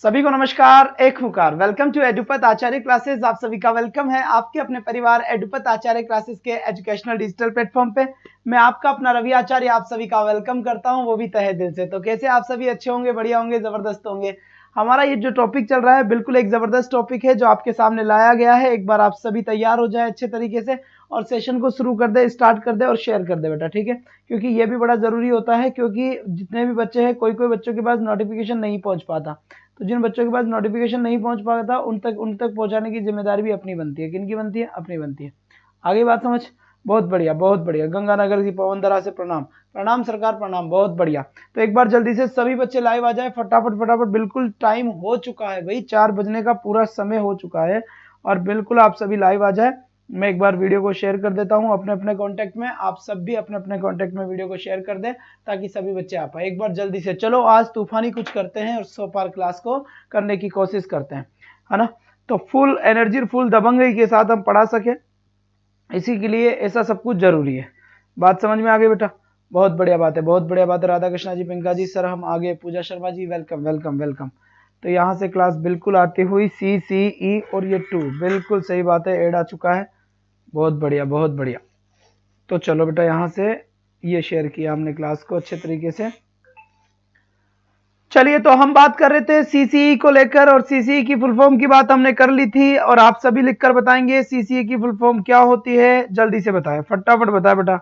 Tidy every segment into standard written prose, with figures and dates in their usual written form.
सभी को नमस्कार, एक हुकार। Welcome to Edupath Acharya classes. आप सभी का वेलकम है आपके अपने परिवार एडुपत आचार्य क्लासेस के एजुकेशनल डिजिटल प्लेटफॉर्म पे। मैं आपका अपना रवि आचार्य आप सभी का वेलकम करता हूं, वो भी तहे दिल से। तो कैसे आप सभी अच्छे होंगे, बढ़िया होंगे, जबरदस्त होंगे। हमारा ये जो टॉपिक चल रहा है बिल्कुल एक जबरदस्त टॉपिक है जो आपके सामने लाया गया है। एक बार आप सभी तैयार हो जाए अच्छे तरीके से और सेशन को शुरू कर दे, स्टार्ट कर दे और शेयर कर दे बेटा, ठीक है। क्योंकि ये भी बड़ा जरूरी होता है, क्योंकि जितने भी बच्चे हैं कोई कोई बच्चों के पास नोटिफिकेशन नहीं पहुंच पाता। तो जिन बच्चों के पास नोटिफिकेशन नहीं पहुंच पाता उन तक पहुंचाने की जिम्मेदारी भी अपनी बनती है। किन की बनती है? अपनी बनती है। आगे बात समझ। बहुत बढ़िया, बहुत बढ़िया। गंगानगर की पवन धरा से प्रणाम। प्रणाम सरकार, प्रणाम। बहुत बढ़िया। तो एक बार जल्दी से सभी बच्चे लाइव आ जाए, फटाफट फटाफट। बिल्कुल टाइम हो चुका है भाई, 4 बजने का पूरा समय हो चुका है और बिल्कुल आप सभी लाइव आ जाए। मैं एक बार वीडियो को शेयर कर देता हूं अपने अपने कांटेक्ट में। आप सब भी अपने अपने कांटेक्ट में वीडियो को शेयर कर दें ताकि सभी बच्चे आ पाए। एक बार जल्दी से चलो, आज तूफानी कुछ करते हैं और 100 पार क्लास को करने की कोशिश करते हैं, है ना। तो फुल एनर्जी, फुल दबंगई के साथ हम पढ़ा सके, इसी के लिए ऐसा सब कुछ जरूरी है। बात समझ में आ गई बेटा? बहुत बढ़िया बात है, बहुत बढ़िया बात है। राधा कृष्णा जी, पिंका जी, सर हम आगे। पूजा शर्मा जी, वेलकम वेलकम वेलकम। तो यहाँ से क्लास बिल्कुल आती हुई सी सी ई और ये 2 बिल्कुल सही बात है, ऐड आ चुका है। बहुत बढ़िया, बहुत बढ़िया। तो चलो बेटा, यहाँ से ये शेयर किया हमने क्लास को अच्छे तरीके से। चलिए, तो हम बात कर रहे थे सीसीई को लेकर और सीसीई की फुल फॉर्म की बात हमने कर ली थी और आप सभी लिखकर बताएंगे सीसीई की फुल फॉर्म क्या होती है। जल्दी से बताएं, फटाफट बताएं बेटा,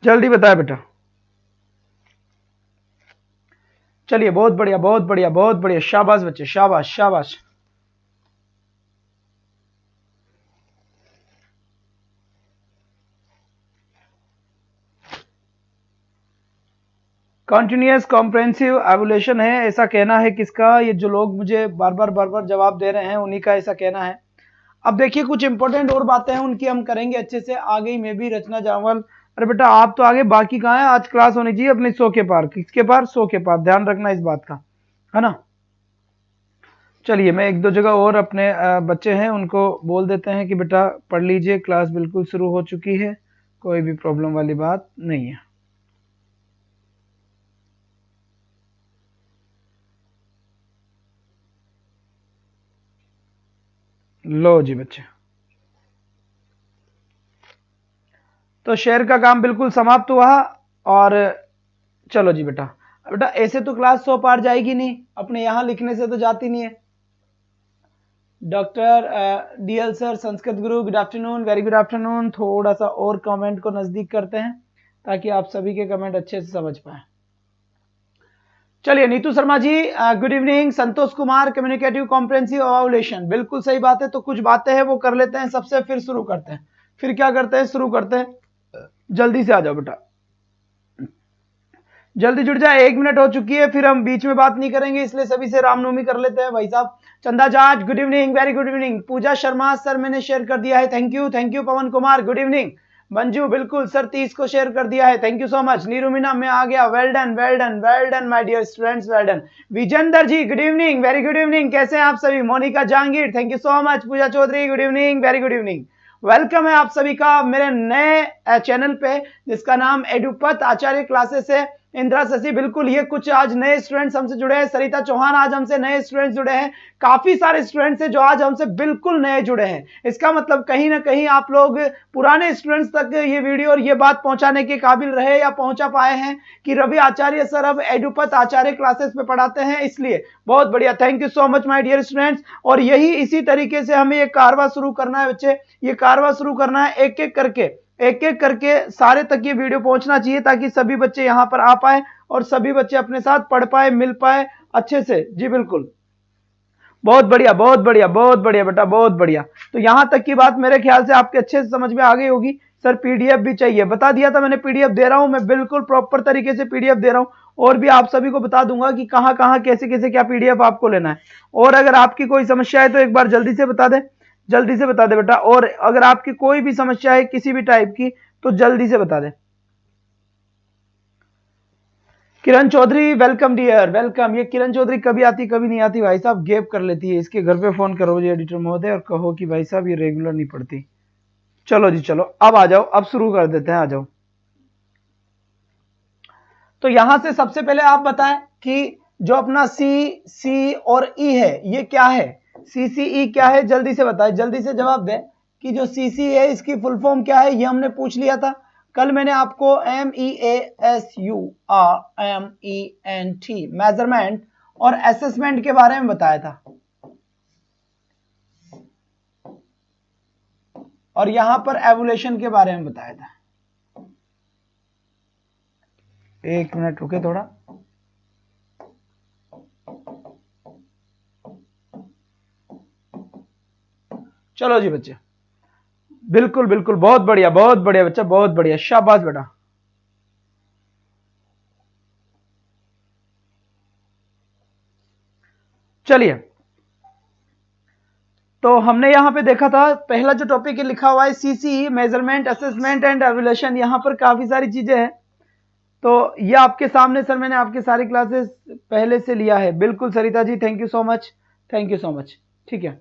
जल्दी बताएं बेटा। चलिए, बहुत बढ़िया, बहुत बढ़िया, बहुत बढ़िया। शाबाश बच्चे, शाबाश शाबाश। कॉन्टिन्यूस कॉम्प्रेहेंसिव एवोल्यूशन है, ऐसा कहना है किसका? ये जो लोग मुझे बार बार जवाब दे रहे हैं उन्हीं का ऐसा कहना है। अब देखिए, कुछ इंपॉर्टेंट और बातें हैं, उनकी हम करेंगे अच्छे से। आगे में भी रचना जावल। अरे बेटा आप तो आगे, बाकी कहाँ है? आज क्लास होनी चाहिए अपनी 100 के पार। किसके पार? 100 के पार। ध्यान रखना इस बात का, है ना। चलिए, मैं एक दो जगह और अपने बच्चे हैं उनको बोल देते हैं कि बेटा पढ़ लीजिए, क्लास बिल्कुल शुरू हो चुकी है, कोई भी प्रॉब्लम वाली बात नहीं है। लो जी बच्चे, तो शेयर का काम बिल्कुल समाप्त हुआ। और चलो जी बेटा, बेटा ऐसे तो क्लास 100 पार जाएगी नहीं, अपने यहां लिखने से तो जाती नहीं है। डॉक्टर डीएल सर, संस्कृत गुरु, good afternoon, very good afternoon. थोड़ा सा और कमेंट को नजदीक करते हैं ताकि आप सभी के कमेंट अच्छे से समझ पाए। चलिए, Neetu Sharma ji, good evening. Santosh Kumar, communicative comprehensive evolution, बिल्कुल सही बात है। तो कुछ बातें हैं वो कर लेते हैं सबसे, फिर शुरू करते हैं। फिर क्या करते हैं? शुरू करते हैं। जल्दी से आ जाओ बेटा, जल्दी जुड़ जाए। 1 मिनट हो चुकी है, फिर हम बीच में बात नहीं करेंगे, इसलिए सभी से रामनवमी कर लेते हैं भाई साहब। Chanda Jat, good evening, very good evening. Pooja Sharma, sir मैंने शेयर कर दिया है, thank you thank you. Pawan Kumar, good evening. Manju, बिल्कुल सर 30 को शेयर कर दिया है, thank you so much. Neeru Meena, मैं आ गया, well done well done well done my dear students, well done. Vijender ji, good evening, very good evening. कैसे हैं आप सभी? Monika Jahangir, thank you so much. Pooja Chaudhary, good evening, very good evening. Welcome है आप सभी का मेरे नए चैनल पे जिसका नाम एडुपत आचार्य क्लासेस है। इंदिरा शशि, बिल्कुल ये कुछ आज नए स्टूडेंट्स हमसे जुड़े हैं। सरिता चौहान, आज हमसे नए स्टूडेंट्स जुड़े हैं। काफी सारे स्टूडेंट्स हैं जो आज हमसे बिल्कुल नए जुड़े हैं। इसका मतलब कहीं ना कहीं आप लोग पुराने स्टूडेंट्स तक ये वीडियो और ये बात पहुंचाने के काबिल रहे या पहुंचा पाए हैं कि रवि आचार्य सर अब एडुपत आचार्य क्लासेस पे पढ़ाते हैं, इसलिए बहुत बढ़िया, thank you so much my dear students. और यही इसी तरीके से हमें ये कारवा शुरू करना है बच्चे, ये कारवा शुरू करना है। एक एक करके सारे तक ये वीडियो पहुंचना चाहिए ताकि सभी बच्चे यहां पर आ पाए और सभी बच्चे अपने साथ पढ़ पाए, मिल पाए अच्छे से। जी बिल्कुल, बहुत बढ़िया, बहुत बढ़िया, बहुत बढ़िया बेटा, बहुत बढ़िया। तो यहां तक की बात मेरे ख्याल से आपके अच्छे से समझ में आ गई होगी। सर पीडीएफ भी चाहिए, बता दिया था मैंने, पीडीएफ दे रहा हूं मैं, बिल्कुल प्रॉपर तरीके से पीडीएफ दे रहा हूं। और भी आप सभी को बता दूंगा कि कहां कहां कैसे कैसे क्या पीडीएफ आपको लेना है। और अगर आपकी कोई समस्या है तो एक बार जल्दी से बता दे, जल्दी से बता दे बेटा। और अगर आपकी कोई भी समस्या है किसी भी टाइप की तो जल्दी से बता दे। Kiran Chaudhary, welcome dear, welcome. ये किरण चौधरी कभी आती कभी नहीं आती भाई साहब, गैप कर लेती है। इसके घर पे फोन करो जी एडिटर महोदय और कहो कि भाई साहब ये रेगुलर नहीं पढ़ती। चलो जी चलो, अब आ जाओ, अब शुरू कर देते हैं, आ जाओ। तो यहां से सबसे पहले आप बताएं कि जो अपना सी और ई है ये क्या है, CCE क्या है, जल्दी से बताएं, जल्दी से जवाब दें कि जो CC है इसकी फुल फॉर्म क्या है। ये हमने पूछ लिया था कल, मैंने आपको MEASURMENT मेजरमेंट और असेसमेंट के बारे में बताया था, और यहां पर एवोल्यूशन के बारे में बताया था। एक मिनट रुके थोड़ा, चलो जी बच्चे, बिल्कुल बिल्कुल, बहुत बढ़िया बच्चा, बहुत बढ़िया, शाबाश बेटा। चलिए, तो हमने यहां पे देखा था पहला जो टॉपिक लिखा हुआ है CCE measurement assessment and evolution, यहां पर काफी सारी चीजें हैं। तो ये आपके सामने सर, मैंने आपकी सारी क्लासेस पहले से लिया है। बिल्कुल Sarita ji, thank you so much, thank you so much. ठीक है,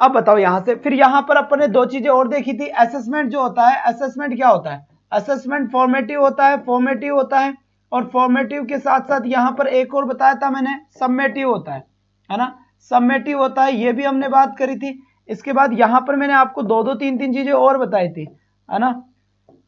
अब बताओ यहां से, फिर यहां पर अपन ने दो चीजें और देखी थी। असेसमेंट जो होता है, असेसमेंट क्या होता है, असेसमेंट फॉर्मेटिव होता है, फॉर्मेटिव होता है, और फॉर्मेटिव के साथ साथ यहां पर एक और बताया था मैंने, सबमेटिव होता है ना, सबमेटिव होता है, ये भी हमने बात करी थी। इसके बाद यहां पर मैंने आपको दो दो तीन तीन चीजें और बताई थी, है ना।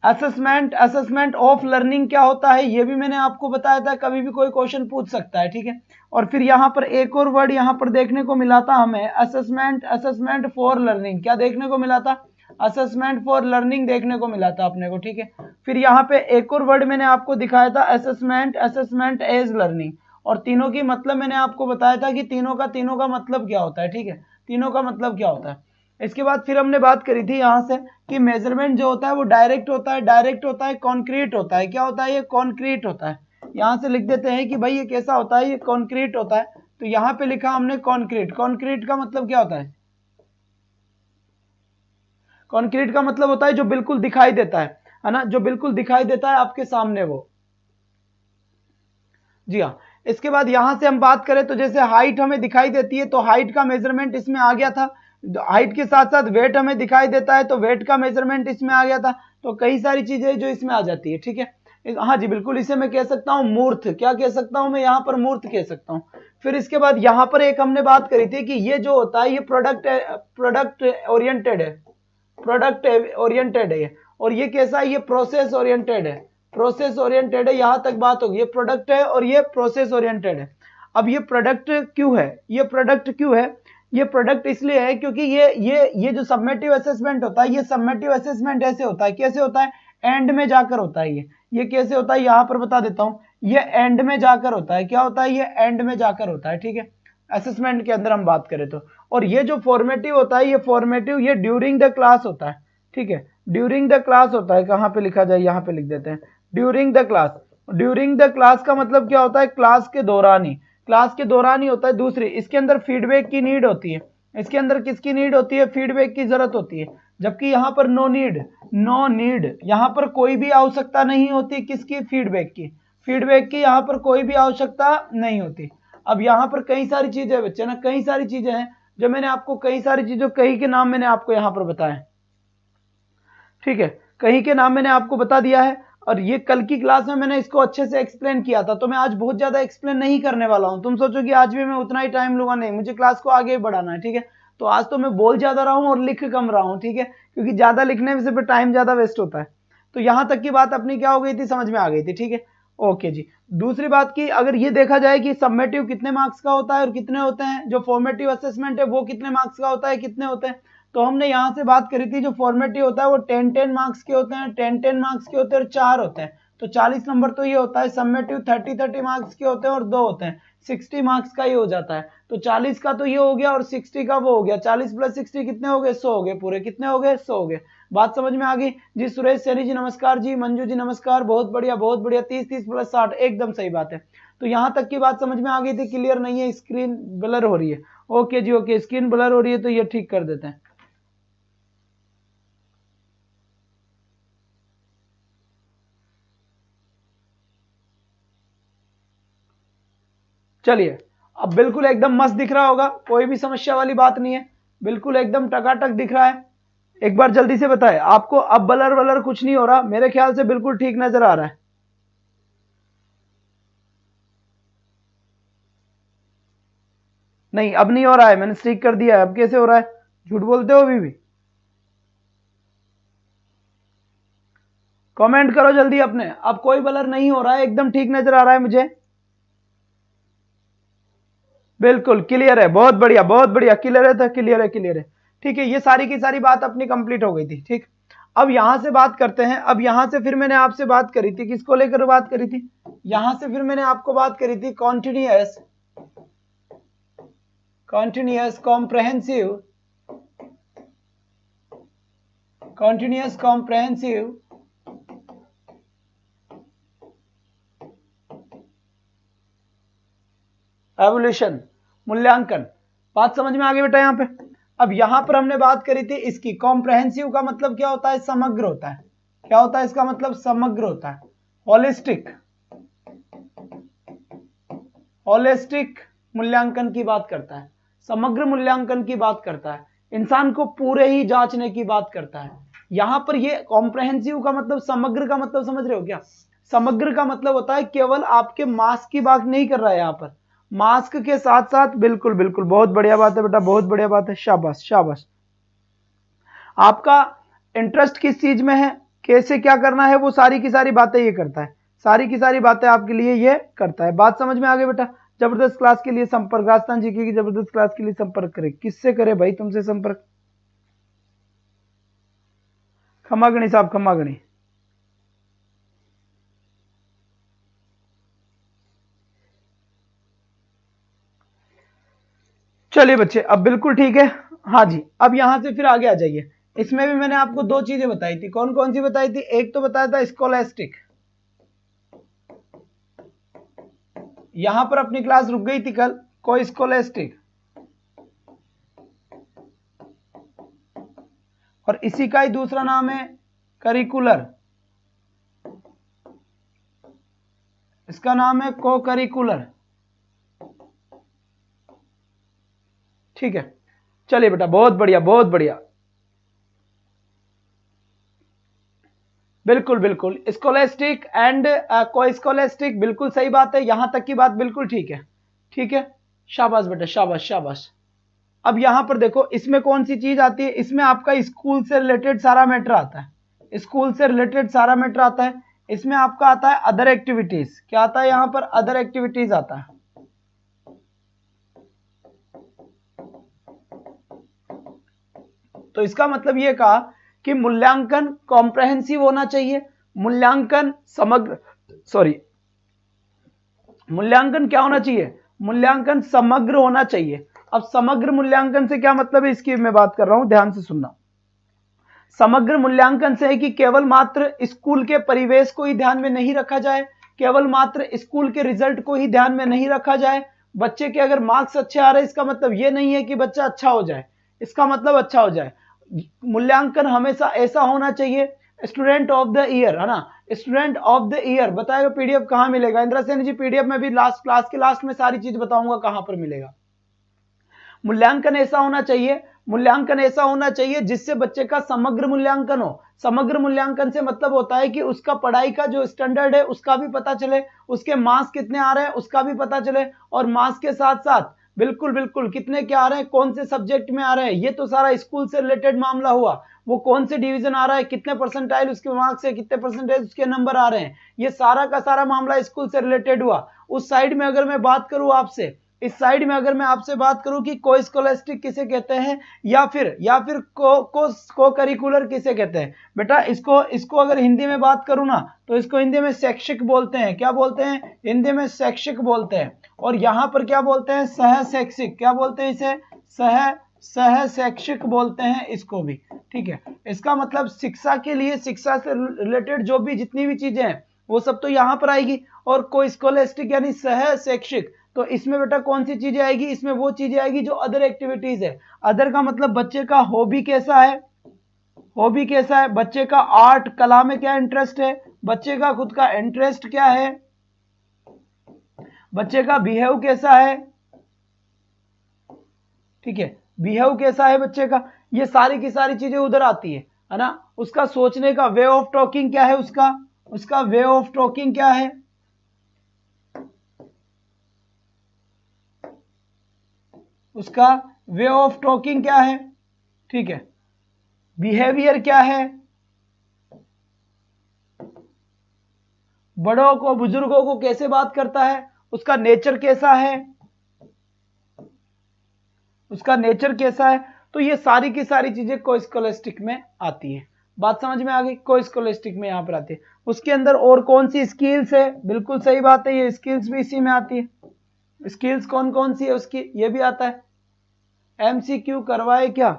असेसमेंट ऑफ लर्निंग क्या होता है ये भी मैंने आपको बताया था, कभी भी कोई क्वेश्चन पूछ सकता है, ठीक है। और फिर यहाँ पर एक और वर्ड यहाँ पर देखने को मिला था हमें, असेसमेंट फॉर लर्निंग, क्या देखने को मिला था, असेसमेंट फॉर लर्निंग देखने को मिला था अपने को, ठीक है। फिर यहाँ पे एक और वर्ड मैंने आपको दिखाया था, असेसमेंट एज लर्निंग, और तीनों की मतलब मैंने आपको बताया था कि तीनों का मतलब क्या होता है, ठीक है, तीनों का मतलब क्या होता है। इसके बाद फिर हमने बात करी थी यहाँ से कि मेजरमेंट जो होता है वो डायरेक्ट होता है, कॉन्क्रीट होता है, क्या होता है ये, कॉन्क्रीट होता है। यहाँ से लिख देते हैं कि भाई ये कैसा होता है, ये कॉन्क्रीट होता है। तो यहाँ पे लिखा हमने कॉन्क्रीट, कॉन्क्रीट का मतलब क्या होता है, कॉन्क्रीट का मतलब होता है जो बिल्कुल दिखाई देता है ना, जो बिल्कुल दिखाई देता है आपके सामने वो। जी हाँ, इसके बाद यहां से हम बात करें तो जैसे हाइट हमें दिखाई देती है, तो हाइट का मेजरमेंट इसमें आ गया था। हाइट के साथ साथ वेट हमें दिखाई देता है, तो वेट का मेजरमेंट इसमें आ गया था। तो कई सारी चीजें जो इसमें आ जाती है, ठीक है। हाँ जी बिल्कुल, इसे मैं कह सकता हूँ मूर्त, क्या कह सकता हूं मैं यहाँ पर, मूर्त कह सकता हूँ। फिर इसके बाद यहाँ पर एक हमने बात करी थी कि ये जो होता है ये प्रोडक्ट ओरिएंटेड है, प्रोडक्ट ओरिएंटेड है, और ये कैसा है, ये प्रोसेस ओरिएंटेड है, प्रोसेस ओरिएंटेड है, यहां तक बात होगी। ये प्रोडक्ट है और ये प्रोसेस ओरिएंटेड है। अब ये प्रोडक्ट क्यों है, ये प्रोडक्ट क्यों है, ये प्रोडक्ट इसलिए है क्योंकि ये जो सबमेटिव असेसमेंट होता है, ये सबमेटिव असेसमेंट ऐसे होता है, कैसे होता है, एंड में जाकर होता है। ये कैसे होता है यहां पर बता देता हूं, ये एंड में जाकर होता है, क्या होता है, ये एंड में जाकर होता है, ठीक है, असेसमेंट के अंदर हम बात करें तो। और ये जो फॉर्मेटिव होता है, ये फॉर्मेटिव ये ड्यूरिंग द क्लास होता है, ठीक है, ड्यूरिंग द क्लास होता है। कहां पे लिखा जाए, यहां पे लिख देते हैं, during the class. During the class का मतलब क्या होता है, क्लास के दौरान ही, क्लास के दौरान ही होता है। दूसरी, इसके अंदर फीडबैक की नीड होती है, इसके अंदर किसकी नीड होती है, फीडबैक की जरूरत होती है। जबकि यहां पर नो नीड, यहां पर कोई भी आवश्यकता नहीं होती, किसकी, फीडबैक की, फीडबैक की यहां पर कोई भी आवश्यकता नहीं होती। अब यहां पर कई सारी चीजें बच्चे ना, कई सारी चीजें हैं जो मैंने आपको, कई सारी चीजों, कई के नाम मैंने आपको यहां पर बताए, ठीक है, कहीं के नाम मैंने आपको बता दिया है। और ये कल की क्लास में मैंने इसको अच्छे से एक्सप्लेन किया था, तो मैं आज बहुत ज्यादा एक्सप्लेन नहीं करने वाला हूं। तुम सोचो कि आज भी मैं उतना ही टाइम लूंगा, नहीं, मुझे क्लास को आगे बढ़ाना है, ठीक है। तो आज तो मैं बोल ज्यादा रहा हूं और लिख कम रहा हूं, ठीक है, क्योंकि ज्यादा लिखने से फिर टाइम ज्यादा वेस्ट होता है। तो यहां तक की बात अपनी क्या हो गई थी, समझ में आ गई थी, ठीक है। ओके जी, दूसरी बात की अगर ये देखा जाए कि सबमेटिव कितने मार्क्स का होता है और कितने होते हैं, जो फॉर्मेटिव असेसमेंट है वो कितने मार्क्स का होता है, कितने होते हैं, तो हमने यहां से बात करी थी जो फॉर्मेटिव होता है वो 10 मार्क्स के होते हैं, 10 मार्क्स के होते हैं और 4 होते हैं। तो 40 नंबर तो ये होता है। सबमेटिव 30 मार्क्स के होते हैं और 2 होते हैं, 60 मार्क्स का ये हो जाता है। तो 40 का तो ये हो गया और 60 का वो हो गया, 40 प्लस 60 कितने हो गए, 100 हो गए, पूरे कितने हो गए, 100 हो गए। बात समझ में आ गई जी। सुरेश सैनी जी नमस्कार, जी मंजू जी नमस्कार, बहुत बढ़िया बहुत बढ़िया। 30 प्लस 60 एकदम सही बात है। तो यहां तक की बात समझ में आ गई थी, क्लियर नहीं है, स्क्रीन ब्लर हो रही है, ओके जी ओके, स्क्रीन ब्लर हो रही है तो ये ठीक कर देते हैं। चलिए, अब बिल्कुल एकदम मस्त दिख रहा होगा, कोई भी समस्या वाली बात नहीं है। बिल्कुल एकदम टकाटक दिख रहा है। एक बार जल्दी से बताएं, आपको अब ब्लर वलर कुछ नहीं हो रहा? मेरे ख्याल से बिल्कुल ठीक नजर आ रहा है। नहीं, अब नहीं हो रहा है, मैंने स्ट्रीक कर दिया है। अब कैसे हो रहा है? झूठ बोलते हो अभी भी। कमेंट करो जल्दी अपने। अब कोई ब्लर नहीं हो रहा है, एकदम ठीक नजर आ रहा है मुझे। बिल्कुल क्लियर है, बहुत बढ़िया बहुत बढ़िया, क्लियर है, तो क्लियर है, क्लियर है। ठीक है, ये सारी की सारी बात अपनी कंप्लीट हो गई थी। ठीक, अब यहां से बात करते हैं। अब यहां से फिर मैंने आपसे बात करी थी, किसको लेकर बात करी थी? यहां से फिर मैंने आपको बात करी थी कॉन्टिन्यूअस कॉम्प्रहेंसिव एवोल्यूशन, मूल्यांकन। बात समझ में आ गई बेटा? यहां पे अब यहां पर हमने बात करी थी इसकी। कॉम्प्रहेंसिव का मतलब क्या होता है? समग्र होता है। क्या होता है इसका मतलब? समग्र होता है। होलिस्टिक मूल्यांकन की बात करता है, समग्र मूल्यांकन की बात करता है, इंसान को पूरे ही जांचने की बात करता है। यहां पर ये कॉम्प्रहेंसिव का मतलब, समग्र का मतलब समझ रहे हो क्या? समग्र का मतलब होता है केवल आपके मास्क की बात नहीं कर रहा है यहां पर, मास्क के साथ साथ। बिल्कुल बिल्कुल, बहुत बढ़िया बात है बेटा, बहुत बढ़िया बात है, शाबाश शाबाश। आपका इंटरेस्ट किस चीज में है, कैसे क्या करना है, वो सारी की सारी बातें ये करता है, सारी की सारी बातें आपके लिए ये करता है। बात समझ में आ गई बेटा? जबरदस्त क्लास के लिए संपर्क, राजस्थान जी की जबरदस्त क्लास के लिए संपर्क करें। किससे करे भाई तुमसे संपर्क? खमागणी साहब, खमागणी। चलिए बच्चे, अब बिल्कुल ठीक है। हाँ जी, अब यहां से फिर आगे आ जाइए। इसमें भी मैंने आपको दो चीजें बताई थी। कौन कौन सी बताई थी? एक तो बताया था स्कॉलास्टिक, यहां पर अपनी क्लास रुक गई थी कल। को स्कॉलास्टिक, और इसी का ही दूसरा नाम है करिकुलर। इसका नाम है को करिकुलर। ठीक है, चलिए बेटा, बहुत बढ़िया बहुत बढ़िया। बिल्कुल बिल्कुल, स्कॉलास्टिक एंड को स्कॉलास्टिक, बिल्कुल सही बात है। यहां तक की बात बिल्कुल ठीक है। ठीक है, शाबाश बेटा, शाबाश शाबाश। अब यहां पर देखो, इसमें कौन सी चीज आती है? इसमें आपका स्कूल से रिलेटेड सारा मैटर आता है, स्कूल से रिलेटेड सारा मैटर आता है। इसमें आपका आता है अदर एक्टिविटीज। क्या आता है यहां पर? अदर एक्टिविटीज आता है। तो इसका मतलब यह कहा कि मूल्यांकन कॉम्प्रहेंसिव होना चाहिए, मूल्यांकन समग्र, सॉरी, मूल्यांकन क्या होना चाहिए? मूल्यांकन समग्र होना चाहिए। अब समग्र मूल्यांकन से क्या मतलब है, इसकी मैं बात कर रहा हूं, ध्यान से सुनना। समग्र मूल्यांकन से है कि केवल मात्र स्कूल के परिवेश को ही ध्यान में नहीं रखा जाए, केवल मात्र स्कूल के रिजल्ट को ही ध्यान में नहीं रखा जाए। बच्चे के अगर मार्क्स अच्छे आ रहे हैं, इसका मतलब यह नहीं है कि बच्चा अच्छा हो जाए, इसका मतलब अच्छा हो जाए। मूल्यांकन हमेशा ऐसा होना चाहिए, स्टूडेंट ऑफ द ईयर, है ना, स्टूडेंट ऑफ द ईयर। बताएगा पीडीएफ कहां मिलेगा? इंद्रा सेन जी, पीडीएफ में भी लास्ट क्लास के लास्ट में सारी चीज बताऊंगा कहां पर मिलेगा। मूल्यांकन ऐसा होना चाहिए, मूल्यांकन ऐसा होना चाहिए जिससे बच्चे का समग्र मूल्यांकन हो। समग्र मूल्यांकन से मतलब होता है कि उसका पढ़ाई का जो स्टैंडर्ड है उसका भी पता चले, उसके मार्क्स कितने आ रहे हैं उसका भी पता चले, और मार्क्स के साथ साथ बिल्कुल बिल्कुल कितने क्या आ रहे हैं, कौन से सब्जेक्ट में आ रहे हैं, ये तो सारा स्कूल से रिलेटेड मामला हुआ। वो कौन से डिवीजन आ रहा है, कितने परसेंटाइल उसके मार्क्स है, कितने परसेंटेज उसके नंबर आ रहे हैं, ये सारा का सारा मामला स्कूल से रिलेटेड हुआ। उस साइड में अगर मैं बात करूं आपसे, इस साइड में अगर मैं आपसे बात करूं कि को स्कॉलास्टिक किसे कहते हैं, या फिर को करिकुलर किसे कहते हैं, बेटा इसको अगर हिंदी में बात करूं ना, तो इसको हिंदी में शैक्षिक बोलते हैं। क्या बोलते हैं? हिंदी में शैक्षिक बोलते हैं। और यहां पर क्या बोलते हैं? सह शैक्षिक। क्या बोलते हैं इसे? सह शैक्षिक बोलते हैं इसको भी। ठीक है, इसका मतलब शिक्षा के लिए, शिक्षा से रिलेटेड जो भी जितनी भी चीजें हैं वो सब तो यहां पर आएगी। और को स्कॉलास्टिक यानी सह शैक्षिक, तो इसमें बेटा कौन सी चीजें आएगी? इसमें वो चीजें आएगी जो अदर एक्टिविटीज है। अदर का मतलब बच्चे का हॉबी कैसा है, हॉबी कैसा है, बच्चे का आर्ट कला में क्या इंटरेस्ट है, बच्चे का खुद का इंटरेस्ट क्या है, बच्चे का बिहेव कैसा है। ठीक है, बिहेव कैसा है बच्चे का, ये सारी की सारी चीजें उधर आती है ना। उसका सोचने का वे ऑफ टॉकिंग क्या है, उसका वे ऑफ टॉकिंग क्या है, उसका वे ऑफ टॉकिंग क्या है, ठीक है। बिहेवियर क्या है, बड़ों को बुजुर्गों को कैसे बात करता है, उसका नेचर कैसा है, उसका नेचर कैसा है। तो ये सारी की सारी चीजें कोस्कोलिस्टिक में आती है। बात समझ में आ गई, कोस्कोलिस्टिक में यहां पर आती है। उसके अंदर और कौन सी स्किल्स है, बिल्कुल सही बात है, ये स्किल्स भी इसी में आती है। स्किल्स कौन कौन सी है उसकी, ये भी आता है। एमसीक्यू करवाए क्या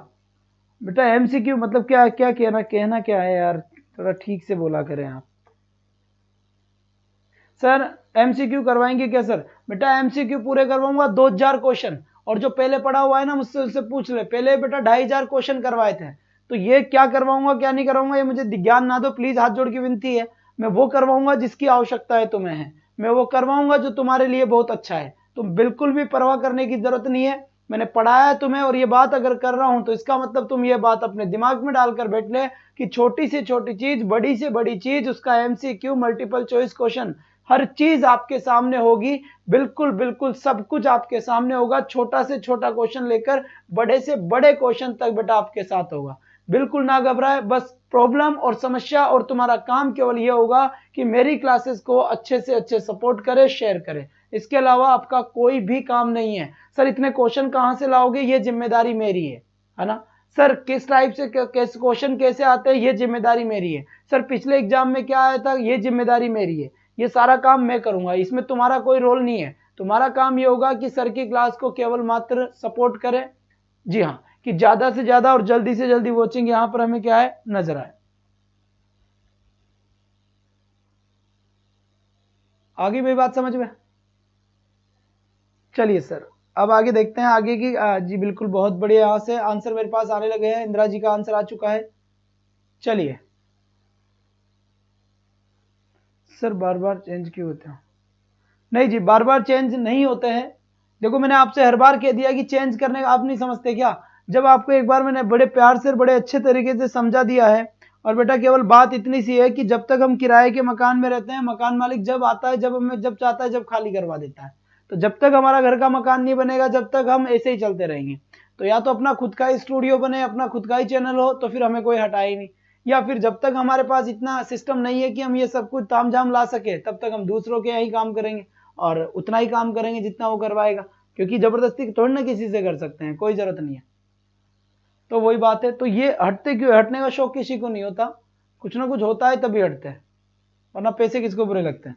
बेटा, एमसीक्यू मतलब क्या, क्या कहना क्या है यार, थोड़ा ठीक से बोला करें आप। सर एमसीक्यू करवाएंगे क्या सर, बेटा एमसीक्यू पूरे करवाऊंगा 2000 क्वेश्चन, और जो पहले पढ़ा हुआ है ना मुझसे उससे पूछ ले, पहले बेटा 2500 क्वेश्चन करवाए थे। तो ये क्या करवाऊंगा क्या नहीं करवाऊंगा ये मुझे ज्ञान ना दो प्लीज, हाथ जोड़ की विनती है। मैं वो करवाऊंगा जिसकी आवश्यकता है तुम्हें है, मैं वो करवाऊंगा जो तुम्हारे लिए बहुत अच्छा है। तुम बिल्कुल भी परवाह करने की जरूरत नहीं है, मैंने पढ़ाया है तुम्हें, और ये बात अगर कर रहा हूं तो इसका मतलब तुम ये बात अपने दिमाग में डालकर बैठ ले कि छोटी से छोटी चीज, बड़ी से बड़ी चीज, उसका एमसीक्यू मल्टीपल चॉइस क्वेश्चन, हर चीज आपके सामने होगी। बिल्कुल बिल्कुल सब कुछ आपके सामने होगा, छोटा से छोटा क्वेश्चन लेकर बड़े से बड़े क्वेश्चन तक बेटा आपके साथ होगा। बिल्कुल ना घबराए, बस प्रॉब्लम और समस्या और तुम्हारा काम केवल ये होगा कि मेरी क्लासेस को अच्छे से अच्छे सपोर्ट करे, शेयर करे। इसके अलावा आपका कोई भी काम नहीं है। सर इतने क्वेश्चन कहां से लाओगे, ये जिम्मेदारी मेरी है ना। सर किस टाइप से क्वेश्चन कैसे आते हैं, ये जिम्मेदारी मेरी है। सर पिछले एग्जाम में क्या आया था, ये जिम्मेदारी मेरी है। ये सारा काम मैं करूंगा, इसमें तुम्हारा कोई रोल नहीं है। तुम्हारा काम ये होगा कि सर की क्लास को केवल मात्र सपोर्ट करें। जी हाँ, कि ज्यादा से ज्यादा और जल्दी से जल्दी वॉचिंग यहां पर हमें क्या है नजर आए। आगे मेरी बात समझ में, चलिए सर अब आगे देखते हैं आगे की। जी बिल्कुल बहुत बढ़िया, यहां से आंसर मेरे पास आने लगे हैं। इंदिरा जी का आंसर आ चुका है। चलिए सर बार बार चेंज क्यों होते हैं, नहीं जी बार बार चेंज नहीं होते हैं। देखो मैंने आपसे हर बार कह दिया कि चेंज करने का आप नहीं समझते क्या, जब आपको एक बार मैंने बड़े प्यार से बड़े अच्छे तरीके से समझा दिया है। और बेटा केवल बात इतनी सी है कि जब तक हम किराए के मकान में रहते हैं, मकान मालिक जब आता है, जब हमें जब चाहता है जब खाली करवा देता है। तो जब तक हमारा घर का मकान नहीं बनेगा, जब तक हम ऐसे ही चलते रहेंगे। तो या तो अपना खुद का ही स्टूडियो बने, अपना खुद का ही चैनल हो, तो फिर हमें कोई हटाए ही नहीं। या फिर जब तक हमारे पास इतना सिस्टम नहीं है कि हम ये सब कुछ तामझाम ला सके, तब तक हम दूसरों के यहाँ ही काम करेंगे और उतना ही काम करेंगे जितना वो करवाएगा, क्योंकि जबरदस्ती थोड़ी ना किसी से कर सकते हैं, कोई जरूरत नहीं है। तो वही बात है। तो ये हटते क्यों, हटने का शौक किसी को नहीं होता, कुछ ना कुछ होता है तभी हटते हैं, वरना पैसे किसको बुरे लगते हैं।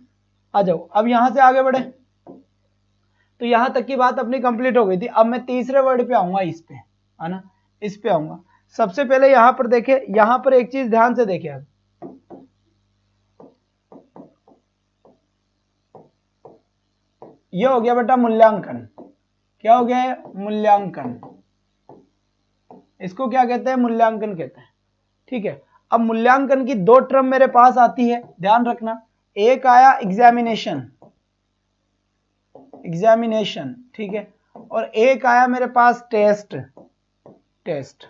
आ जाओ अब यहां से आगे बढ़े। तो यहां तक की बात अपनी कंप्लीट हो गई थी। अब मैं तीसरे वर्ड पे आऊंगा, इस पे है ना, इस पे आऊंगा। सबसे पहले यहां पर देखे, यहां पर एक चीज ध्यान से देखे आप, ये हो गया बेटा मूल्यांकन। क्या हो गया, मूल्यांकन। इसको क्या कहते हैं, मूल्यांकन कहते हैं। ठीक है, अब मूल्यांकन की दो टर्म मेरे पास आती है, ध्यान रखना। एक आया एग्जामिनेशन, एग्जामिनेशन, ठीक है, और एक आया मेरे पास टेस्ट, टेस्ट।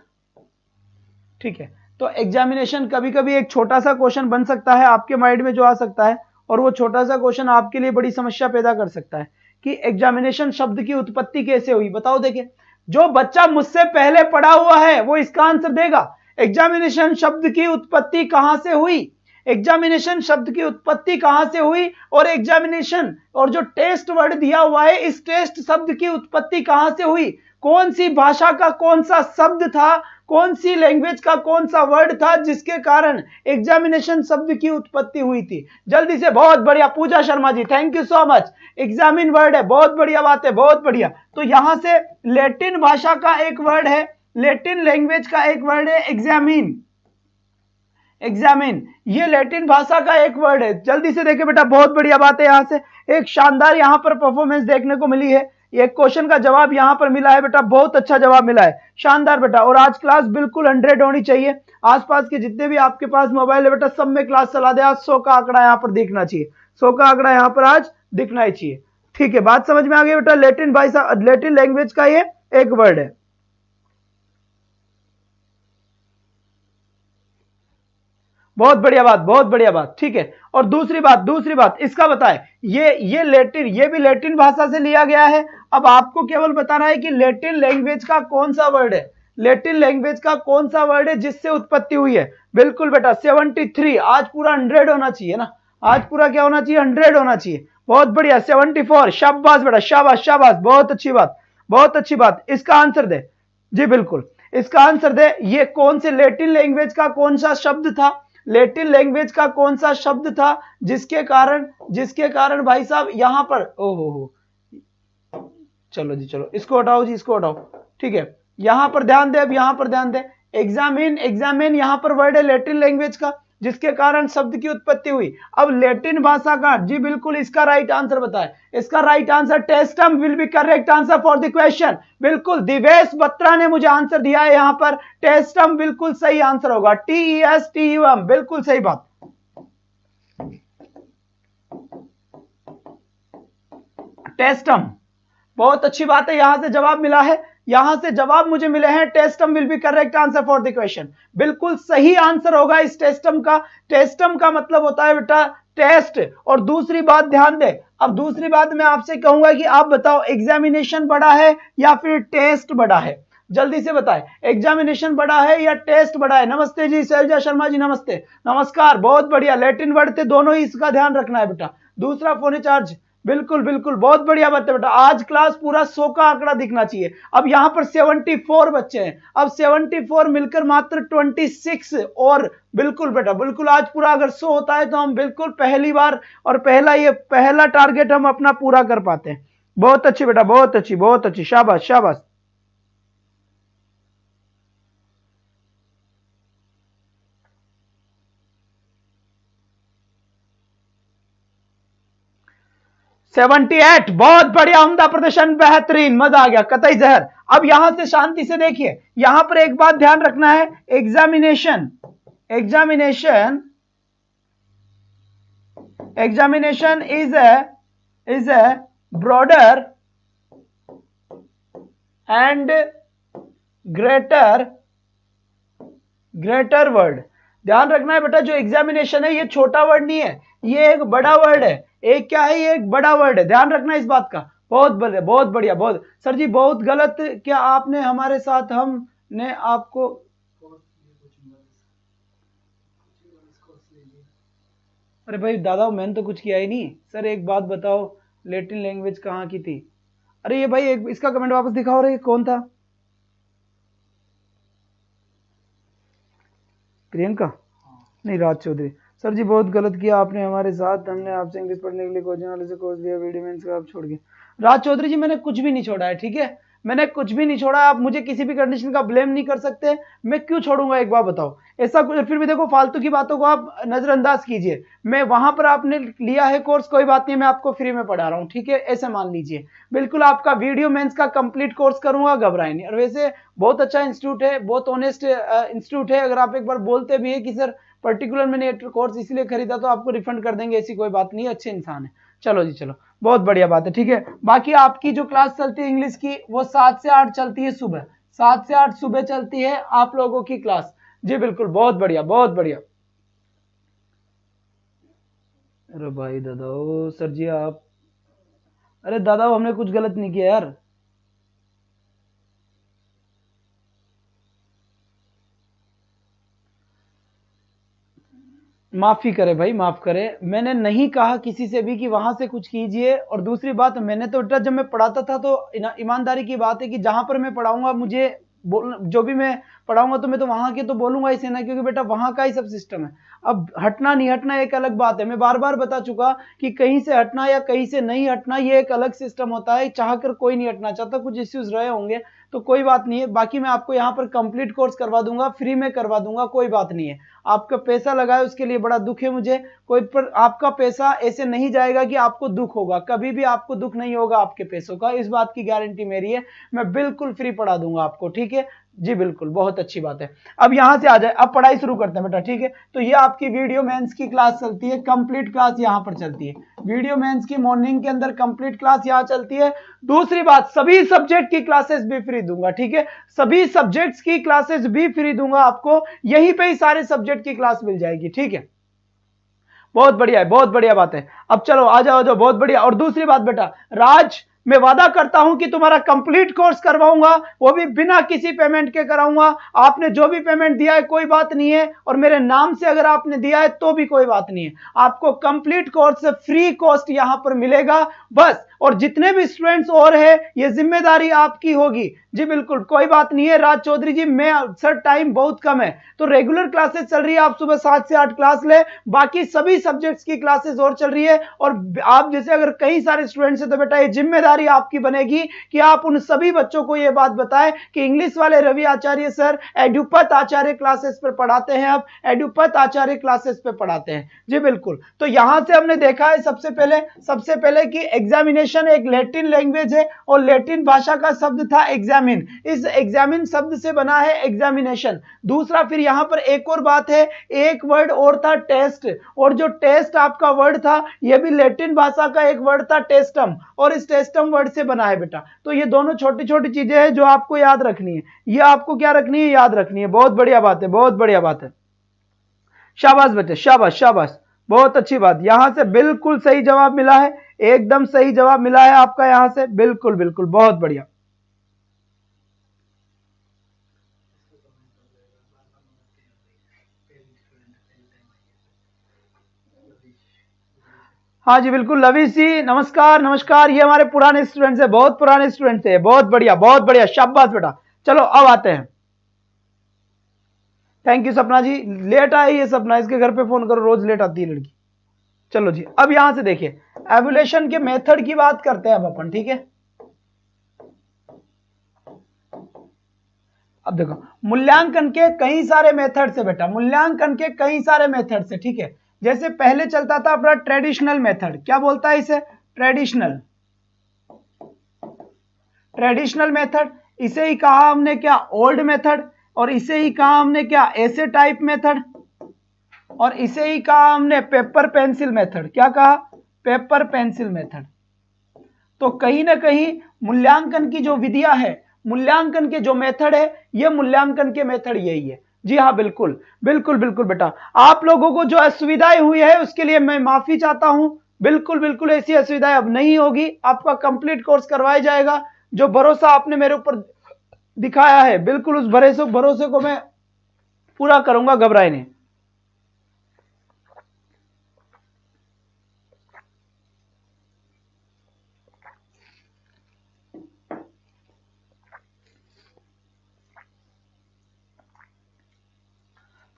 ठीक है, तो एग्जामिनेशन कभी कभी एक छोटा सा क्वेश्चन बन सकता है आपके माइंड में जो आ सकता है, और वो छोटा सा क्वेश्चन आपके लिए बड़ी समस्या पैदा कर सकता है कि एग्जामिनेशन शब्द की उत्पत्ति कैसे हुई। बताओ, देखिए जो बच्चा मुझसे पहले पढ़ा हुआ है वो इसका आंसर देगा। एग्जामिनेशन शब्द की उत्पत्ति कहां से हुई, एग्जामिनेशन शब्द की उत्पत्ति कहां से हुई, और एग्जामिनेशन और जो टेस्ट वर्ड दिया हुआ है, इस टेस्ट शब्द की उत्पत्ति कहां से हुई, कौन सी भाषा का कौन सा शब्द था, कौन सी लैंग्वेज का कौन सा वर्ड था जिसके कारण एग्जामिनेशन शब्द की उत्पत्ति हुई थी। जल्दी से, बहुत बढ़िया Pooja Sharma ji, thank you so much. Examine word है, बहुत बढ़िया बात है, बहुत बढ़िया। तो यहां से लैटिन भाषा का एक वर्ड है, लैटिन लैंग्वेज का एक वर्ड है एग्जामिन, एग्जामिन, ये लैटिन भाषा का एक वर्ड है। जल्दी से देखे बेटा, बहुत बढ़िया बात है। यहां से एक शानदार यहां पर परफॉर्मेंस देखने को मिली है। एक क्वेश्चन का जवाब यहां पर मिला है बेटा, बहुत अच्छा जवाब मिला है, शानदार बेटा। और आज क्लास बिल्कुल 100 होनी चाहिए। आसपास के जितने भी आपके पास मोबाइल है बेटा, सब में क्लास चला दे। आज 100 का आंकड़ा यहां पर दिखना चाहिए, 100 का आंकड़ा यहां पर आज दिखना ही चाहिए। ठीक है, बात समझ में आ गई बेटा। लैटिन भाषा, लैटिन लैंग्वेज का ये एक वर्ड है। बहुत बढ़िया बात, बहुत बढ़िया बात, ठीक है। और दूसरी बात इसका बताए, ये लैटिन, ये भी लैटिन भाषा से लिया गया है। अब आपको केवल बताना है कि लैटिन लैंग्वेज का कौन सा वर्ड है, लैटिन लैंग्वेज का कौन सा वर्ड है जिससे उत्पत्ति हुई है। बिल्कुल बेटा 73, आज पूरा 100 होना चाहिए ना, आज पूरा क्या होना चाहिए, 100 होना चाहिए। बहुत बढ़िया 74, शाबाश बेटा, शाबाश शाबाश, बहुत अच्छी बात, बहुत अच्छी बात। इसका आंसर दे जी, बिल्कुल इसका आंसर दे। ये कौन से लैटिन लैंग्वेज का कौन सा शब्द था, लैटिन लैंग्वेज का कौन सा शब्द था जिसके कारण भाई साहब यहां पर हो, चलो जी चलो, इसको हटाओ जी, इसको हटाओ, ठीक है। यहां पर ध्यान दे, अब यहां पर ध्यान दे, एग्जामिन यहां पर वर्ड है लैटिन लैंग्वेज का जिसके कारण शब्द की उत्पत्ति हुई। अब लैटिन भाषा का, जी बिल्कुल, इसका राइट आंसर बताएं। इसका राइट आंसर टेस्टम will be correct answer for the question. बिल्कुल दिवेश बत्रा ने मुझे आंसर दिया है यहां पर, टेस्टम बिल्कुल सही आंसर होगा, TESTUM, बिल्कुल सही बात। टेस्टम, बहुत अच्छी बात है, यहां से जवाब मिला है, यहां से जवाब मुझे मिले हैं, टेस्टम will be correct answer for the question. बिल्कुल सही आंसर होगा इस टेस्टम का। टेस्टम का मतलब होता है बेटा टेस्ट। और दूसरी बात ध्यान दे, अब दूसरी बात मैं आपसे कहूंगा कि आप बताओ एग्जामिनेशन बड़ा है या फिर टेस्ट बड़ा है, जल्दी से बताएं, एग्जामिनेशन बड़ा है या टेस्ट बड़ा है। नमस्ते जी शैलजा शर्मा जी, नमस्ते, नमस्कार, बहुत बढ़िया, लैटिन वर्ड थे दोनों ही, इसका ध्यान रखना है बेटा। दूसरा फोन चार्ज, बिल्कुल बिल्कुल, बहुत बढ़िया बात है बेटा। आज क्लास पूरा 100 का आंकड़ा दिखना चाहिए। अब यहां पर 74 बच्चे हैं, अब 74 मिलकर मात्र 26, और बिल्कुल बेटा बिल्कुल, आज पूरा अगर 100 होता है तो हम बिल्कुल पहली बार और पहला टारगेट हम अपना पूरा कर पाते हैं। बहुत अच्छी बेटा, बहुत अच्छी, बहुत अच्छी, शाबाश शाबाश। $78, बहुत बढ़िया, उम्दा प्रदर्शन, बेहतरीन, मजा आ गया, कतई जहर। अब यहां से शांति से देखिए, यहां पर एक बात ध्यान रखना है, examination is a broader and greater word. ध्यान रखना है बेटा, जो एग्जामिनेशन है ये छोटा वर्ड नहीं है, ये एक बड़ा वर्ड है। एक क्या है, ये एक बड़ा वर्ड है, ध्यान रखना इस बात का। बहुत बढ़िया, बहुत बढ़िया, बहुत। सर जी बहुत गलत क्या आपने हमारे साथ, हमने आपको, अरे भाई दादा मैंने तो कुछ किया ही नहीं। सर एक बात बताओ, लैटिन लैंग्वेज कहाँ की थी? अरे ये भाई एक इसका कमेंट वापस दिखाओ, रे कौन था? प्रियंका नहीं, राज चौधरी। सर जी बहुत गलत किया आपने हमारे साथ, हमने आपसे इंग्लिश पढ़ने के लिए कोचिंग वाले से कोर्स लिया, वीडियो में आप छोड़ गए। राज चौधरी जी मैंने कुछ भी नहीं छोड़ा है, ठीक है, मैंने कुछ भी नहीं छोड़ा। आप मुझे किसी भी कंडीशन का ब्लेम नहीं कर सकते, मैं क्यों छोड़ूंगा, एक बार बताओ। ऐसा कुछ, फिर भी देखो फालतू की बातों को आप नजरअंदाज कीजिए। मैं वहां पर आपने लिया है कोर्स, कोई बात नहीं, मैं आपको फ्री में पढ़ा रहा हूँ, ठीक है, ऐसे मान लीजिए। बिल्कुल आपका वीडियो मेंस का कंप्लीट कोर्स करूंगा, घबराए नहीं। और वैसे बहुत अच्छा इंस्टीट्यूट है, बहुत ऑनेस्ट इंस्टीट्यूट है। अगर आप एक बार बोलते भी है कि सर पर्टिकुलर मैंने कोर्स इसलिए खरीदा, तो आपको रिफंड कर देंगे, ऐसी कोई बात नहीं है, अच्छे इंसान है। चलो जी चलो, बहुत बढ़िया बात है, ठीक है। बाकी आपकी जो क्लास चलती है इंग्लिश की, वो 7 से 8 चलती है सुबह, 7 से 8 सुबह चलती है आप लोगों की क्लास। जी बिल्कुल, बहुत बढ़िया, बहुत बढ़िया। अरे भाई दादा, ओ सर जी आप, अरे दादा हमने कुछ गलत नहीं किया यार। माफी करे भाई, माफ करे, मैंने नहीं कहा किसी से भी कि वहां से कुछ कीजिए। और दूसरी बात, मैंने तो जब मैं पढ़ाता था तो ईमानदारी की बात है कि जहां पर मैं पढ़ाऊंगा, मुझे जो भी मैं पढ़ाऊंगा तो मैं तो वहां के तो बोलूंगा ही ना, क्योंकि बेटा वहां का ही सब सिस्टम है। अब हटना नहीं हटना एक अलग बात है, मैं बार बार बता चुका कि कहीं से हटना या कहीं से नहीं हटना ये एक अलग सिस्टम होता है, चाहकर कोई नहीं हटना चाहता, कुछ इश्यूज रहे होंगे तो कोई बात नहीं है। बाकी मैं आपको यहाँ पर कंप्लीट कोर्स करवा दूंगा, फ्री में करवा दूंगा, कोई बात नहीं है। आपका पैसा लगा है उसके लिए बड़ा दुख है मुझे, कोई पर आपका पैसा ऐसे नहीं जाएगा कि आपको दुख होगा, कभी भी आपको दुख नहीं होगा आपके पैसों का, इस बात की गारंटी मेरी है। मैं बिल्कुल फ्री पढ़ा दूंगा आपको, ठीक है। जी बिल्कुल, बहुत अच्छी बात है। अब यहां से आ जाए, अब पढ़ाई शुरू करते हैं बेटा, ठीक है। तो ये आपकी वीडियो मेंस की क्लास चलती है, कंप्लीट क्लास यहां पर चलती है। वीडियो मेंस की मॉर्निंग के अंदर कंप्लीट क्लास यहां चलती है। दूसरी बात, सभी सब्जेक्ट की क्लासेस भी फ्री दूंगा, ठीक है। सभी सब्जेक्ट्स की क्लासेस भी फ्री दूंगा आपको, यहीं पे ही सारे सब्जेक्ट की क्लास मिल जाएगी, ठीक है। बहुत बढ़िया है, बहुत बढ़िया बात है। अब चलो आ जाओ, जाओ, बहुत बढ़िया। और दूसरी बात बेटा, राज मैं वादा करता हूं कि तुम्हारा कंप्लीट कोर्स करवाऊंगा, वो भी बिना किसी पेमेंट के कराऊंगा। आपने जो भी पेमेंट दिया है कोई बात नहीं है, और मेरे नाम से अगर आपने दिया है तो भी कोई बात नहीं है। आपको कंप्लीट कोर्स फ्री कॉस्ट यहां पर मिलेगा बस। और जितने भी स्टूडेंट्स और है, ये जिम्मेदारी आपकी होगी। जी बिल्कुल, कोई बात नहीं है राज चौधरी जी, मैं सर टाइम बहुत कम है, तो रेगुलर क्लासेस चल रही है, आप सुबह 7 से 8 क्लास ले, बाकी सभी सब्जेक्ट्स की क्लासेस और चल रही है। और आप जैसे अगर कई सारे स्टूडेंट्स हैं तो बेटा ये जिम्मेदारी आपकी बनेगी कि आप उन सभी बच्चों को ये बात बताएं कि इंग्लिश वाले रवि आचार्य सर एडुपत आचार्य क्लासेस पर पढ़ाते हैं, अब एडुपत आचार्य क्लासेस पे पढ़ाते हैं। जी बिल्कुल, तो यहां से हमने देखा है सबसे पहले कि एग्जामिनेशन एक लैटिन लैंग्वेज है, और लैटिन भाषा का शब्द था एग्जामिन, इस एग्जामिन शब्द से बना है एग्जामिनेशन। दूसरा, फिर यहां पर एक और बात है, एक वर्ड और था टेस्ट, और जो टेस्ट आपका वर्ड था यह भी लैटिन भाषा का एक वर्ड था टेस्टम, और इस टेस्टम वर्ड से बना है बेटा। तो ये दोनों छोटी छोटी चीजें हैं जो आपको याद रखनी है, ये आपको क्या रखनी है, याद रखनी है। बहुत बढ़िया बात है, बहुत बढ़िया बात है, शाबाश बेटे, शाबाश शाबाश, बहुत अच्छी बात। यहां से बिल्कुल सही जवाब मिला है, एकदम सही जवाब मिला है आपका यहां से, बिल्कुल बिल्कुल, बहुत बढ़िया। हाँ जी बिल्कुल, लवी जी नमस्कार नमस्कार, ये हमारे पुराने स्टूडेंट्स है, बहुत पुराने स्टूडेंट्स है, बहुत बढ़िया बहुत बढ़िया, शाबाश बेटा। चलो अब आते हैं, थैंक यू सपना जी, लेट आई है सपना, इसके घर पे फोन करो, रोज लेट आती है लड़की। चलो जी, अब यहां से देखिए, एवोल्यूशन के मेथड की बात करते हैं अब अपन, ठीक है। अब देखो, मूल्यांकन के कई सारे मेथड से बेटा, मूल्यांकन के कई सारे मेथड से, ठीक है। जैसे पहले चलता था अपना ट्रेडिशनल मेथड, क्या बोलता है इसे, ट्रेडिशनल, ट्रेडिशनल मेथड। इसे ही कहा हमने क्या, ओल्ड मेथड, और इसे ही कहा हमने क्या, ऐसे टाइप मेथड, और इसे ही कहा हमने पेपर पेंसिल मेथड। क्या कहा, पेपर पेंसिल मेथड। तो कहीं ना कहीं मूल्यांकन की जो विधियां है, मूल्यांकन के जो मेथड है, ये मूल्यांकन के मेथड यही है। जी हाँ बिल्कुल बिल्कुल बिल्कुल बेटा, आप लोगों को जो असुविधाएं हुई है उसके लिए मैं माफी चाहता हूं। बिल्कुल बिल्कुल ऐसी असुविधाएं अब नहीं होगी, आपका कंप्लीट कोर्स करवाया जाएगा। जो भरोसा आपने मेरे ऊपर दिखाया है, बिल्कुल उस भरोसे को मैं पूरा करूंगा, घबराए नहीं।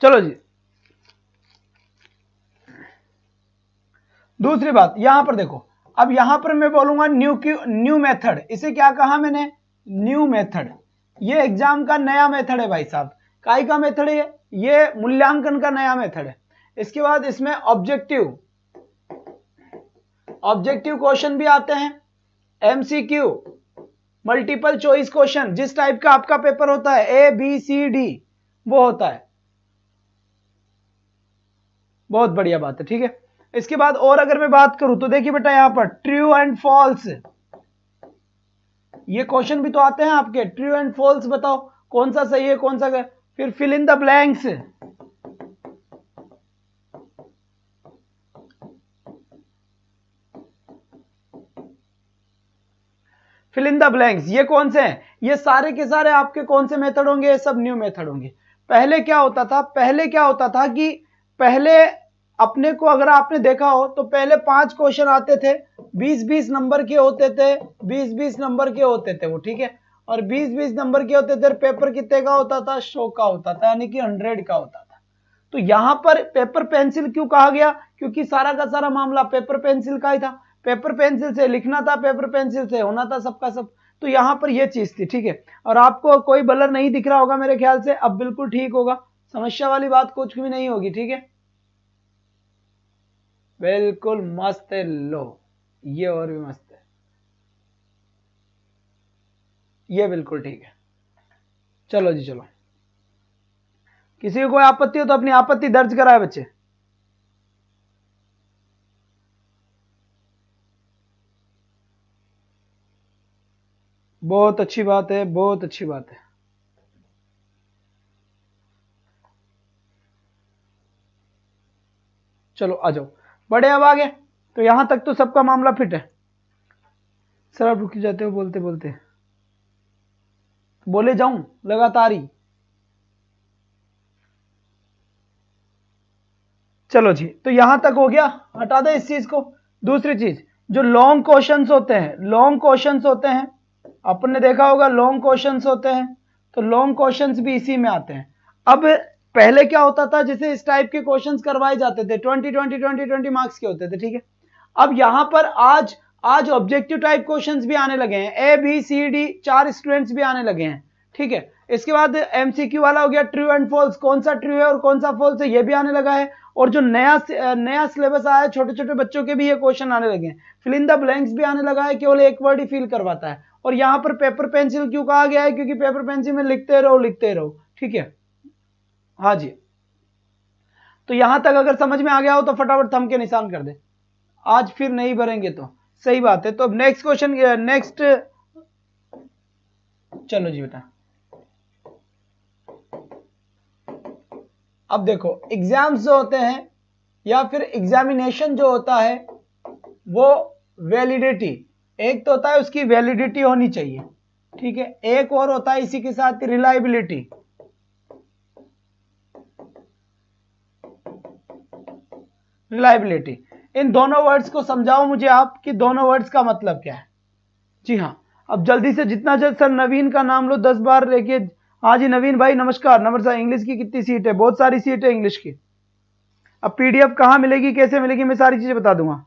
चलो जी, दूसरी बात यहां पर देखो, अब यहां पर मैं बोलूंगा न्यू मेथड, इसे क्या कहा मैंने, न्यू मेथड। ये एग्जाम का नया मेथड है भाई साहब, काय का मेथड है ये मूल्यांकन का नया मेथड है। इसके बाद इसमें ऑब्जेक्टिव, ऑब्जेक्टिव क्वेश्चन भी आते हैं, एमसीक्यू, मल्टीपल चॉइस क्वेश्चन, जिस टाइप का आपका पेपर होता है ABCD वो होता है। बहुत बढ़िया बात है, ठीक है। इसके बाद और अगर मैं बात करूं तो देखिए बेटा, यहां पर ट्रू एंड फॉल्स, ये क्वेश्चन भी तो आते हैं आपके, ट्रू एंड फॉल्स बताओ कौन सा सही है कौन सा गलत। फिर fill in the blanks, fill in the blanks, ये कौन से हैं, ये सारे के सारे आपके कौन से मेथड होंगे, ये सब न्यू मेथड होंगे। पहले क्या होता था, पहले क्या होता था कि पहले अपने को अगर आपने देखा हो तो पहले 5 क्वेश्चन आते थे, 20-20 नंबर के होते थे, 20-20 नंबर के होते थे वो, ठीक है। और 20-20 नंबर के होते थे, पेपर कितने का होता था, 100 का होता था, यानी कि 100 का होता था। तो यहां पर पेपर पेंसिल क्यों कहा गया, क्योंकि सारा का सारा मामला पेपर पेंसिल का ही था, पेपर पेंसिल से लिखना था, पेपर पेंसिल से होना था सबका सब। तो यहां पर यह चीज थी, ठीक है। और आपको कोई ब्लर नहीं दिख रहा होगा मेरे ख्याल से, अब बिल्कुल ठीक होगा, समस्या वाली बात कुछ भी नहीं होगी, ठीक है। बिल्कुल मस्त है, लो ये और भी मस्त है, ये बिल्कुल ठीक है। चलो जी चलो, किसी को कोई आपत्ति हो तो अपनी आपत्ति दर्ज कराए बच्चे। बहुत अच्छी बात है, बहुत अच्छी बात है। चलो आ जाओ, बड़े अब आगे। तो यहां तक तो सबका मामला फिट है। सर आप रुक जाते हो बोलते बोलते, बोले जाऊं लगातार ही। चलो जी, तो यहां तक हो गया, हटा दे इस चीज को। दूसरी चीज, जो लॉन्ग क्वेश्चंस होते हैं, लॉन्ग क्वेश्चंस होते हैं, अपन ने देखा होगा लॉन्ग क्वेश्चंस होते हैं, तो लॉन्ग क्वेश्चंस भी इसी में आते हैं। अब पहले क्या होता था, जैसे इस टाइप के क्वेश्चंस करवाए जाते थे, 20 मार्क्स के होते थे, ठीक है। अब यहां पर आज ऑब्जेक्टिव टाइप क्वेश्चंस भी आने लगे हैं, A B C D 4 students भी आने लगे हैं, ठीक है। इसके बाद एमसीक्यू वाला हो गया, ट्रू एंड फॉल्स, कौन सा ट्रू है और कौन सा फॉल्स है, ये भी आने लगा है। और जो नया सिलेबस आया है, छोटे छोटे बच्चों के भी ये क्वेश्चन आने लगे हैं। फिल इन द ब्लैंक्स भी आने लगा है, केवल एक वर्ड ही फिल करवाता है। और यहाँ पर पेपर पेंसिल क्यों कहा गया है, क्योंकि पेपर पेंसिल में लिखते रहो, ठीक है। हाँ जी, तो यहां तक अगर समझ में आ गया हो तो फटाफट थंब के निशान कर दे, आज फिर नहीं भरेंगे तो सही बात है। तो अब नेक्स्ट क्वेश्चन, नेक्स्ट, चलो जी बेटा। अब देखो, एग्जाम्स जो होते हैं या फिर एग्जामिनेशन जो होता है, वो वैलिडिटी, एक तो होता है उसकी वैलिडिटी होनी चाहिए, ठीक है। एक और होता है इसी के साथ रिलायबिलिटी। रिलायबिलिटी, इन दोनों वर्ड्स को समझाओ मुझे आप कि दोनों वर्ड्स का मतलब क्या है। जी हाँ, अब जल्दी से जितना जल्द। सर नवीन का नाम लो 10 बार लेके। हाँ जी नवीन भाई नमस्कार। नंबर इंग्लिश की कितनी सीट है? बहुत सारी सीट है इंग्लिश की। अब पीडीएफ कहाँ मिलेगी, कैसे मिलेगी, मैं सारी चीजें बता दूंगा।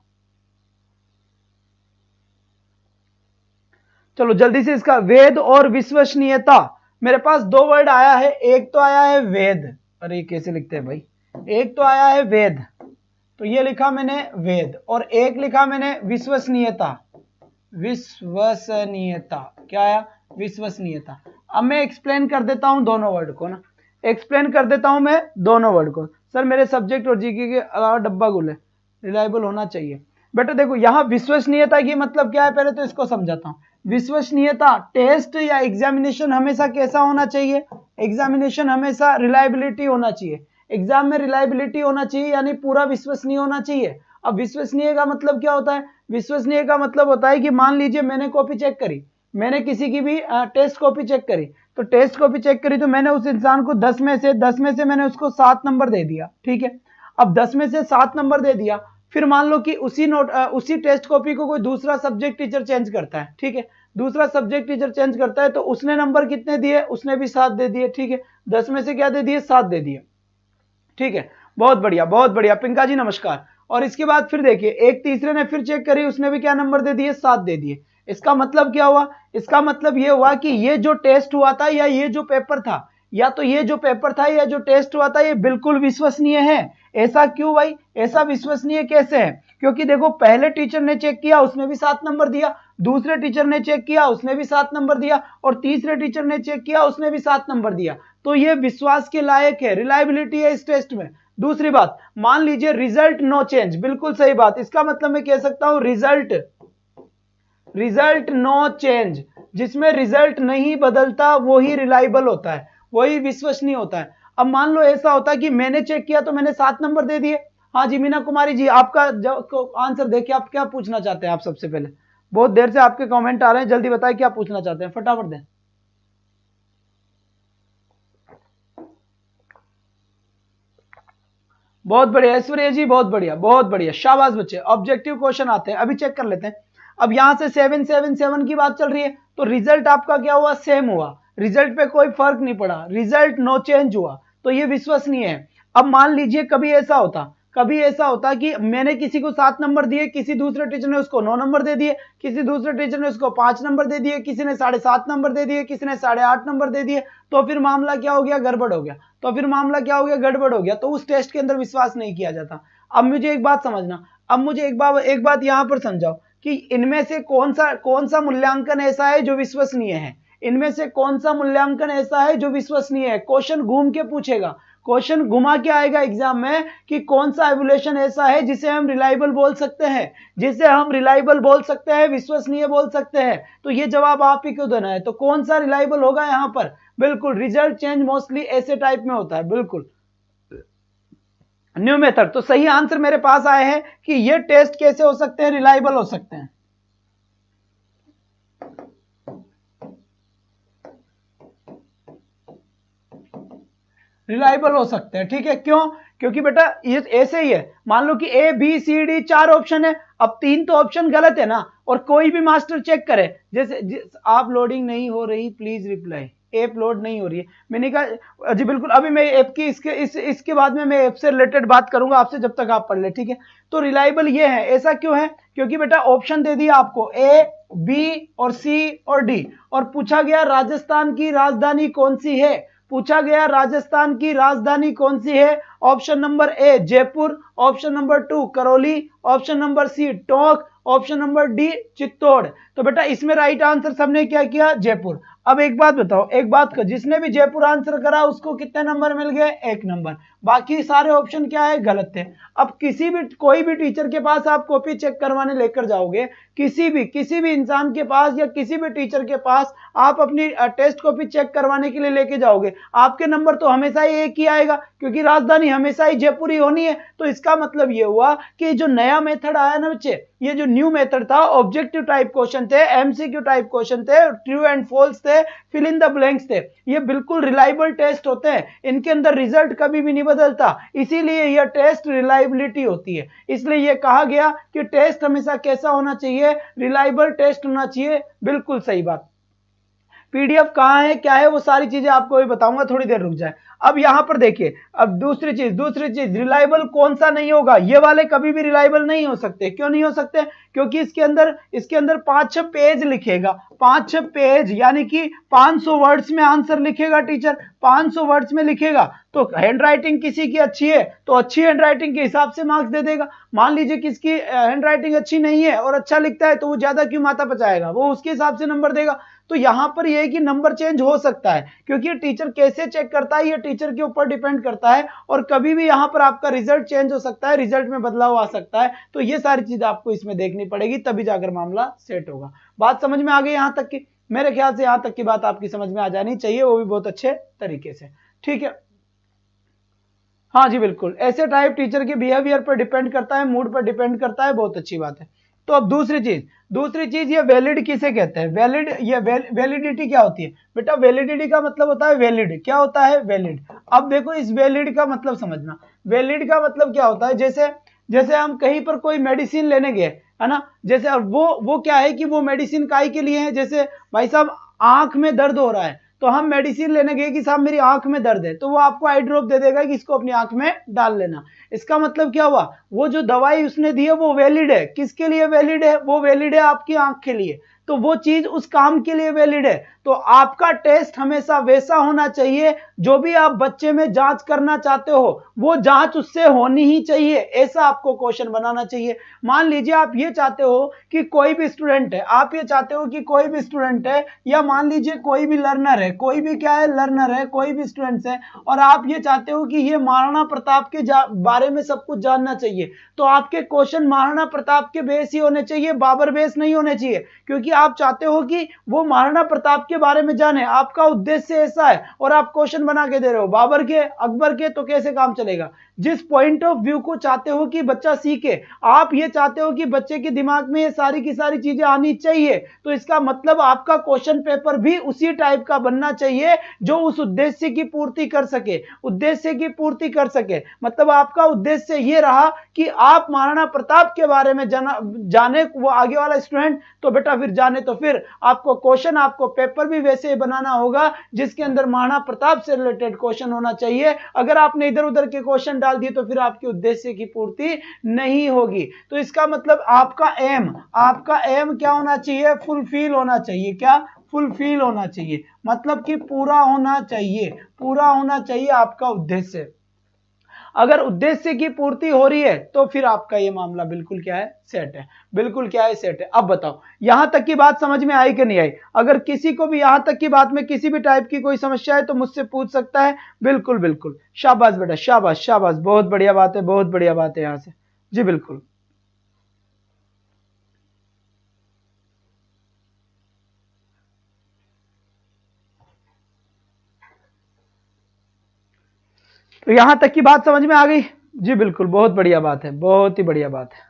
चलो जल्दी से, इसका वेद और विश्वसनीयता, मेरे पास दो वर्ड आया है। एक तो आया है वेद, अरे कैसे लिखते हैं भाई, एक तो आया है वेद, तो ये लिखा मैंने वेद, और एक लिखा मैंने विश्वसनीयता। विश्वसनीयता क्या आया? विश्वसनीयता। अब मैं एक्सप्लेन कर देता हूं दोनों वर्ड को ना, एक्सप्लेन कर देता हूं मैं दोनों वर्ड को। सर मेरे सब्जेक्ट और जीके के अलावा डब्बा गुल है, रिलायबल होना चाहिए। बेटा देखो, यहां विश्वसनीयता की मतलब क्या है, पहले तो इसको समझाता हूं। विश्वसनीयता, टेस्ट या एग्जामिनेशन हमेशा कैसा होना चाहिए? एग्जामिनेशन हमेशा रिलायबिलिटी होना चाहिए। एग्जाम में रिलायबिलिटी होना चाहिए, यानी पूरा विश्वसनीय होना चाहिए। अब विश्वसनीय का मतलब क्या होता है? विश्वसनीय का मतलब होता है कि मान लीजिए मैंने कॉपी चेक करी, मैंने किसी की भी टेस्ट कॉपी चेक करी, तो टेस्ट कॉपी चेक करी तो मैंने उस इंसान को 10 में से मैंने उसको 7 नंबर दे दिया, ठीक है। अब 10 में से 7 नंबर दे दिया, फिर मान लो कि उसी टेस्ट कॉपी को कोई दूसरा सब्जेक्ट टीचर चेंज करता है, ठीक है। दूसरा सब्जेक्ट टीचर चेंज करता है तो उसने नंबर कितने दिए? उसने भी 7 दे दिए, ठीक है। 10 में से क्या दे दिए? 7 दे दिए, ठीक है। बहुत बढ़िया, बहुत बढ़िया पिंका जी नमस्कार। और इसके बाद फिर देखिए, एक तीसरे ने फिर चेक करी, उसने भी क्या नंबर दे दिए? 7 दे दिए। इसका मतलब क्या हुआ? इसका मतलब ये हुआ कि ये जो टेस्ट हुआ था या ये जो पेपर था, या तो ये जो पेपर था या जो टेस्ट हुआ था, ये बिल्कुल विश्वसनीय है। ऐसा क्यों भाई? ऐसा विश्वसनीय कैसे है? क्योंकि देखो, पहले टीचर ने चेक किया, उसने भी 7 नंबर दिया, दूसरे टीचर ने चेक किया, उसने भी 7 नंबर दिया, और तीसरे टीचर ने चेक किया, उसने भी 7 नंबर दिया। तो ये विश्वास के लायक है, रिलायबिलिटी है इस टेस्ट में। दूसरी बात, मान लीजिए रिजल्ट नो चेंज, बिल्कुल सही बात। इसका मतलब मैं कह सकता हूं रिजल्ट नो चेंज, जिसमें रिजल्ट नहीं बदलता वही रिलायबल होता है, वही विश्वसनीय होता है। अब मान लो ऐसा होता है कि मैंने चेक किया तो मैंने 7 नंबर दे दिए। हाँ जी मीना कुमारी जी, आपका आंसर देखिए, आप क्या पूछना चाहते हैं? आप सबसे पहले, बहुत देर से आपके कमेंट आ रहे हैं, जल्दी बताएं क्या पूछना चाहते हैं, फटाफट दें। बहुत बढ़िया ऐश्वर्या जी, बहुत बढ़िया, बहुत बढ़िया, शाबाश बच्चे। ऑब्जेक्टिव क्वेश्चन आते हैं, अभी चेक कर लेते हैं। अब यहां से 777 की बात चल रही है, तो रिजल्ट आपका क्या हुआ? सेम हुआ, रिजल्ट पे कोई फर्क नहीं पड़ा, रिजल्ट नो चेंज हुआ, तो ये विश्वसनीय है। अब मान लीजिए कभी ऐसा होता कि मैंने किसी को 7 नंबर दिए, किसी दूसरे टीचर ने उसको 9 नंबर दे दिए, किसी दूसरे टीचर ने उसको 5 नंबर दे दिए, किसी ने 7.5 नंबर दे दिए, किसी ने 8.5 नंबर दे दिए, तो फिर मामला क्या हो गया? गड़बड़ हो गया। तो फिर मामला क्या हो गया? गड़बड़ हो गया। तो उस टेस्ट के अंदर विश्वास नहीं किया जाता। अब मुझे एक बात समझना, अब मुझे एक बात यहां पर समझाओ कि इनमें से कौन सा मूल्यांकन ऐसा है जो विश्वसनीय है? इनमें से कौन सा मूल्यांकन ऐसा है जो विश्वसनीय है। क्वेश्चन घूम के पूछेगा, क्वेश्चन घुमा के आएगा एग्जाम में कि कौन सा एवोल्यूशन ऐसा है जिसे हम रिलायबल बोल सकते हैं, जिसे हम रिलायबल बोल सकते हैं, विश्वसनीय बोल सकते हैं। तो ये जवाब आप ही को देना है। तो कौन सा रिलायबल होगा यहां पर, बिल्कुल रिजल्ट चेंज मोस्टली ऐसे टाइप में होता है, बिल्कुल न्यू मेथड। तो सही आंसर मेरे पास आए हैं कि ये टेस्ट कैसे हो सकते हैं, रिलायबल हो सकते हैं। रिलायबल हो सकते हैं, ठीक है। क्यों? क्योंकि बेटा ये ऐसे ही है, मान लो कि A B C D 4 option है, अब 3 तो ऑप्शन गलत है ना, और कोई भी मास्टर चेक करे, जैसे आप लोडिंग नहीं हो रही, प्लीज रिप्लाई, ऐप लोड नहीं हो रही है। मैंने कहा जी बिल्कुल, अभी मैं ऐप की इसके बाद में मैं ऐप से रिलेटेड बात करूंगा आपसे, जब तक आप पढ़ ले, ठीक है। तो रिलायबल ये है, ऐसा क्यों है? क्योंकि बेटा ऑप्शन दे दिया आपको ए बी और सी और डी, और पूछा गया राजस्थान की राजधानी कौन सी है, पूछा गया राजस्थान की राजधानी कौन सी है। Option number A Jaipur, option number 2 Karauli, option number C Tonk, option number D Chittor. तो बेटा इसमें राइट आंसर सबने क्या किया, जयपुर। अब एक बात बताओ, एक बात का, जिसने भी जयपुर आंसर करा उसको कितने नंबर मिल गए, 1 नंबर। बाकी सारे ऑप्शन क्या है, गलत थे। अब कोई भी टीचर के पास आप कॉपी चेक करवाने लेकर जाओगे, किसी भी इंसान के पास या किसी भी टीचर के पास आप अपनी टेस्ट कॉपी चेक करवाने के लिए लेके जाओगे, आपके नंबर तो हमेशा ही एक ही आएगा, क्योंकि राजधानी हमेशा ही जयपुर ही होनी है। तो इसका मतलब ये हुआ कि जो नया मेथड आया ना बच्चे, ये जो न्यू मेथड था, ऑब्जेक्टिव टाइप क्वेश्चन थे, एमसीक्यू टाइप क्वेश्चन थे, ट्रू एंड फॉल्स थे, फिल इन द ब्लैंक्स थे, ये बिल्कुल रिलायबल टेस्ट होते हैं, इनके अंदर रिजल्ट कभी भी नहीं बदलता, इसीलिए यह टेस्ट रिलायबिलिटी होती है। इसलिए यह कहा गया कि टेस्ट हमेशा कैसा होना चाहिए, रिलायबल टेस्ट होना चाहिए। बिल्कुल सही बात। पीडीएफ कहां है, क्या है, वो सारी चीजें आपको भी बताऊंगा, थोड़ी देर रुक जाए। अब यहां पर देखिए, अब दूसरी चीज रिलायबल कौन सा नहीं होगा, ये वाले कभी भी रिलायबल नहीं हो सकते। क्यों नहीं हो सकते? क्योंकि इसके अंदर 5-6 पेज लिखेगा, 5-6 पेज, यानी कि 500 वर्ड्स में आंसर लिखेगा टीचर, 500 वर्ड्स में लिखेगा। तो हैंडराइटिंग किसी की अच्छी है तो अच्छी हैंडराइटिंग के हिसाब से मार्क्स दे देगा। मान लीजिए किसकी हैंडराइटिंग अच्छी नहीं है और अच्छा लिखता है, तो वो ज्यादा क्यों माथा पचाएगा, वो उसके हिसाब से नंबर देगा। तो यहां पर यह है कि नंबर चेंज हो सकता है, क्योंकि टीचर कैसे चेक करता है ये टीचर के ऊपर डिपेंड करता है, और कभी भी यहां पर आपका रिजल्ट चेंज हो सकता है, रिजल्ट में बदलाव आ सकता है। तो ये सारी चीज आपको इसमें देखनी पड़ेगी, तभी जाकर मामला सेट होगा। बात समझ में आ गई यहां तक की? मेरे ख्याल से यहां तक की बात आपकी समझ में आ जानी चाहिए, वो भी बहुत अच्छे तरीके से, ठीक है। हाँ जी बिल्कुल, ऐसे टाइप टीचर के बिहेवियर पर डिपेंड करता है, मूड पर डिपेंड करता है, बहुत अच्छी बात है। तो अब दूसरी चीज ये वैलिड किसे कहते हैं, वैलिड, ये वैलिडिटी क्या होती है बेटा? वैलिडिटी का मतलब होता है वैलिड। क्या होता है? वैलिड। अब देखो इस वैलिड का मतलब समझना, वैलिड का मतलब क्या होता है, जैसे हम कहीं पर कोई मेडिसिन लेने गए, है ना, जैसे वो क्या है कि वो मेडिसिन काहे के लिए है, जैसे भाई साहब आंख में दर्द हो रहा है, तो हम मेडिसिन लेने गए कि साहब मेरी आंख में दर्द है, तो वो आपको आई ड्रॉप दे देगा कि इसको अपनी आंख में डाल लेना। इसका मतलब क्या हुआ, वो जो दवाई उसने दी है वो वैलिड है। किसके लिए वैलिड है? वो वैलिड है आपकी आंख के लिए, तो वो चीज उस काम के लिए वैलिड है। तो आपका टेस्ट हमेशा वैसा होना चाहिए, जो भी आप बच्चे में जांच करना चाहते हो वो जांच उससे होनी ही चाहिए, ऐसा आपको क्वेश्चन बनाना चाहिए। मान लीजिए आप ये चाहते हो कि कोई भी स्टूडेंट है, आप ये चाहते हो कि कोई भी स्टूडेंट है, या मान लीजिए कोई भी लर्नर है, कोई भी क्या है, लर्नर है, कोई भी स्टूडेंट्स है, और आप ये चाहते हो कि ये महाराणा प्रताप के बारे में सब कुछ जानना चाहिए, तो आपके क्वेश्चन महाराणा प्रताप के बेस ही होने चाहिए, बाबर बेस नहीं होने चाहिए, क्योंकि आप चाहते हो कि वो महाराणा प्रताप के बारे में जाने, आपका उद्देश्य ऐसा है, और आप क्वेश्चन बना के दे रहे हो बाबर के, अकबर के, तो कैसे काम चलेगा? जिस पॉइंट ऑफ व्यू को चाहते हो कि बच्चा सीखे, आप ये चाहते हो कि बच्चे के दिमाग में ये सारी की सारी चीजें आनी चाहिए, तो इसका मतलब आपका क्वेश्चन पेपर भी उसी टाइप का बनना चाहिए जो उस उद्देश्य की पूर्ति कर सके, उद्देश्य की पूर्ति कर सके। मतलब आपका उद्देश्य ये रहा कि आप महाराणा प्रताप के बारे में जाने वो आगे वाला स्टूडेंट, तो बेटा फिर जाने, तो फिर आपको क्वेश्चन, आपको पेपर भी वैसे ही बनाना होगा जिसके अंदर महाराणा प्रताप से रिलेटेड क्वेश्चन होना चाहिए। अगर आपने इधर उधर के क्वेश्चन डाल दिए तो फिर आपके उद्देश्य की पूर्ति नहीं होगी। तो इसका मतलब आपका एम क्या होना चाहिए? फुलफिल होना चाहिए। क्या? फुलफिल होना चाहिए, मतलब कि पूरा होना चाहिए, पूरा होना चाहिए आपका उद्देश्य। अगर उद्देश्य की पूर्ति हो रही है तो फिर आपका ये मामला बिल्कुल क्या है, सेट है, बिल्कुल क्या है, सेट है। अब बताओ यहां तक की बात समझ में आई कि नहीं आई? अगर किसी को भी यहां तक की बात में किसी भी टाइप की कोई समस्या है तो मुझसे पूछ सकता है। बिल्कुल बिल्कुल, शाबाश बेटा, शाबाश शाबाश, बहुत बढ़िया बात है, बहुत बढ़िया बात है यहां से जी, बिल्कुल। तो यहां तक की बात समझ में आ गई जी, बिल्कुल, बहुत बढ़िया बात है, बहुत ही बढ़िया बात है।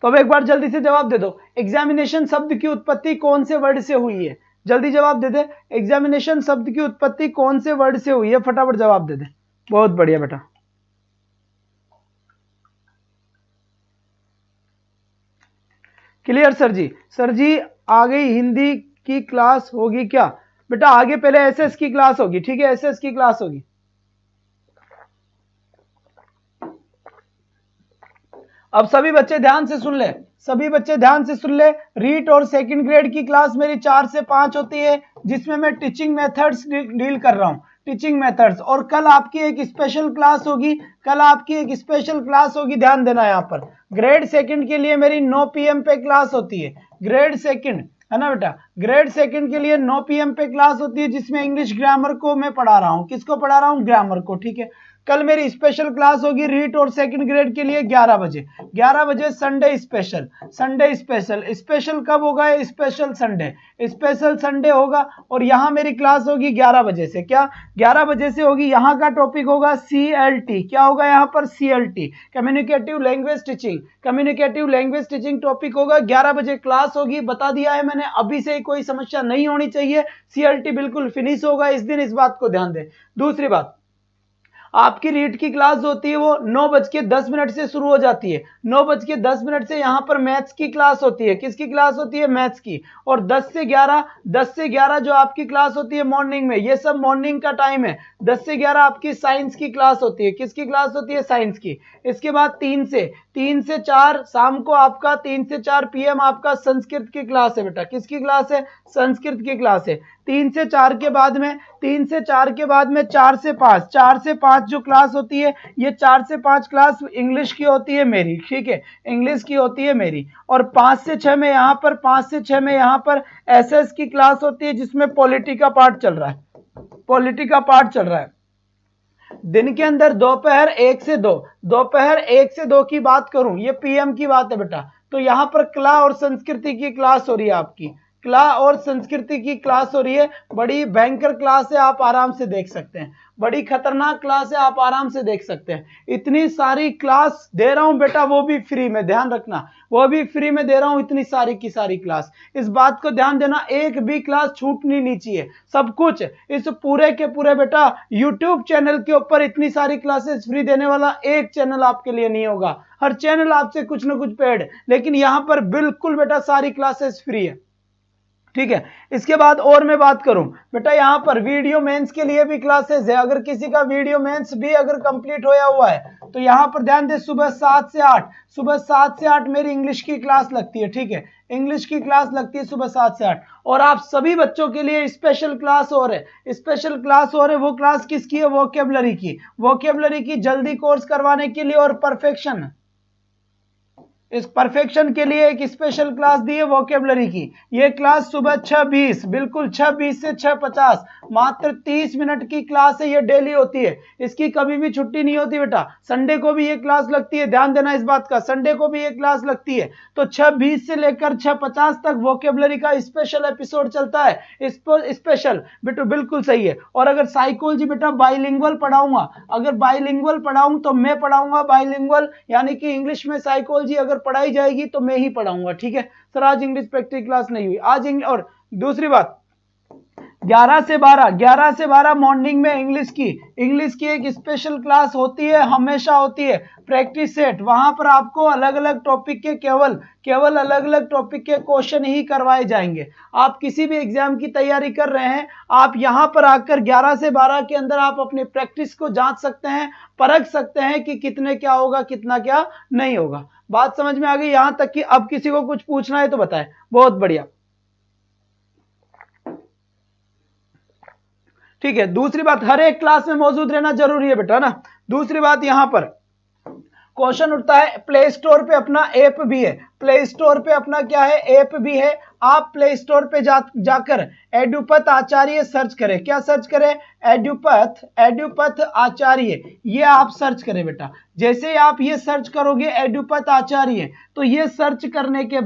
तो अब एक बार जल्दी से जवाब दे दो, एग्जामिनेशन शब्द की उत्पत्ति कौन से वर्ड से हुई है? जल्दी जवाब दे दे, एग्जामिनेशन शब्द की उत्पत्ति कौन से वर्ड से हुई है? फटाफट जवाब दे दे, बहुत बढ़िया बेटा। क्लियर सर जी? सर जी आगे हिंदी की क्लास होगी क्या? बेटा आगे पहले एसएस की क्लास होगी, ठीक है, एसएस की क्लास होगी। अब सभी बच्चे ध्यान से सुन ले, सभी बच्चे ध्यान से सुन ले। रीट और सेकंड ग्रेड की क्लास मेरी 4 से 5 होती है, जिसमें मैं टीचिंग मेथड्स डील कर रहा हूं, टीचिंग मेथड्स। और कल आपकी एक स्पेशल क्लास होगी, कल आपकी एक स्पेशल क्लास होगी, ध्यान देना यहां पर। ग्रेड सेकंड के लिए मेरी 9 PM पे क्लास होती है, ग्रेड सेकंड है ना बेटा, ग्रेड सेकंड के लिए 9 PM पे क्लास होती है, जिसमें इंग्लिश ग्रामर को मैं पढ़ा रहा हूं। किसको पढ़ा रहा हूं? ग्रामर को, ठीक है। कल मेरी स्पेशल क्लास होगी रीट और सेकंड ग्रेड के लिए 11 बजे, 11 बजे Sunday special, Sunday special. Special कब होगा? स्पेशल संडे, स्पेशल संडे होगा। और यहां मेरी क्लास होगी 11 बजे से, क्या 11 बजे से होगी। यहां का टॉपिक होगा CLT, क्या होगा यहां पर? CLT, communicative language teaching, communicative language teaching topic होगा। 11 बजे क्लास होगी, बता दिया है मैंने, अभी से कोई समस्या नहीं होनी चाहिए। CLT बिल्कुल फिनिश होगा इस दिन, इस बात को ध्यान दें। दूसरी बात, आपकी रीट की क्लास जो होती है वो 9:10 से शुरू हो जाती है। 9:10 से यहां पर मैथ्स की क्लास होती है। किसकी क्लास होती है? मैथ्स की। और 10 से 11 जो आपकी क्लास होती है मॉर्निंग में, ये सब मॉर्निंग का टाइम है। 10 से 11 आपकी साइंस की क्लास होती है। किसकी क्लास होती है? साइंस की। इसके बाद 3 से 4 शाम को आपका 3 से 4 PM आपका संस्कृत की क्लास है बेटा। किसकी क्लास है? संस्कृत की क्लास है। 3 से 4 के बाद में 4 से 5, 4 से 5 जो क्लास होती है, ये 4 से 5 क्लास इंग्लिश की होती है मेरी, ठीक है, इंग्लिश की होती है मेरी। और 5 से 6 में यहां पर 5 से 6 में यहां पर एसएस की क्लास होती है, जिसमें पॉलिटी का पार्ट चल रहा है, पॉलिटी का पार्ट चल रहा है। दिन के अंदर दोपहर 1 से 2, दोपहर 1 से 2 की बात करूं, ये PM की बात है बेटा। तो यहां पर कला और संस्कृति की क्लास हो रही है आपकी, कला और संस्कृति की क्लास हो रही है। बड़ी भयंकर क्लास है, आप आराम से देख सकते हैं, बड़ी खतरनाक क्लास है, आप आराम से देख सकते हैं। इतनी सारी क्लास दे रहा हूं बेटा, वो भी फ्री में, ध्यान रखना, वो भी फ्री में दे रहा हूं, इतनी सारी की सारी क्लास। इस बात को ध्यान देना, एक भी क्लास छूटनी नहीं चाहिए। सब कुछ इस पूरे के पूरे बेटा YouTube चैनल के ऊपर इतनी सारी क्लासेस फ्री देने वाला एक चैनल आपके लिए नहीं होगा। हर चैनल आपसे कुछ ना कुछ पेड, लेकिन यहां पर बिल्कुल बेटा सारी क्लासेस फ्री है, ठीक है। इसके बाद और मैं बात करूं बेटा, यहां पर वीडियो मेंस के लिए भी क्लासेस है। अगर किसी का वीडियो मेंस भी अगर कंप्लीट होया हुआ है तो यहां पर ध्यान दे, सुबह 7 से 8, सुबह 7 से 8 मेरी इंग्लिश की क्लास लगती है, ठीक है, इंग्लिश की क्लास लगती है सुबह 7 से 8। और आप सभी बच्चों के लिए स्पेशल क्लास हो रहे, स्पेशल क्लास हो रहे। वो क्लास किसकी है? वोकेबलरी की, वोकेबलरी की जल्दी कोर्स करवाने के लिए और परफेक्शन, इस परफेक्शन के लिए एक स्पेशल क्लास दी है वोकेबलरी की। ये क्लास सुबह 6:20, बिल्कुल 6:20 से 6:50, मात्र 30 मिनट की क्लास है, ये डेली होती है, इसकी कभी भी छुट्टी नहीं होती बेटा। संडे को भी ये क्लास लगती है, ध्यान देना इस बात का, संडे को भी ये क्लास लगती है। तो 6:20 से लेकर 6:50 तक वोकेबलरी का स्पेशल एपिसोड चलता है, स्पेशल बेटा, बिल्कुल सही है। और अगर साइकोलॉजी बेटा बाइलिंगुअल पढ़ाऊंगा, अगर बाइलिंगुअल पढ़ाऊं तो मैं पढ़ाऊंगा बाइलिंगुअल, यानी कि इंग्लिश में साइकोलॉजी अगर पढ़ाई जाएगी तो मैं ही पढ़ाऊंगा, ठीक है सर। आज इंग्लिश प्रैक्टिस क्लास नहीं हुई आज और दूसरी बात, 11 से 12 मॉर्निंग में इंग्लिश की एक स्पेशल क्लास होती है, हमेशा होती है, प्रैक्टिस सेट। वहां पर आपको अलग अलग टॉपिक के केवल अलग अलग टॉपिक के क्वेश्चन ही करवाए जाएंगे। आप किसी भी एग्जाम की तैयारी कर रहे हैं, आप यहां पर आकर 11 से 12 के अंदर आप अपनी प्रैक्टिस को जांच सकते हैं, परख सकते हैं कि कितने क्या होगा, कितना क्या नहीं होगा। बात समझ में आ गई? यहां तक कि अब किसी को कुछ पूछना है तो बताएं। बहुत बढ़िया, ठीक है। दूसरी बात, हर एक क्लास में मौजूद रहना जरूरी है बेटा ना। दूसरी बात, यहां पर क्वेश्चन उठता है, प्ले स्टोर पे अपना ऐप भी है, प्ले स्टोर पे अपना क्या है, ऐप भी है। आप प्ले स्टोर पे जाकर एडुपथ आचार्य सर्च करें। क्या सर्च करें? एडुपथ आचार्य, ये आप सर्च करें बेटा। जैसे ही आप ये सर्च करोगे एडुपथ आचार्य, तो ये सर्च करने के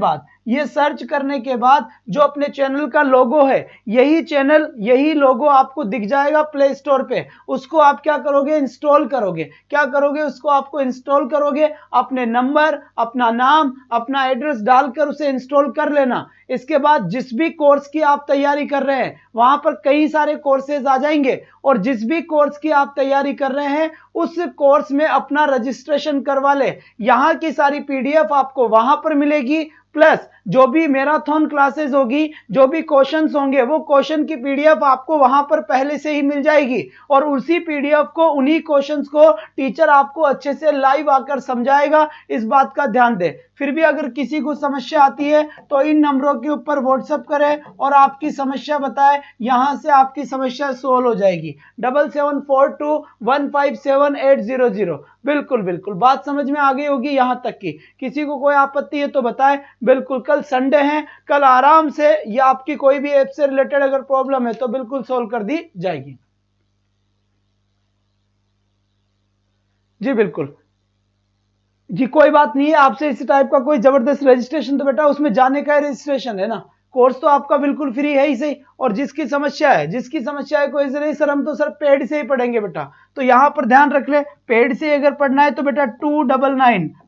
बाद जो अपने चैनल का लोगो है, यही लोगो आपको दिख जाएगा प्ले स्टोर पे। उसको आप क्या करोगे? इंस्टॉल करोगे। क्या करोगे? उसको आपको इंस्टॉल करोगे। अपने नंबर, अपना नाम, अपना एड्रेस डालकर उसे इंस्टॉल कर लेना। इसके बाद जिस भी कोर्स की आप तैयारी कर रहे हैं, वहां पर कई सारे कोर्सेज आ जाएंगे, और जिस भी कोर्स की आप तैयारी कर रहे हैं उस कोर्स में अपना रजिस्ट्रेशन करवा ले। यहां की सारी पीडीएफ आपको वहां पर मिलेगी, प्लस जो भी मैराथन क्लासेस होगी, जो भी क्वेश्चंस होंगे, वो क्वेश्चन की पीडीएफ आपको वहां पर पहले से ही मिल जाएगी, और उसी पीडीएफ को, उन्हीं क्वेश्चंस को टीचर आपको अच्छे से लाइव आकर समझाएगा। इस बात का ध्यान दे। फिर भी अगर किसी को समस्या आती है तो इन नंबरों के ऊपर व्हाट्सएप करें और आपकी समस्या बताएं, यहां से आपकी समस्या सोल्व हो जाएगी। 7742157800। बिल्कुल बिल्कुल, बात समझ में आ गई होगी यहां तक की। किसी को कोई आपत्ति है तो बताएं। बिल्कुल, कल संडे है, कल आराम से या आपकी कोई भी ऐप से रिलेटेड अगर प्रॉब्लम है तो बिल्कुल सोल्व कर दी जाएगी। जी बिल्कुल जी, कोई बात नहीं है। आपसे इस टाइप का कोई जबरदस्त रजिस्ट्रेशन तो बेटा उसमें जाने का रजिस्ट्रेशन है ना, कोर्स तो आपका बिल्कुल फ्री है ही सही। और जिसकी समस्या है कोई नहीं सर, हम तो सर पेड से ही पढ़ेंगे बेटा, तो यहां पर ध्यान रख ले। पेड से अगर पढ़ना है तो बेटा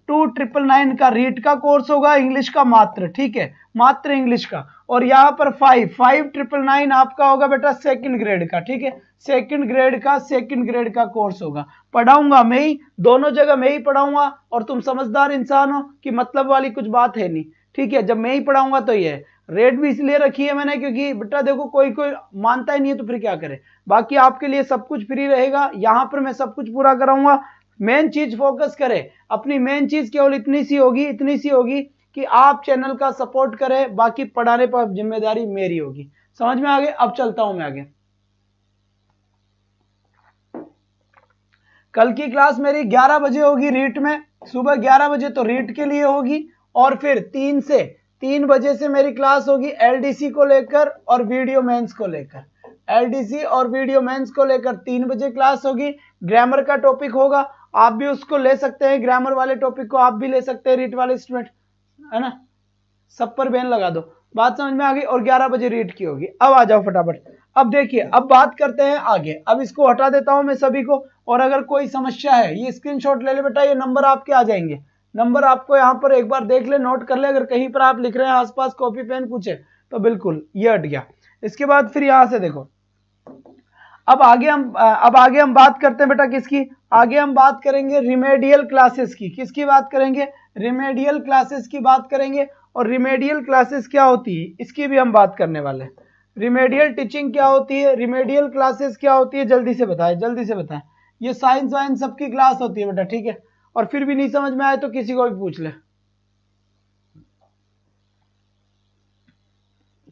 299 का रीट का कोर्स होगा, इंग्लिश का मात्र, ठीक है, मात्र इंग्लिश का। और यहाँ पर 5999 आपका होगा बेटा सेकंड ग्रेड का, ठीक है, सेकंड ग्रेड का कोर्स होगा। पढ़ाऊंगा मैं ही, दोनों जगह मैं ही पढ़ाऊंगा, और तुम समझदार इंसान हो कि मतलब वाली कुछ बात है नहीं, ठीक है। जब मैं ही पढ़ाऊंगा तो ये रेट भी इसलिए रखी है मैंने, क्योंकि बेटा देखो कोई मानता ही नहीं है तो फिर क्या करे। बाकी आपके लिए सब कुछ फ्री रहेगा, यहां पर मैं सब कुछ पूरा कराऊंगा। मेन चीज फोकस करें, अपनी मेन चीज केवल इतनी सी होगी कि आप चैनल का सपोर्ट करें, बाकी पढ़ाने पर जिम्मेदारी मेरी होगी। समझ में आ गए? अब चलता हूं मैं आगे। कल की क्लास मेरी 11 बजे होगी रीट में, सुबह 11 बजे तो रीट के लिए होगी, और फिर 3 बजे से मेरी क्लास होगी एलडीसी को लेकर और वीडियो मेंस को लेकर। एलडीसी और वीडियो मेंस को लेकर 3 बजे क्लास होगी। ग्रामर का टॉपिक होगा, आप भी उसको ले सकते हैं, ग्रामर वाले टॉपिक को आप भी ले सकते हैं, रीट वाले स्टूडेंट, है ना। सब पर बैन लगा दो, बात समझ में आ गई। और 11 बजे रीट की होगी। अब आ जाओ फटाफट। अब देखिए, अब बात करते हैं आगे। अब इसको हटा देता हूं मैं सभी को, और अगर कोई समस्या है ये स्क्रीनशॉट ले ले बेटा, ये नंबर आपके आ जाएंगे। नंबर आपको यहाँ पर एक बार देख ले, नोट कर ले। अगर कहीं पर आप लिख रहे हैं आसपास कॉपी पेन पूछे तो बिल्कुल ये हट गया। इसके बाद फिर यहां से देखो, अब आगे हम बात करते हैं बेटा किसकी, आगे हम बात करेंगे रिमेडियल क्लासेस की। किसकी बात करेंगे? रिमेडियल क्लासेस की बात करेंगे। और रिमेडियल क्लासेस क्या होती है इसकी भी हम बात करने वाले हैं। रिमेडियल टीचिंग क्या होती है, रिमेडियल क्लासेस क्या होती है, जल्दी से बताएं। ये साइंस वाइंस सबकी क्लास होती है बेटा, ठीक है। और फिर भी नहीं समझ में आए तो किसी को भी पूछ ले।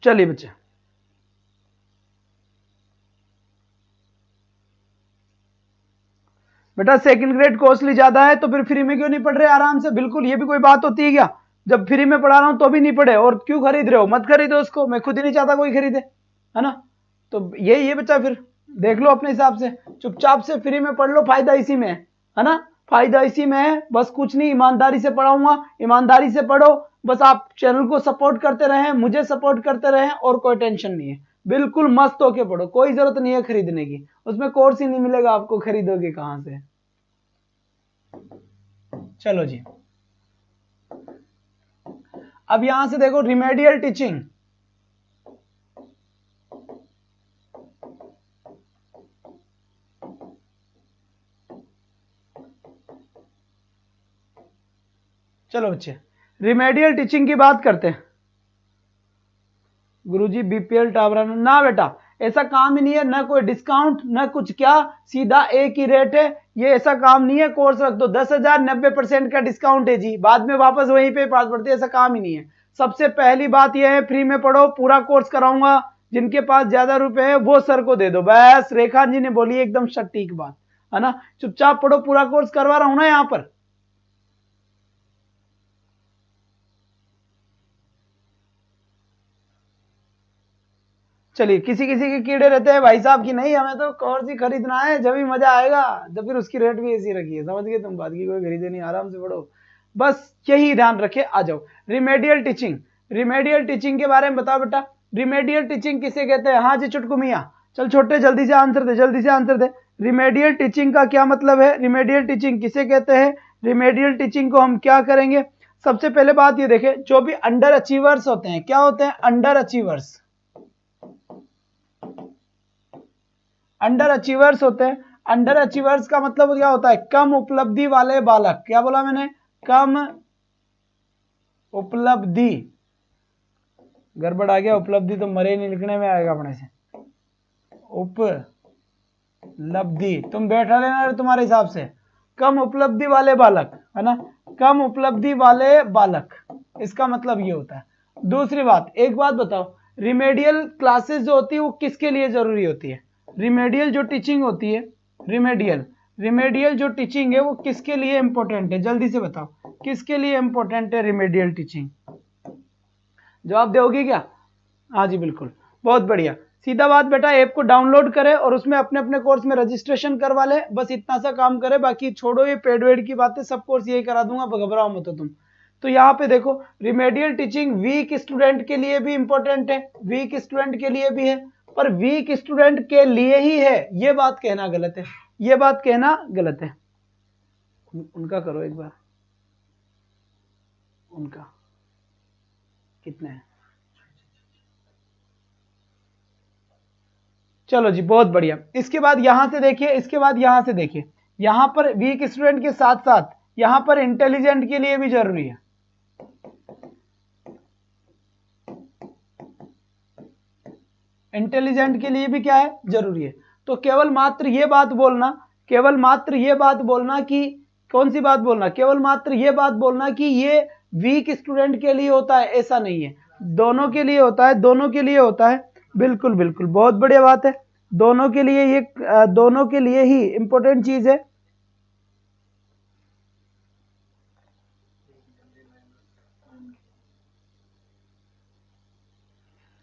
चलिए बच्चे, बेटा सेकंड ग्रेड कॉस्टली ज्यादा है तो फिर फ्री में क्यों नहीं पढ़ रहे आराम से? बिल्कुल, ये भी कोई बात होती है क्या? जब फ्री में पढ़ा रहा हूं तो भी नहीं पढ़े, और क्यों खरीद रहे हो? मत खरीदो उसको, मैं खुद ही नहीं चाहता कोई खरीदे, है ना। तो ये बच्चा फिर देख लो अपने हिसाब से, चुपचाप से फ्री में पढ़ लो, फायदा इसी में है ना, फायदा इसी में है। बस कुछ नहीं, ईमानदारी से पढ़ाऊंगा, ईमानदारी से पढ़ो। बस आप चैनल को सपोर्ट करते रहें, मुझे सपोर्ट करते रहें, और कोई टेंशन नहीं है। बिल्कुल मस्त होके पढ़ो, कोई जरूरत नहीं है खरीदने की, उसमें कोर्स ही नहीं मिलेगा आपको, खरीदोगे कहां से? चलो जी, अब यहां से देखो रिमेडियल टीचिंग। चलो बच्चे, रिमेडियल टीचिंग की बात करते हैं। गुरुजी बीपीएल टावर ना बेटा, ऐसा काम ही नहीं है, ना कोई डिस्काउंट ना कुछ, क्या सीधा एक ही रेट है, ये ऐसा काम नहीं है। कोर्स रख दो 10,000, 90% का डिस्काउंट है जी, बाद में वापस वहीं पे पास पड़ती है, ऐसा काम ही नहीं है। सबसे पहली बात यह है, फ्री में पढ़ो, पूरा कोर्स कराऊंगा, जिनके पास ज्यादा रुपए है वो सर को दे दो। बस रेखा जी ने बोली एकदम सटीक बात, है ना। चुपचाप पढ़ो, पूरा कोर्स करवा रहा हूं ना यहाँ पर। चलिए, किसी किसी के कीड़े रहते हैं भाई साहब की नहीं, हमें तो कोर्स ही खरीदना है, जब ही मजा आएगा, जब फिर उसकी रेट भी ऐसी रखी है, समझ गए तुम बात की, कोई खरीदे नहीं, आराम से पढ़ो, बस यही ध्यान रखे। आ जाओ, रिमेडियल टीचिंग। रिमेडियल टीचिंग के बारे में बताओ बेटा, रिमेडियल टीचिंग किसे कहते हैं? हाँ जी चुटकू मियां, चल छोटे जल्दी से आंसर दे, जल्दी से आंसर दे। रिमेडियल टीचिंग का क्या मतलब है? रिमेडियल टीचिंग किसे कहते हैं? रिमेडियल टीचिंग को हम क्या करेंगे? सबसे पहले बात ये देखें, जो भी अंडर अचीवर्स होते हैं, क्या होते हैं? Under achievers. अंडर अचीवर्स होते हैं। अंडर अचीवर्स का मतलब क्या होता है? कम उपलब्धि वाले बालक। क्या बोला मैंने? कम उपलब्धि। गड़बड़ आ गया, उपलब्धि तो मरे नहीं लिखने में आएगा अपने से। उपलब्धि तुम बैठा लेना तुम्हारे हिसाब से। कम उपलब्धि वाले बालक, है ना, कम उपलब्धि वाले बालक, इसका मतलब ये होता है। दूसरी बात, एक बात बताओ, रिमेडियल क्लासेस जो होती है वो किसके लिए जरूरी होती है? रिमेडियल जो टीचिंग होती है, रिमेडियल जो टीचिंग है वो किसके लिए इंपॉर्टेंट है? जल्दी से बताओ, किसके लिए इंपॉर्टेंट है रिमेडियल टीचिंग? जवाब दोगे क्या? हाँ जी बिल्कुल, बहुत बढ़िया। सीधा बात बेटा, ऐप को डाउनलोड करे और उसमें अपने अपने कोर्स में रजिस्ट्रेशन करवा ले, बस इतना सा काम करे, बाकी छोड़ो ये पेड वेड की बातें, सब कोर्स यही करा दूंगा, घबराओ मत तुम। तो यहाँ पे देखो, रिमेडियल टीचिंग वीक स्टूडेंट के लिए भी इंपॉर्टेंट है, वीक स्टूडेंट के लिए भी है, पर वीक स्टूडेंट के लिए ही है, ये बात कहना गलत है, ये बात कहना गलत है। उनका करो एक बार, उनका कितने हैं? चलो जी बहुत बढ़िया। इसके बाद यहां से देखिए, इसके बाद यहां से देखिए, यहां पर वीक स्टूडेंट के साथ साथ यहां पर इंटेलिजेंट के लिए भी जरूरी है। इंटेलिजेंट के लिए भी क्या है? जरूरी है। तो केवल मात्र ये बात बोलना, केवल मात्र ये बात बोलना कि, कौन सी बात बोलना? केवल मात्र ये बात बोलना कि ये वीक स्टूडेंट के लिए होता है, ऐसा नहीं है, दोनों के लिए होता है, दोनों के लिए होता है। बिल्कुल बिल्कुल, बहुत बढ़िया बात है, दोनों के लिए, ये दोनों के लिए ही इंपॉर्टेंट चीज है।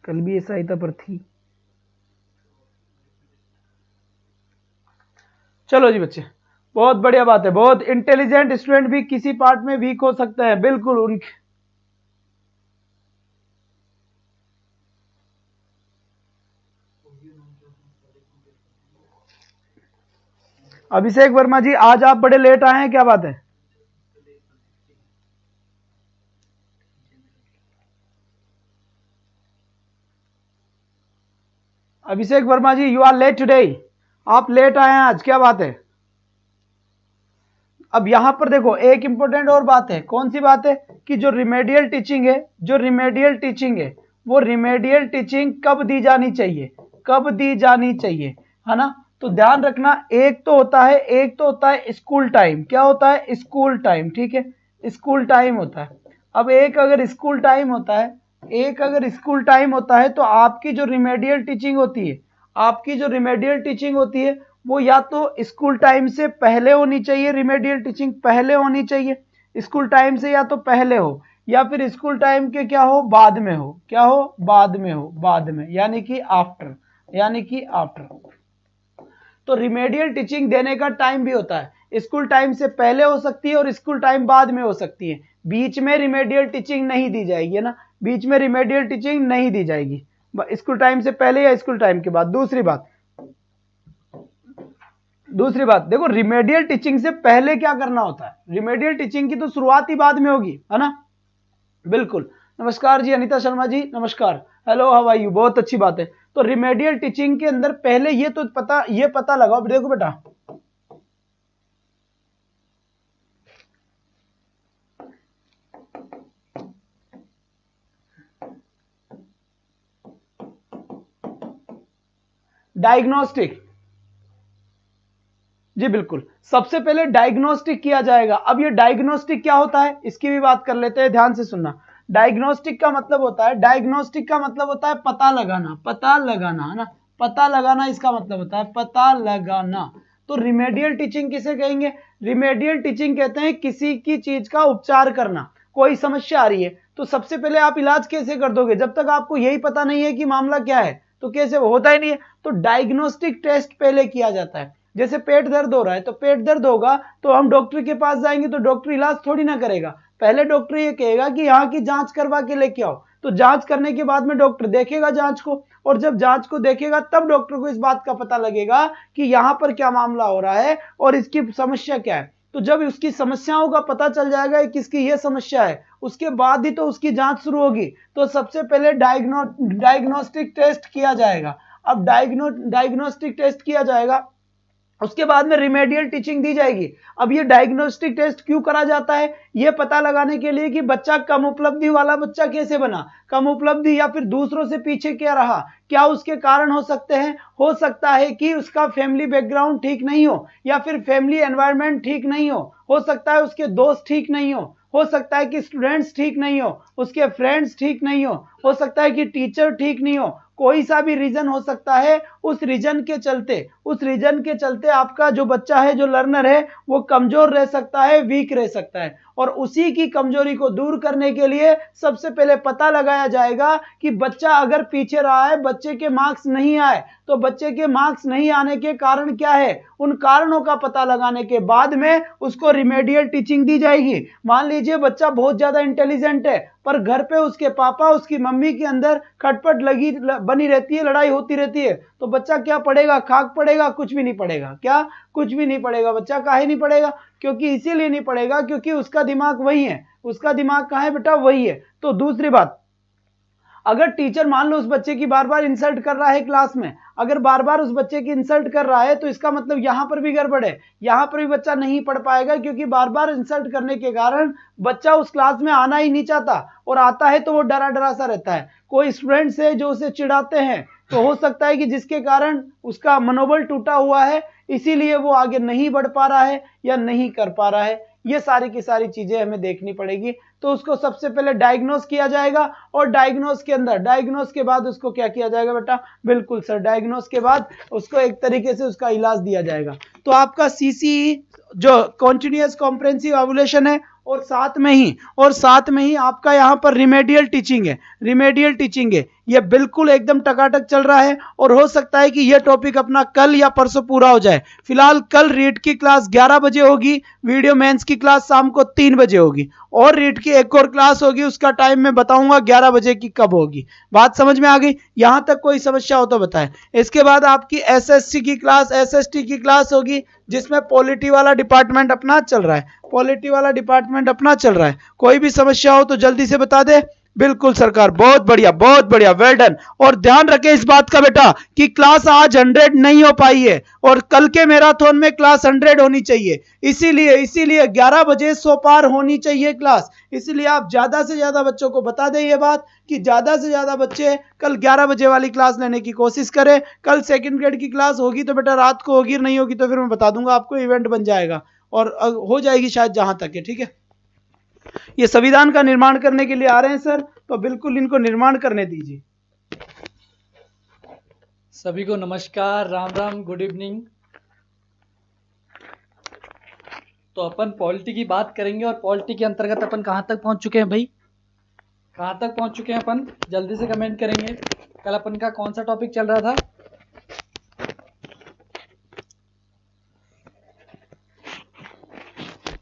कल भी ऐसा ही था पर थी। चलो जी बच्चे, बहुत बढ़िया बात है, बहुत इंटेलिजेंट स्टूडेंट भी किसी पार्ट में वीक हो सकते हैं, बिल्कुल उनके। अभिषेक वर्मा जी, आज आप बड़े लेट आए हैं, क्या बात है? अभिषेक वर्मा जी, यू आर लेट टुडे, आप लेट आए हैं आज, क्या बात है? अब यहां पर देखो, एक इंपॉर्टेंट और बात है, कौन सी बात है? कि जो रिमेडियल टीचिंग है, जो रिमेडियल टीचिंग है, वो रिमेडियल टीचिंग कब दी जानी चाहिए? कब दी जानी चाहिए, है ना। तो ध्यान रखना, एक तो होता है, एक तो होता है स्कूल टाइम। क्या होता है? स्कूल टाइम, ठीक है, स्कूल टाइम होता है। अब एक अगर स्कूल टाइम होता है, एक अगर स्कूल टाइम होता है, तो आपकी जो रिमेडियल टीचिंग होती है, आपकी जो रिमेडियल टीचिंग होती है, वो या तो स्कूल टाइम से पहले होनी चाहिए, रिमेडियल टीचिंग पहले होनी चाहिए, स्कूल टाइम से या तो पहले हो, या फिर स्कूल टाइम के क्या हो? बाद में हो। क्या हो? बाद में हो, बाद में, यानी कि आफ्टर, यानी कि आफ्टर। तो रिमेडियल टीचिंग देने का टाइम भी होता है, स्कूल टाइम से पहले हो सकती है और स्कूल टाइम बाद में हो सकती है, बीच में रिमेडियल टीचिंग नहीं दी जाएगी, है ना, बीच में रिमेडियल टीचिंग नहीं दी जाएगी, स्कूल टाइम से पहले या स्कूल टाइम के बाद। दूसरी बात देखो, रिमेडियल टीचिंग से पहले क्या करना होता है? रिमेडियल टीचिंग की तो शुरुआत ही बाद में होगी, है ना, बिल्कुल। नमस्कार जी अनीता शर्मा जी, नमस्कार, हेलो हाउ आर यू, बहुत अच्छी बात है। तो रिमेडियल टीचिंग के अंदर पहले ये तो पता लगाओ, देखो बेटा, डायग्नोस्टिक, जी बिल्कुल, सबसे पहले डायग्नोस्टिक किया जाएगा। अब ये डायग्नोस्टिक क्या होता है, इसकी भी बात कर लेते हैं, ध्यान से सुनना। डायग्नोस्टिक का मतलब होता है, डायग्नोस्टिक का मतलब होता है पता लगाना, पता लगाना है ना, पता लगाना इसका मतलब होता है पता लगाना। तो रिमेडियल टीचिंग किसे कहेंगे? रिमेडियल टीचिंग कहते हैं किसी की चीज का उपचार करना। कोई समस्या आ रही है तो सबसे पहले आप इलाज कैसे कर दोगे? जब तक आपको यही पता नहीं है कि मामला क्या है तो कैसे होता ही नहीं है। तो डायग्नोस्टिक टेस्ट पहले किया जाता है। जैसे पेट दर्द हो रहा है तो पेट दर्द होगा तो हम डॉक्टर के पास जाएंगे तो डॉक्टर इलाज थोड़ी ना करेगा, पहले डॉक्टर ये कहेगा कि यहाँ की जांच करवा के लेके आओ। तो जांच करने के बाद में डॉक्टर देखेगा जांच को, और जब जांच को देखेगा तब डॉक्टर को इस बात का पता लगेगा कि यहाँ पर क्या मामला हो रहा है और इसकी समस्या क्या है। तो जब उसकी समस्याओं का पता चल जाएगा किसकी ये समस्या है, उसके बाद ही तो उसकी जांच शुरू होगी। तो सबसे पहले डायग्नोस्टिक टेस्ट किया जाएगा। अब डायग्नोस्टिक टेस्ट किया जाएगा, उसके बाद में रिमेडियल टीचिंग दी जाएगी। अब ये डायग्नोस्टिक टेस्ट क्यों करा जाता है? ये पता लगाने के लिए कि बच्चा कम उपलब्धि वाला बच्चा कैसे बना, कम उपलब्धि या फिर दूसरों से पीछे क्या रहा, क्या उसके कारण हो सकते हैं। हो सकता है कि उसका फैमिली बैकग्राउंड ठीक नहीं हो, या फिर फैमिली एनवायरनमेंट ठीक नहीं हो सकता है उसके दोस्त ठीक नहीं हो सकता है कि स्टूडेंट्स ठीक नहीं हो, उसके फ्रेंड्स ठीक नहीं हो सकता है कि टीचर ठीक नहीं हो, कोई सा भी रीजन हो सकता है। उस रीजन के चलते आपका जो बच्चा है, जो लर्नर है, वो कमजोर रह सकता है, वीक रह सकता है। और उसी की कमजोरी को दूर करने के लिए सबसे पहले पता लगाया जाएगा कि बच्चा अगर पीछे रहा है, बच्चे के मार्क्स नहीं आए, तो बच्चे के मार्क्स नहीं आने के कारण क्या है, उन कारणों का पता लगाने के बाद में उसको रिमेडियल टीचिंग दी जाएगी। मान लीजिए बच्चा बहुत ज्यादा इंटेलिजेंट है पर घर पे उसके पापा, उसकी मम्मी के अंदर खटपट बनी रहती है, लड़ाई होती रहती है, तो बच्चा क्या पढ़ेगा? खाक पढ़ेगा? कुछ भी नहीं पढ़ेगा। क्या? कुछ भी नहीं पढ़ेगा। बच्चा काहे नहीं पढ़ेगा? क्योंकि इसीलिए नहीं पढ़ेगा क्योंकि उसका दिमाग वही है। उसका दिमाग कहाँ है बेटा? वही है। तो दूसरी बात, अगर टीचर मान लो उस बच्चे की बार बार इंसल्ट कर रहा है क्लास में, अगर बार बार उस बच्चे की इंसल्ट कर रहा है तो इसका मतलब यहां पर भी गड़बड़ है, यहां पर भी बच्चा नहीं पढ़ पाएगा, क्योंकि बार बार इंसल्ट करने के कारण बच्चा उस क्लास में आना ही नहीं चाहता, और आता है तो वो डरा डरा सा रहता है। कोई स्टूडेंट्स है जो उसे चिढ़ाते हैं, तो हो सकता है कि जिसके कारण उसका मनोबल टूटा हुआ है, इसीलिए वो आगे नहीं बढ़ पा रहा है या नहीं कर पा रहा है। ये सारी की सारी चीजें हमें देखनी पड़ेगी। तो उसको सबसे पहले डायग्नोस किया जाएगा, और डायग्नोस के बाद उसको क्या किया जाएगा बेटा? बिल्कुल सर, डायग्नोस के बाद उसको एक तरीके से उसका इलाज दिया जाएगा। तो आपका CCE जो कॉन्टिन्यूअस कॉम्प्रिहेंसिव इवैल्यूएशन है, और साथ में ही आपका यहाँ पर रिमेडियल टीचिंग है, ये बिल्कुल एकदम टकाटक चल रहा है। और हो सकता है कि ये टॉपिक अपना कल या परसों पूरा हो जाए। फिलहाल कल रीड की क्लास 11 बजे होगी, वीडियो मेंस की क्लास शाम को 3 बजे होगी, और रीड की एक और क्लास होगी, उसका टाइम मैं बताऊंगा 11 बजे की कब होगी। बात समझ में आ गई? यहां तक कोई समस्या हो तो बताएं। इसके बाद आपकी SST की क्लास, SST की क्लास होगी, जिसमें पॉलिटी वाला डिपार्टमेंट अपना चल रहा है। कोई भी समस्या हो तो जल्दी से बता दे। बिल्कुल सरकार, बहुत बढ़िया, वेल डन। और ध्यान रखें इस बात का बेटा कि क्लास आज 100 नहीं हो पाई है, और कल के मैराथन में क्लास 100 होनी चाहिए। इसीलिए 11 बजे 100 पार होनी चाहिए क्लास। इसलिए आप ज्यादा से ज्यादा बच्चों को बता दें ये बात कि ज्यादा से ज्यादा बच्चे कल 11 बजे वाली क्लास लेने की कोशिश करें। कल सेकंड ग्रेड की क्लास होगी तो बेटा रात को होगी, नहीं होगी तो फिर मैं बता दूंगा आपको, इवेंट बन जाएगा और हो जाएगी शायद, जहां तक है। ठीक है, ये संविधान का निर्माण करने के लिए आ रहे हैं सर, तो बिल्कुल इनको निर्माण करने दीजिए। सभी को नमस्कार, राम राम, गुड इवनिंग। तो अपन पॉलिटी की बात करेंगे, और पॉलिटी के अंतर्गत अपन कहां तक पहुंच चुके हैं भाई? कहां तक पहुंच चुके हैं अपन? जल्दी से कमेंट करेंगे। कल अपन का कौन सा टॉपिक चल रहा था?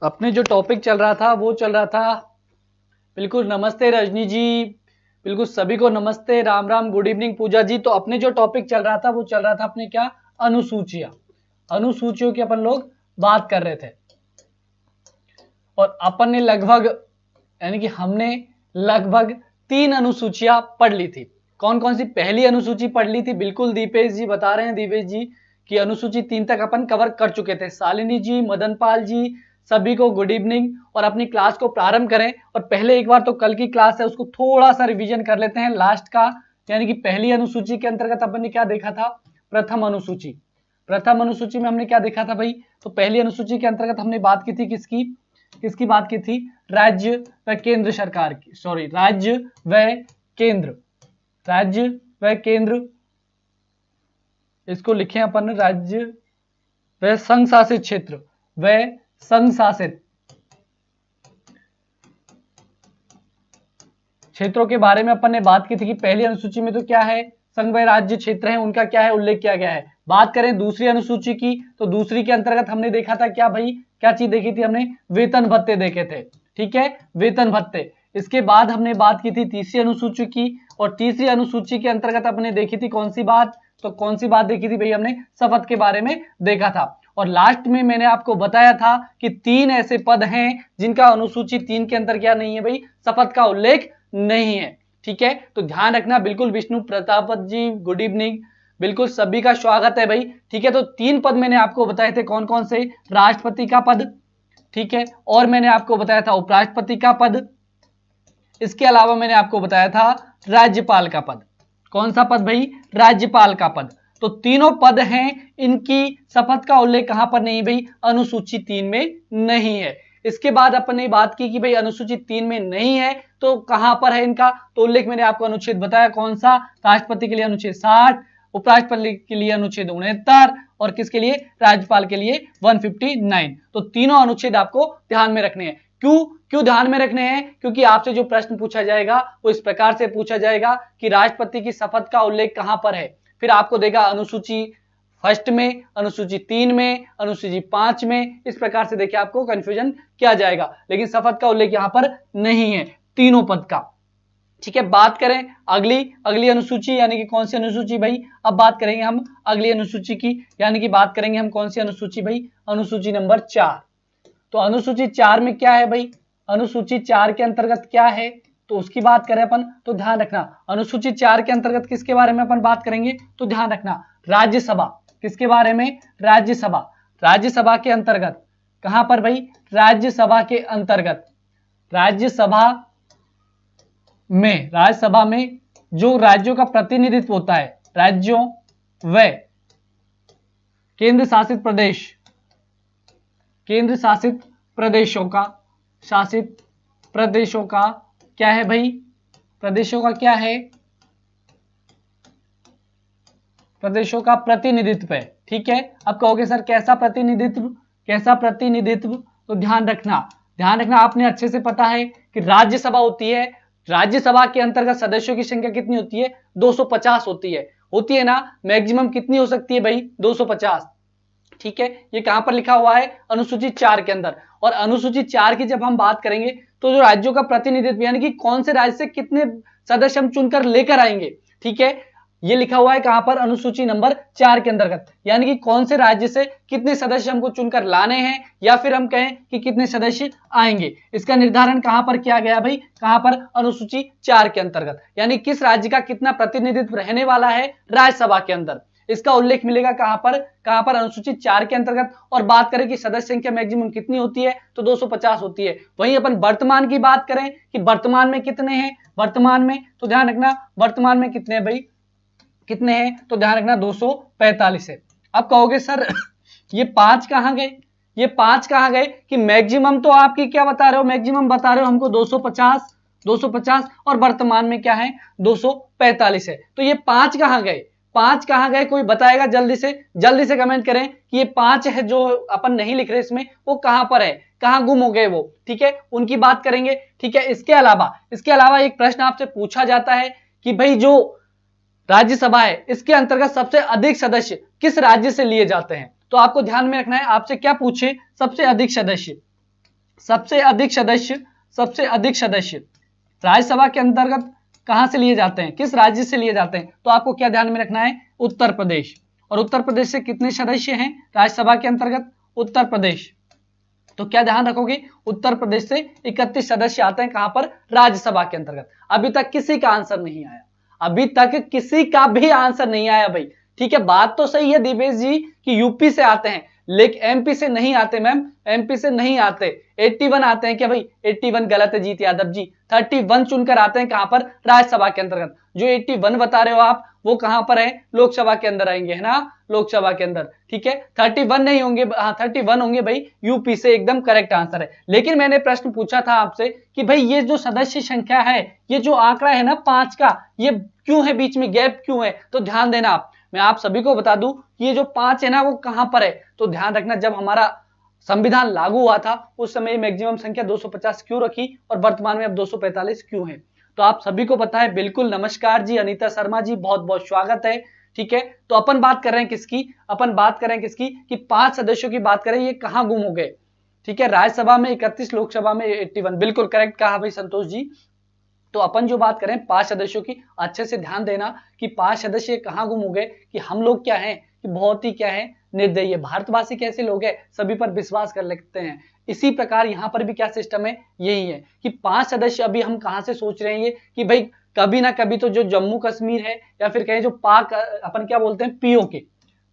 अपने जो टॉपिक चल रहा था वो चल रहा था, बिल्कुल नमस्ते रजनी जी, बिल्कुल सभी को नमस्ते, राम राम, गुड इवनिंग पूजा जी। तो अपने जो टॉपिक चल रहा था वो चल रहा था अपने क्या? अनुसूचियों की अपन लोग बात कर रहे थे, और अपन ने लगभग, यानी कि हमने लगभग 3 अनुसूचियां पढ़ ली थी। कौन कौन सी? पहली अनुसूची पढ़ ली थी, बिल्कुल दीपेश जी बता रहे हैं, दीपेश जी की अनुसूची 3 तक अपन कवर कर चुके थे। शालिनी जी, मदन पाल जी, सभी को गुड इवनिंग। और अपनी क्लास को प्रारंभ करें, और पहले एक बार तो कल की क्लास है उसको थोड़ा सा रिवीजन कर लेते हैं लास्ट का। यानी कि पहली अनुसूची के अंतर्गत अपन ने क्या देखा था? प्रथम अनुसूची में हमने क्या देखा था भाई? तो पहली अनुसूची के अंतर्गत हमने बात की थी किसकी? किसकी बात की थी? राज्य व केंद्र सरकार की, सॉरी राज्य व केंद्र, राज्य व केंद्र, इसको लिखे अपन राज्य व संघ शासित क्षेत्र, व संघ शासित क्षेत्रों के बारे में अपन ने बात की थी कि पहली अनुसूची में तो क्या है, संघ व राज्य क्षेत्र है, उनका क्या है, उल्लेख किया गया है। बात करें दूसरी अनुसूची की, तो दूसरी के अंतर्गत हमने देखा था क्या भाई, क्या चीज देखी थी हमने? वेतन भत्ते देखे थे, ठीक है, वेतन भत्ते। इसके बाद हमने बात की थी तीसरी अनुसूची की, और तीसरी अनुसूची के अंतर्गत अपने देखी थी कौन सी बात? तो कौन सी बात देखी थी भाई? हमने शपथ के बारे में देखा था। और लास्ट में मैंने आपको बताया था कि 3 ऐसे पद हैं जिनका अनुसूची 3 के अंतर क्या नहीं है भाई, शपथ का उल्लेख नहीं है, ठीक है। तो ध्यान रखना बिल्कुल। विष्णु प्रताप जी गुड इवनिंग, बिल्कुल सभी का स्वागत है भाई, ठीक है। तो 3 पद मैंने आपको बताए थे, कौन कौन से? राष्ट्रपति का पद, ठीक है, और मैंने आपको बताया था उपराष्ट्रपति का पद, इसके अलावा मैंने आपको बताया था राज्यपाल का पद। कौन सा पद भाई? राज्यपाल का पद। तो तीनों पद हैं, इनकी शपथ का उल्लेख कहां पर नहीं भाई? अनुसूची 3 में नहीं है। इसके बाद अपन ने बात की कि भाई अनुसूची 3 में नहीं है तो कहां पर है इनका? तो उल्लेख मैंने आपको अनुच्छेद बताया, कौन सा? राष्ट्रपति के लिए अनुच्छेद 60, उपराष्ट्रपति के लिए अनुच्छेद 69, और किसके लिए? राज्यपाल के लिए 159। तो तीनों अनुच्छेद आपको ध्यान में रखने हैं। क्यों ध्यान में रखने हैं? क्योंकि आपसे जो प्रश्न पूछा जाएगा वो इस प्रकार से पूछा जाएगा कि राष्ट्रपति की शपथ का उल्लेख कहां पर है। फिर आपको देगा अनुसूची 1 में, अनुसूची 3 में, अनुसूची 5 में, इस प्रकार से देखिए आपको कंफ्यूजन किया जाएगा। लेकिन शपथ का उल्लेख यहां पर नहीं है तीनों पद का, ठीक है। बात करें अगली अनुसूची, यानी कि कौन सी अनुसूची भाई? अब बात करेंगे हम अगली अनुसूची की, यानी कि बात करेंगे हम कौन सी अनुसूची भाई? अनुसूची नंबर 4। तो अनुसूची 4 में क्या है भाई? अनुसूची 4 के अंतर्गत क्या है, तो उसकी बात करें अपन, तो ध्यान रखना अनुसूची 4 के अंतर्गत किसके बारे में अपन बात करेंगे? तो ध्यान रखना राज्यसभा, किसके बारे में? राज्यसभा। राज्यसभा के अंतर्गत कहां पर भाई? राज्यसभा के अंतर्गत, राज्यसभा में जो राज्यों का प्रतिनिधित्व होता है, राज्यों व केंद्र शासित प्रदेशों का क्या है भाई? प्रदेशों का क्या है? प्रदेशों का प्रतिनिधित्व है, ठीक है। अब कहोगे सर कैसा प्रतिनिधित्व? तो ध्यान रखना आपने अच्छे से पता है कि राज्यसभा होती है, राज्यसभा के अंतर्गत सदस्यों की संख्या कितनी होती है? 250 होती है ना। मैक्सिमम कितनी हो सकती है भाई? 250, ठीक है। ये कहां पर लिखा हुआ है? अनुसूची 4 के अंदर। और अनुसूची 4 की जब हम बात करेंगे तो जो राज्यों का प्रतिनिधित्व, यानी कि कौन से राज्य से कितने सदस्य हम चुनकर लेकर आएंगे, ठीक है, ये लिखा हुआ है कहां पर? अनुसूची नंबर 4 के अंतर्गत। यानी कि कौन से राज्य से कितने सदस्य हमको चुनकर लाने हैं, या फिर हम कहें कि कितने सदस्य आएंगे, इसका निर्धारण कहां पर किया गया भाई? कहां पर? अनुसूची 4 के अंतर्गत। यानी किस राज्य का कितना प्रतिनिधित्व रहने वाला है राज्यसभा के अंदर, इसका उल्लेख मिलेगा कहां पर? अनुसूची 4 के अंतर्गत। और बात करें कि सदस्य संख्या मैक्सिमम कितनी होती है, तो 250 होती है। वहीं अपन वर्तमान की बात करें कि वर्तमान में कितने हैं, वर्तमान में तो ध्यान रखना वर्तमान में कितने हैं भाई? कितने हैं? तो ध्यान रखना 245 है। अब कहोगे सर ये 5 कहां गए? ये 5 कहां गए कि मैक्सिमम तो आपकी क्या बता रहे हो? मैक्सिमम बता रहे हो हमको 250 और वर्तमान में क्या है? 245 है। तो ये 5 कहां गए? 5 कहां गए? कोई बताएगा जल्दी से कमेंट करें कि ये 5 है जो अपन नहीं लिख रहे इसमें, वो कहां पर है, कहां गुम हो गए वो, ठीक है, उनकी बात करेंगे, ठीक है। इसके अलावा एक प्रश्न आपसे पूछा जाता है कि भाई जो राज्यसभा है इसके अंतर्गत सबसे अधिक सदस्य किस राज्य से लिए जाते हैं? तो आपको ध्यान में रखना है, आपसे क्या पूछे? सबसे अधिक सदस्य राज्यसभा के अंतर्गत कहां से लिए जाते हैं, किस राज्य से लिए जाते हैं? तो आपको क्या ध्यान में रखना है? उत्तर प्रदेश। और उत्तर प्रदेश से कितने सदस्य हैं राज्यसभा के अंतर्गत? उत्तर प्रदेश, तो क्या ध्यान रखोगे? उत्तर प्रदेश से 31 सदस्य आते हैं कहां पर? राज्यसभा के अंतर्गत। अभी तक किसी का आंसर नहीं आया, अभी तक किसी का भी आंसर नहीं आया भाई, ठीक है। बात तो सही है दिवेश जी कि यूपी से आते हैं, लेकिन एमपी से नहीं आते मैम, एमपी से नहीं आते। 81 आते हैं क्या भाई? 81 गलत है जीत यादव जी, 31 चुनकर आते हैं कहां पर? राज्यसभा के अंतर्गत। जो 81 बता रहे हो आप, वो कहां पर है, लोकसभा के अंदर आएंगे, है ना, लोकसभा के अंदर, ठीक है। 31 नहीं होंगे, हाँ 31 होंगे भाई, यूपी से एकदम करेक्ट आंसर है। लेकिन मैंने प्रश्न पूछा था आपसे कि भाई ये जो सदस्य संख्या है, ये जो आंकड़ा है ना 5 का, ये क्यों है, बीच में गैप क्यों है, तो ध्यान देना आप, मैं आप सभी को बता दूं ये जो 5 है ना वो कहां पर है, तो ध्यान रखना जब हमारा संविधान लागू हुआ था उस समय मैक्सिमम संख्या 250 क्यों रखी और वर्तमान में अब 245 क्यों है, तो आप सभी को पता है। बिल्कुल, नमस्कार जी अनीता शर्मा जी, बहुत बहुत स्वागत है, ठीक है। तो अपन बात कर रहे हैं किसकी, अपन बात कर रहे हैं किसकी, कि 5 सदस्यों की बात करें, ये कहां गुम हो गए, ठीक है। राज्यसभा में 31, लोकसभा में 81, बिल्कुल करेक्ट कहा भाई संतोष जी। तो अपन जो बात करें 5 सदस्यों की, अच्छे से ध्यान देना कि 5 सदस्य कहां गुम हो गए, कि हम लोग क्या हैं, कि बहुत ही क्या है, निर्दयी, भारतवासी कैसे लोग हैं, सभी पर विश्वास कर लेते हैं। इसी प्रकार यहां पर भी क्या सिस्टम है, यही है कि 5 सदस्य अभी हम कहां से सोच रहे हैं ये, कि भाई कभी ना कभी तो जो जम्मू कश्मीर है या फिर कहें जो पाक, अपन क्या बोलते हैं,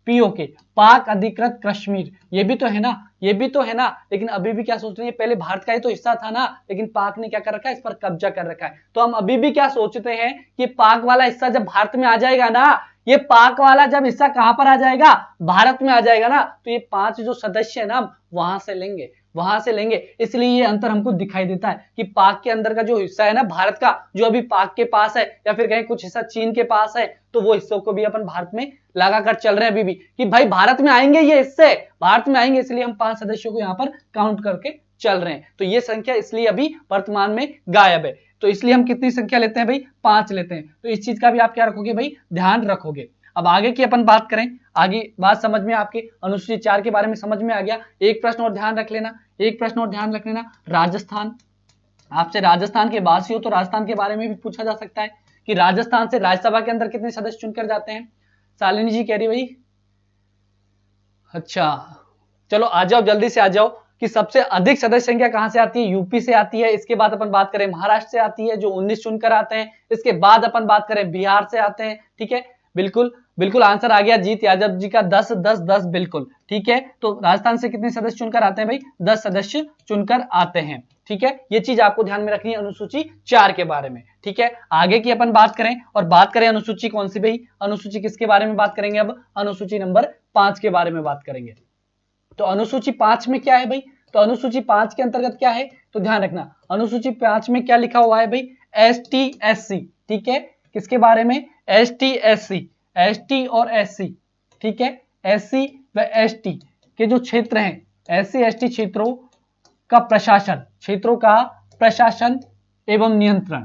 पीओके, पाक अधिकृत कश्मीर, ये भी तो है ना, ये भी तो है ना। लेकिन अभी भी क्या सोच रहे हैं, पहले भारत का ही तो हिस्सा था ना, लेकिन पाक ने क्या कर रखा है, इस पर कब्जा कर रखा है। तो हम अभी भी क्या सोचते हैं कि पाक वाला हिस्सा जब भारत में आ जाएगा ना, ये पाक वाला जब हिस्सा कहां पर आ जाएगा, भारत में आ जाएगा ना, तो ये 5 जो सदस्य है ना वहां से लेंगे, वहां से लेंगे। इसलिए ये अंतर हमको दिखाई देता है कि पाक के अंदर का जो हिस्सा है ना भारत का, जो अभी पाक के पास है या फिर कहीं कुछ हिस्सा चीन के पास है, तो वो हिस्सों को भी अपन भारत में लगाकर चल रहे हैं अभी भी, कि भाई भारत में आएंगे ये हिस्से, भारत में आएंगे, इसलिए हम 5 सदस्यों को यहाँ पर काउंट करके चल रहे हैं। तो ये संख्या इसलिए अभी वर्तमान में गायब है। तो इसलिए हम कितनी संख्या लेते हैं भाई, 5 लेते हैं। तो इस चीज का भी आप क्या रखोगे भाई, ध्यान रखोगे। अब आगे की अपन बात करें, आगे बात समझ में आपके अनुसूची 4 के बारे में समझ में आ गया। एक प्रश्न और ध्यान रख लेना, एक प्रश्न और ध्यान रख लेना, राजस्थान, आपसे राजस्थान के वासी हो तो राजस्थान के बारे में भी पूछा जा सकता है कि राजस्थान से राज्यसभा के अंदर कितने सदस्य चुनकर जाते हैं। शालिनी जी कह रही भाई, अच्छा चलो आ जाओ, जल्दी से आ जाओ, कि सबसे अधिक सदस्य संख्या कहां से आती है, यूपी से आती है। इसके बाद अपन बात करें महाराष्ट्र से आती है जो 19 चुनकर आते हैं। इसके बाद अपन बात करें बिहार से आते हैं, ठीक है। बिल्कुल बिल्कुल आंसर आ गया जीत यादव जी का, 10 10 10 बिल्कुल ठीक है। तो राजस्थान से कितने सदस्य चुनकर आते हैं भाई, 10 सदस्य चुनकर आते हैं, ठीक है। ये चीज आपको ध्यान में रखनी है अनुसूची 4 के बारे में, ठीक है। आगे की अपन बात करें, और बात करें अनुसूची कौन सी भाई, अनुसूची किसके बारे में बात करेंगे, अब अनुसूची नंबर 5 के बारे में बात करेंगे। तो अनुसूची 5 में क्या है भाई, तो अनुसूची 5 के अंतर्गत क्या है, तो ध्यान रखना अनुसूची 5 में क्या लिखा हुआ है भाई, एसटी एससी, ठीक है। किसके बारे में, एसटी एससी, एसटी और एससी, ठीक है। एससी व एसटी के जो क्षेत्र हैं, एससी एसटी क्षेत्रों का प्रशासन, क्षेत्रों का प्रशासन एवं नियंत्रण,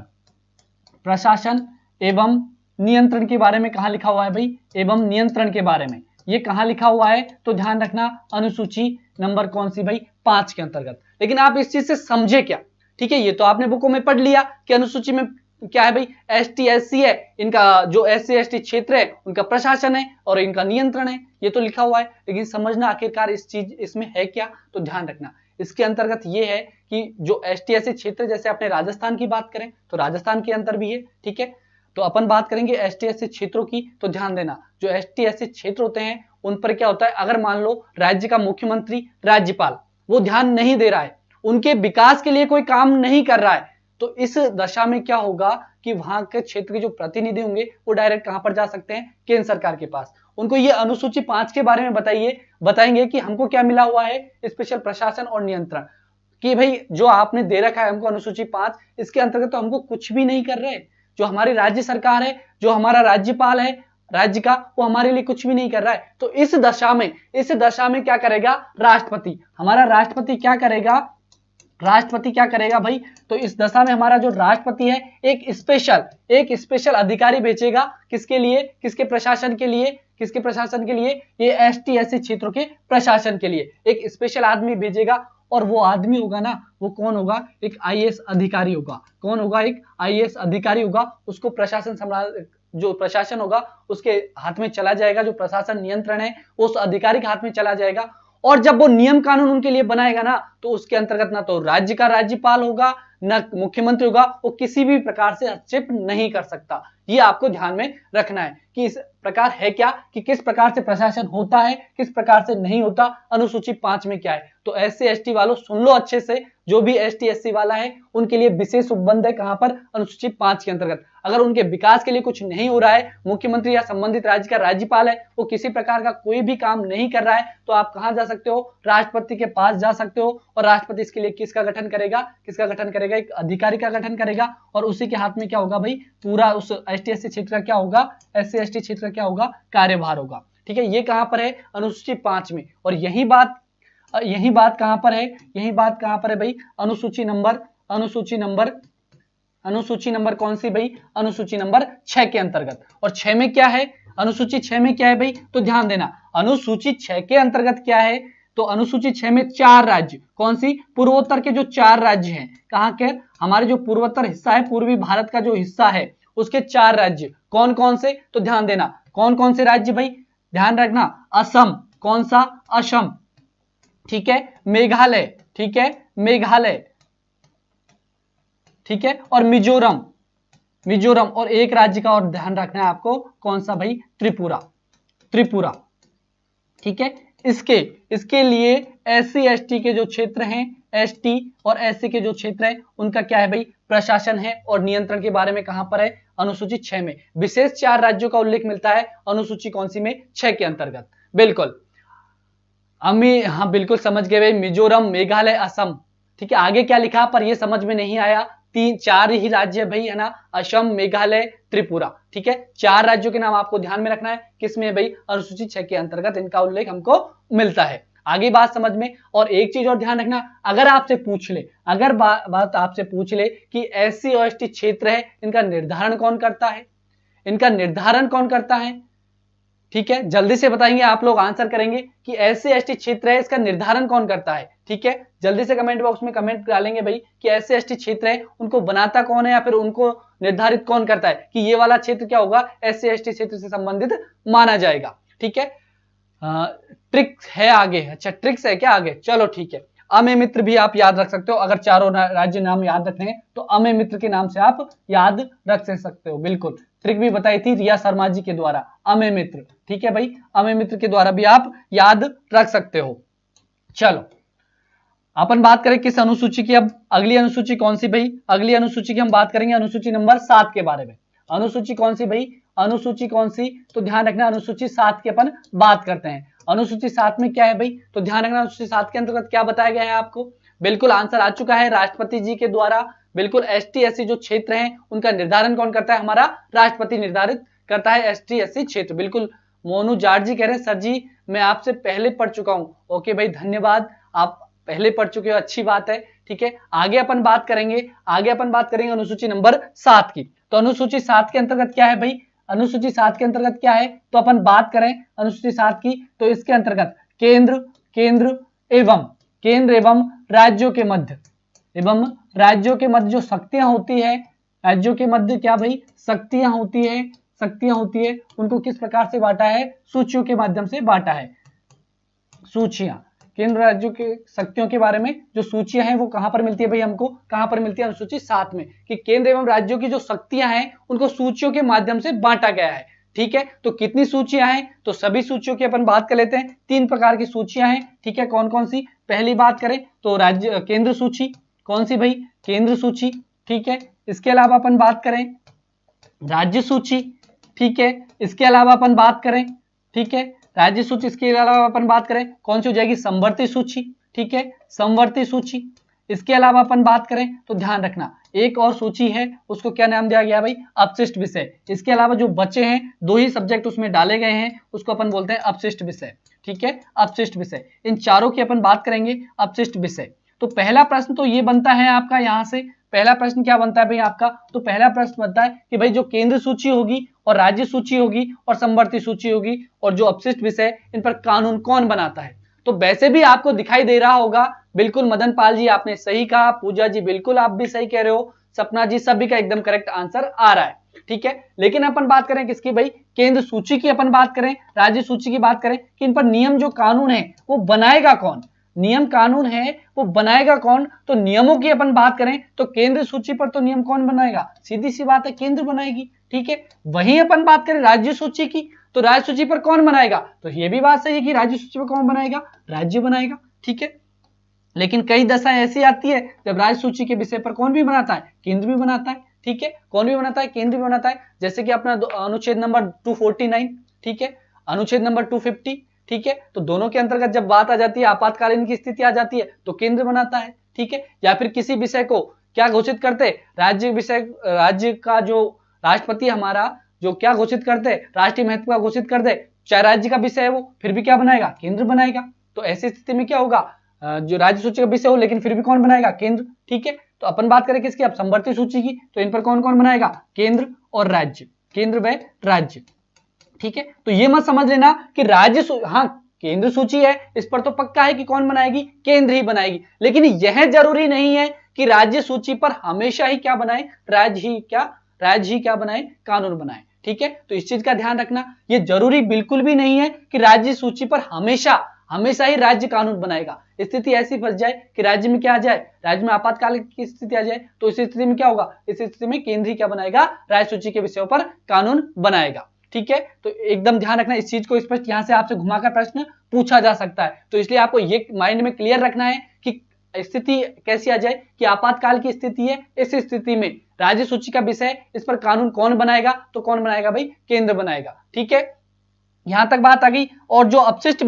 प्रशासन एवं नियंत्रण के बारे में कहां लिखा हुआ है भाई, एवं नियंत्रण के बारे में ये कहां लिखा हुआ है, तो ध्यान रखना अनुसूची नंबर कौन सी भाई, 5 के अंतर्गत। लेकिन आप इस चीज से समझे क्या, ठीक है। ये तो आपने बुकों में पढ़ लिया कि अनुसूची में क्या है भाई, एसटी एससी है, इनका जो एससी एसटी क्षेत्र है उनका प्रशासन है और इनका नियंत्रण है, ये तो लिखा हुआ है। लेकिन समझना आखिरकार इस चीज इसमें है क्या, तो ध्यान रखना इसके अंतर्गत ये है कि जो एसटी एससी क्षेत्र, जैसे अपने राजस्थान की बात करें तो राजस्थान के अंदर भी है, ठीक है। तो अपन बात करेंगे एसटी एससी क्षेत्रों की, तो ध्यान देना जो एसटी एससी क्षेत्र होते हैं उन पर क्या होता है, अगर मान लो राज्य का मुख्यमंत्री, राज्यपाल वो ध्यान नहीं दे रहा है, उनके विकास के लिए कोई काम नहीं कर रहा है, तो इस दशा में क्या होगा कि वहां के क्षेत्र के जो प्रतिनिधि होंगे वो डायरेक्ट कहां पर जा सकते हैं, केंद्र सरकार के पास। उनको ये अनुसूची 5 के बारे में बताएंगे कि हमको क्या मिला हुआ है, स्पेशल प्रशासन और नियंत्रण, कि भाई जो आपने दे रखा है हमको अनुसूची 5, इसके अंतर्गत तो हमको कुछ भी नहीं कर रहे। जो हमारी राज्य सरकार है, जो हमारा राज्यपाल है राज्य का, वो हमारे लिए कुछ भी नहीं कर रहा है। तो इस दशा में क्या करेगा राष्ट्रपति, हमारा राष्ट्रपति क्या करेगा, राष्ट्रपति क्या करेगा भाई, तो इस दशा में हमारा जो राष्ट्रपति है एक स्पेशल अधिकारी भेजेगा, किसके लिए, किसके प्रशासन के लिए, किसके प्रशासन के लिए, ये एसटी एससी क्षेत्रों के प्रशासन के लिए एक स्पेशल आदमी भेजेगा। और वो आदमी होगा ना, वो कौन होगा, एक आईएएस अधिकारी होगा। कौन होगा, एक आईएएस अधिकारी होगा। उसको प्रशासन जो प्रशासन होगा उसके हाथ में चला जाएगा, जो प्रशासन नियंत्रण है उस अधिकारी के हाथ में चला जाएगा। और जब वो नियम कानून उनके लिए बनाएगा ना, तो उसके अंतर्गत ना तो राज्य का राज्यपाल होगा, न मुख्यमंत्री होगा, वो किसी भी प्रकार से हस्तक्षेप नहीं कर सकता। ये आपको ध्यान में रखना है कि इस प्रकार है क्या, कि किस प्रकार से प्रशासन होता है, किस प्रकार से नहीं होता, अनुसूची 5 में क्या है। तो SC ST वालों सुन लो अच्छे से, जो भी ST SC वाला है उनके लिए विशेष उपबंध है कहां पर, अनुसूची 5 के अंतर्गत। अगर उनके विकास के लिए कुछ नहीं हो रहा है, मुख्यमंत्री या संबंधित राज्य का राज्यपाल है वो किसी प्रकार का कोई भी काम नहीं कर रहा है, तो आप कहां जा सकते हो, राष्ट्रपति के पास जा सकते हो। और राष्ट्रपति इसके लिए किसका गठन करेगा, किसका गठन करेगा, एक अधिकारी का गठन करेगा। और उसी के हाथ में क्या होगा भाई, पूरा उस ST SC क्षेत्र का क्या होगा, SC ST क्षेत्र का क्या होगा, कार्यभार होगा। ठीक है, ये कहां पर है, अनुसूची 5 में। और यही बात कहां पर है, यही बात कहां पर है भाई, अनुसूची नंबर कौन सी भाई, अनुसूची नंबर 6 के अंतर्गत। और 6 में क्या है, अनुसूची 6 में क्या है भाई, तो ध्यान देना, अनुसूची 6 के अंतर्गत क्या है, तो अनुसूची 6 में 4 राज्य, कौन सी, पूर्वोत्तर के जो 4 राज्य हैं, कहां के, हमारे जो पूर्वोत्तर हिस्सा है, पूर्वी भारत का जो हिस्सा है उसके 4 राज्य, कौन कौन से, तो ध्यान देना, कौन कौन से राज्य भाई, ध्यान रखना, असम, कौन सा, असम, ठीक है, मेघालय, ठीक है, मेघालय, ठीक है, और मिजोरम, और एक राज्य का और ध्यान रखना है आपको, कौन सा भाई, त्रिपुरा, ठीक है। इसके लिए SC ST के जो क्षेत्र हैं, ST और SC के जो क्षेत्र है उनका क्या है भाई, प्रशासन है और नियंत्रण के बारे में कहां पर है, अनुसूची 6 में। विशेष 4 राज्यों का उल्लेख मिलता है अनुसूची कौन सी में, 6 के अंतर्गत। बिल्कुल हाँ बिल्कुल समझ गए भाई, मिजोरम, मेघालय, असम, ठीक है। आगे क्या लिखा पर ये समझ में नहीं आया, 4 ही राज्य भाई है ना, असम, मेघालय, त्रिपुरा, ठीक है। 4 राज्यों के नाम आपको ध्यान में रखना है, किसमें भाई, अनुसूची 6 के अंतर्गत इनका उल्लेख हमको मिलता है। आगे बात समझ में। और एक चीज और ध्यान रखना, अगर आपसे पूछ ले, अगर बात आपसे पूछ ले कि SC और ST क्षेत्र है, इनका निर्धारण कौन करता है, इनका निर्धारण कौन करता है, ठीक है, जल्दी से बताएंगे, आप लोग आंसर करेंगे कि SC ST क्षेत्र है, इसका निर्धारण कौन करता है, ठीक है। जल्दी से कमेंट बॉक्स में कमेंट डालेंगे भाई कि SC ST क्षेत्र है, उनको बनाता कौन है या फिर उनको निर्धारित कौन करता है कि ये वाला क्षेत्र क्या होगा, SC ST क्षेत्र से संबंधित माना जाएगा, ठीक है। ट्रिक्स है आगे, अच्छा ट्रिक्स है क्या आगे, चलो ठीक है। अमेय मित्र भी आप याद रख सकते हो, अगर चारों राज्य नाम याद रखने हैं तो अमेय मित्र के नाम से आप याद रख सकते हो। बिल्कुल ट्रिक भी बताई थी रिया शर्मा जी के द्वारा, अमेय मित्र, ठीक है भाई, अमेय मित्र के द्वारा भी आप याद रख सकते हो। चलो अपन बात करें किस अनुसूची की, अब अगली अनुसूची कौन सी भाई, अगली अनुसूची की हम बात करेंगे अनुसूची नंबर 7 के बारे में। अनुसूची कौन सी भाई, अनुसूची कौन सी, तो ध्यान रखना अनुसूची 7 की अपन बात करते हैं। अनुसूची 7 में क्या है भाई, तो ध्यान रखना अनुसूची 7 के अंतर्गत क्या बताया गया है आपको, बिल्कुल आंसर आ चुका है राष्ट्रपति जी के द्वारा। बिल्कुल ST SC जो क्षेत्र हैं उनका निर्धारण कौन करता है, हमारा राष्ट्रपति निर्धारित करता है ST SC क्षेत्र। बिल्कुल मोनू जाट जी कह रहे हैं सर जी मैं आपसे पहले पढ़ चुका हूं, ओके भाई धन्यवाद, आप पहले पढ़ चुके हो, अच्छी बात है, ठीक है। आगे अपन बात करेंगे अनुसूची नंबर 7 की। तो अनुसूची 7 के अंतर्गत क्या है भाई, अनुसूची 7 के अंतर्गत क्या है, तो अपन बात करें अनुसूची 7 की, तो इसके अंतर्गत केंद्र एवं राज्यों के मध्य जो शक्तियां होती है, राज्यों के मध्य क्या भाई शक्तियां होती है, उनको किस प्रकार से बांटा है, सूचियों के माध्यम से बांटा है। सूचियां, केंद्र राज्यों के शक्तियों के बारे में जो सूचियां हैं वो कहां पर मिलती है भाई, हमको कहां पर मिलती है, अनुसूची 7 में, कि केंद्र एवं राज्यों की जो शक्तियां हैं उनको सूचियों के माध्यम से बांटा गया है, ठीक है। तो कितनी सूचियां हैं, तो सभी सूचियों की अपन बात कर लेते हैं। 3 प्रकार की सूचियां हैं, ठीक है। कौन कौन सी, पहली बात करें तो राज्य केंद्र सूची, कौन सी भाई, केंद्र सूची, ठीक है। इसके अलावा अपन बात करें राज्य सूची, ठीक है। इसके अलावा अपन बात करें, ठीक है, राज्य सूची, इसके अलावा अपन बात करें कौन सी हो जाएगी, समवर्ती सूची, ठीक है, समवर्ती सूची। इसके अलावा अपन बात करें तो ध्यान रखना एक और सूची है, उसको क्या नाम दिया गया भाई, अपशिष्ट विषय। इसके अलावा जो बचे हैं 2 ही सब्जेक्ट उसमें डाले गए हैं, उसको अपन बोलते हैं अपशिष्ट विषय, ठीक है, अपशिष्ट विषय। इन चारों की अपन बात करेंगे, अपशिष्ट विषय। तो पहला प्रश्न तो ये बनता है आपका, यहां से पहला प्रश्न क्या बनता है भाई आपका, तो पहला प्रश्न बनता है कि भाई जो केंद्र सूची होगी और राज्य सूची होगी और समवर्ती सूची होगी और जो अपशिष्ट विषय, इन पर कानून कौन बनाता है। तो वैसे भी आपको दिखाई दे रहा होगा, बिल्कुल मदन पाल जी आपने सही कहा, पूजा जी बिल्कुल आप भी सही कह रहे हो, सपना जी सभी का एकदम करेक्ट आंसर आ रहा है, ठीक है। लेकिन अपन बात करें किसकी भाई, केंद्र सूची की अपन बात करें, राज्य सूची की बात करें कि इन पर नियम जो कानून है वो बनाएगा कौन। नियम कानून है वो बनाएगा कौन? तो नियमों की अपन बात करें तो केंद्र सूची पर तो नियम कौन बनाएगा? सीधी सी बात है, केंद्र बनाएगी, ठीक है। वहीं अपन बात करें राज्य सूची की, तो राज्य सूची पर कौन बनाएगा? तो ये भी बात सही है कि राज्य सूची पर कौन बनाएगा? राज्य बनाएगा, ठीक है। लेकिन कई दशाएं ऐसी आती है जब राज्य सूची के विषय पर कौन भी बनाता है? केंद्र भी बनाता है, ठीक है। कौन भी बनाता है? केंद्र भी बनाता है। जैसे कि अपना अनुच्छेद नंबर 249, ठीक है, अनुच्छेद नंबर 250, ठीक है। तो दोनों के अंतर्गत जब बात आ जाती है, आपातकालीन की स्थिति आ जाती है, तो केंद्र बनाता है, ठीक है। या फिर किसी विषय को क्या घोषित करते? राज्य विषय, राज्य का जो राष्ट्रपति हमारा जो क्या घोषित करते? राष्ट्रीय महत्व का घोषित कर दे, चाहे राज्य का विषय है वो, फिर भी क्या बनाएगा? केंद्र बनाएगा। तो ऐसी स्थिति में क्या होगा? जो राज्य सूची का विषय हो लेकिन फिर भी कौन बनाएगा? केंद्र, ठीक है। तो अपन बात करें किसकी? अब समवर्ती सूची की, तो इन पर कौन कौन बनाएगा? केंद्र और राज्य, केंद्र व राज्य, ठीक है। तो ये मत समझ लेना कि राज्य, हाँ केंद्र सूची है इस पर तो पक्का है कि कौन बनाएगी? केंद्र ही बनाएगी। लेकिन यह जरूरी नहीं है कि राज्य सूची पर हमेशा ही क्या बनाए? राज्य ही क्या बनाए? कानून बनाए, ठीक है। तो इस चीज का ध्यान रखना, ये जरूरी बिल्कुल भी नहीं है कि राज्य सूची पर हमेशा ही राज्य कानून बनाएगा। स्थिति ऐसी फंस जाए कि राज्य में क्या आ जाए? राज्य में आपातकाल की स्थिति आ जाए, तो इस स्थिति में क्या होगा? इस स्थिति में केंद्र ही क्या बनाएगा? राज्य सूची के विषयों पर कानून बनाएगा, ठीक है। तो एकदम ध्यान रखना इस चीज को, स्पष्ट यहां से आपसे घुमाकर प्रश्न पूछा जा सकता है। तो इसलिए आपको ये माइंड में क्लियर रखना है कि स्थिति कैसी आ जाए कि आपातकाल की स्थिति है, इस स्थिति में राज्य सूची का विषय, इस पर कानून कौन बनाएगा? तो कौन बनाएगा भाई? केंद्र बनाएगा, ठीक है। यहां तक बात आ गई। और जो अपशिष्ट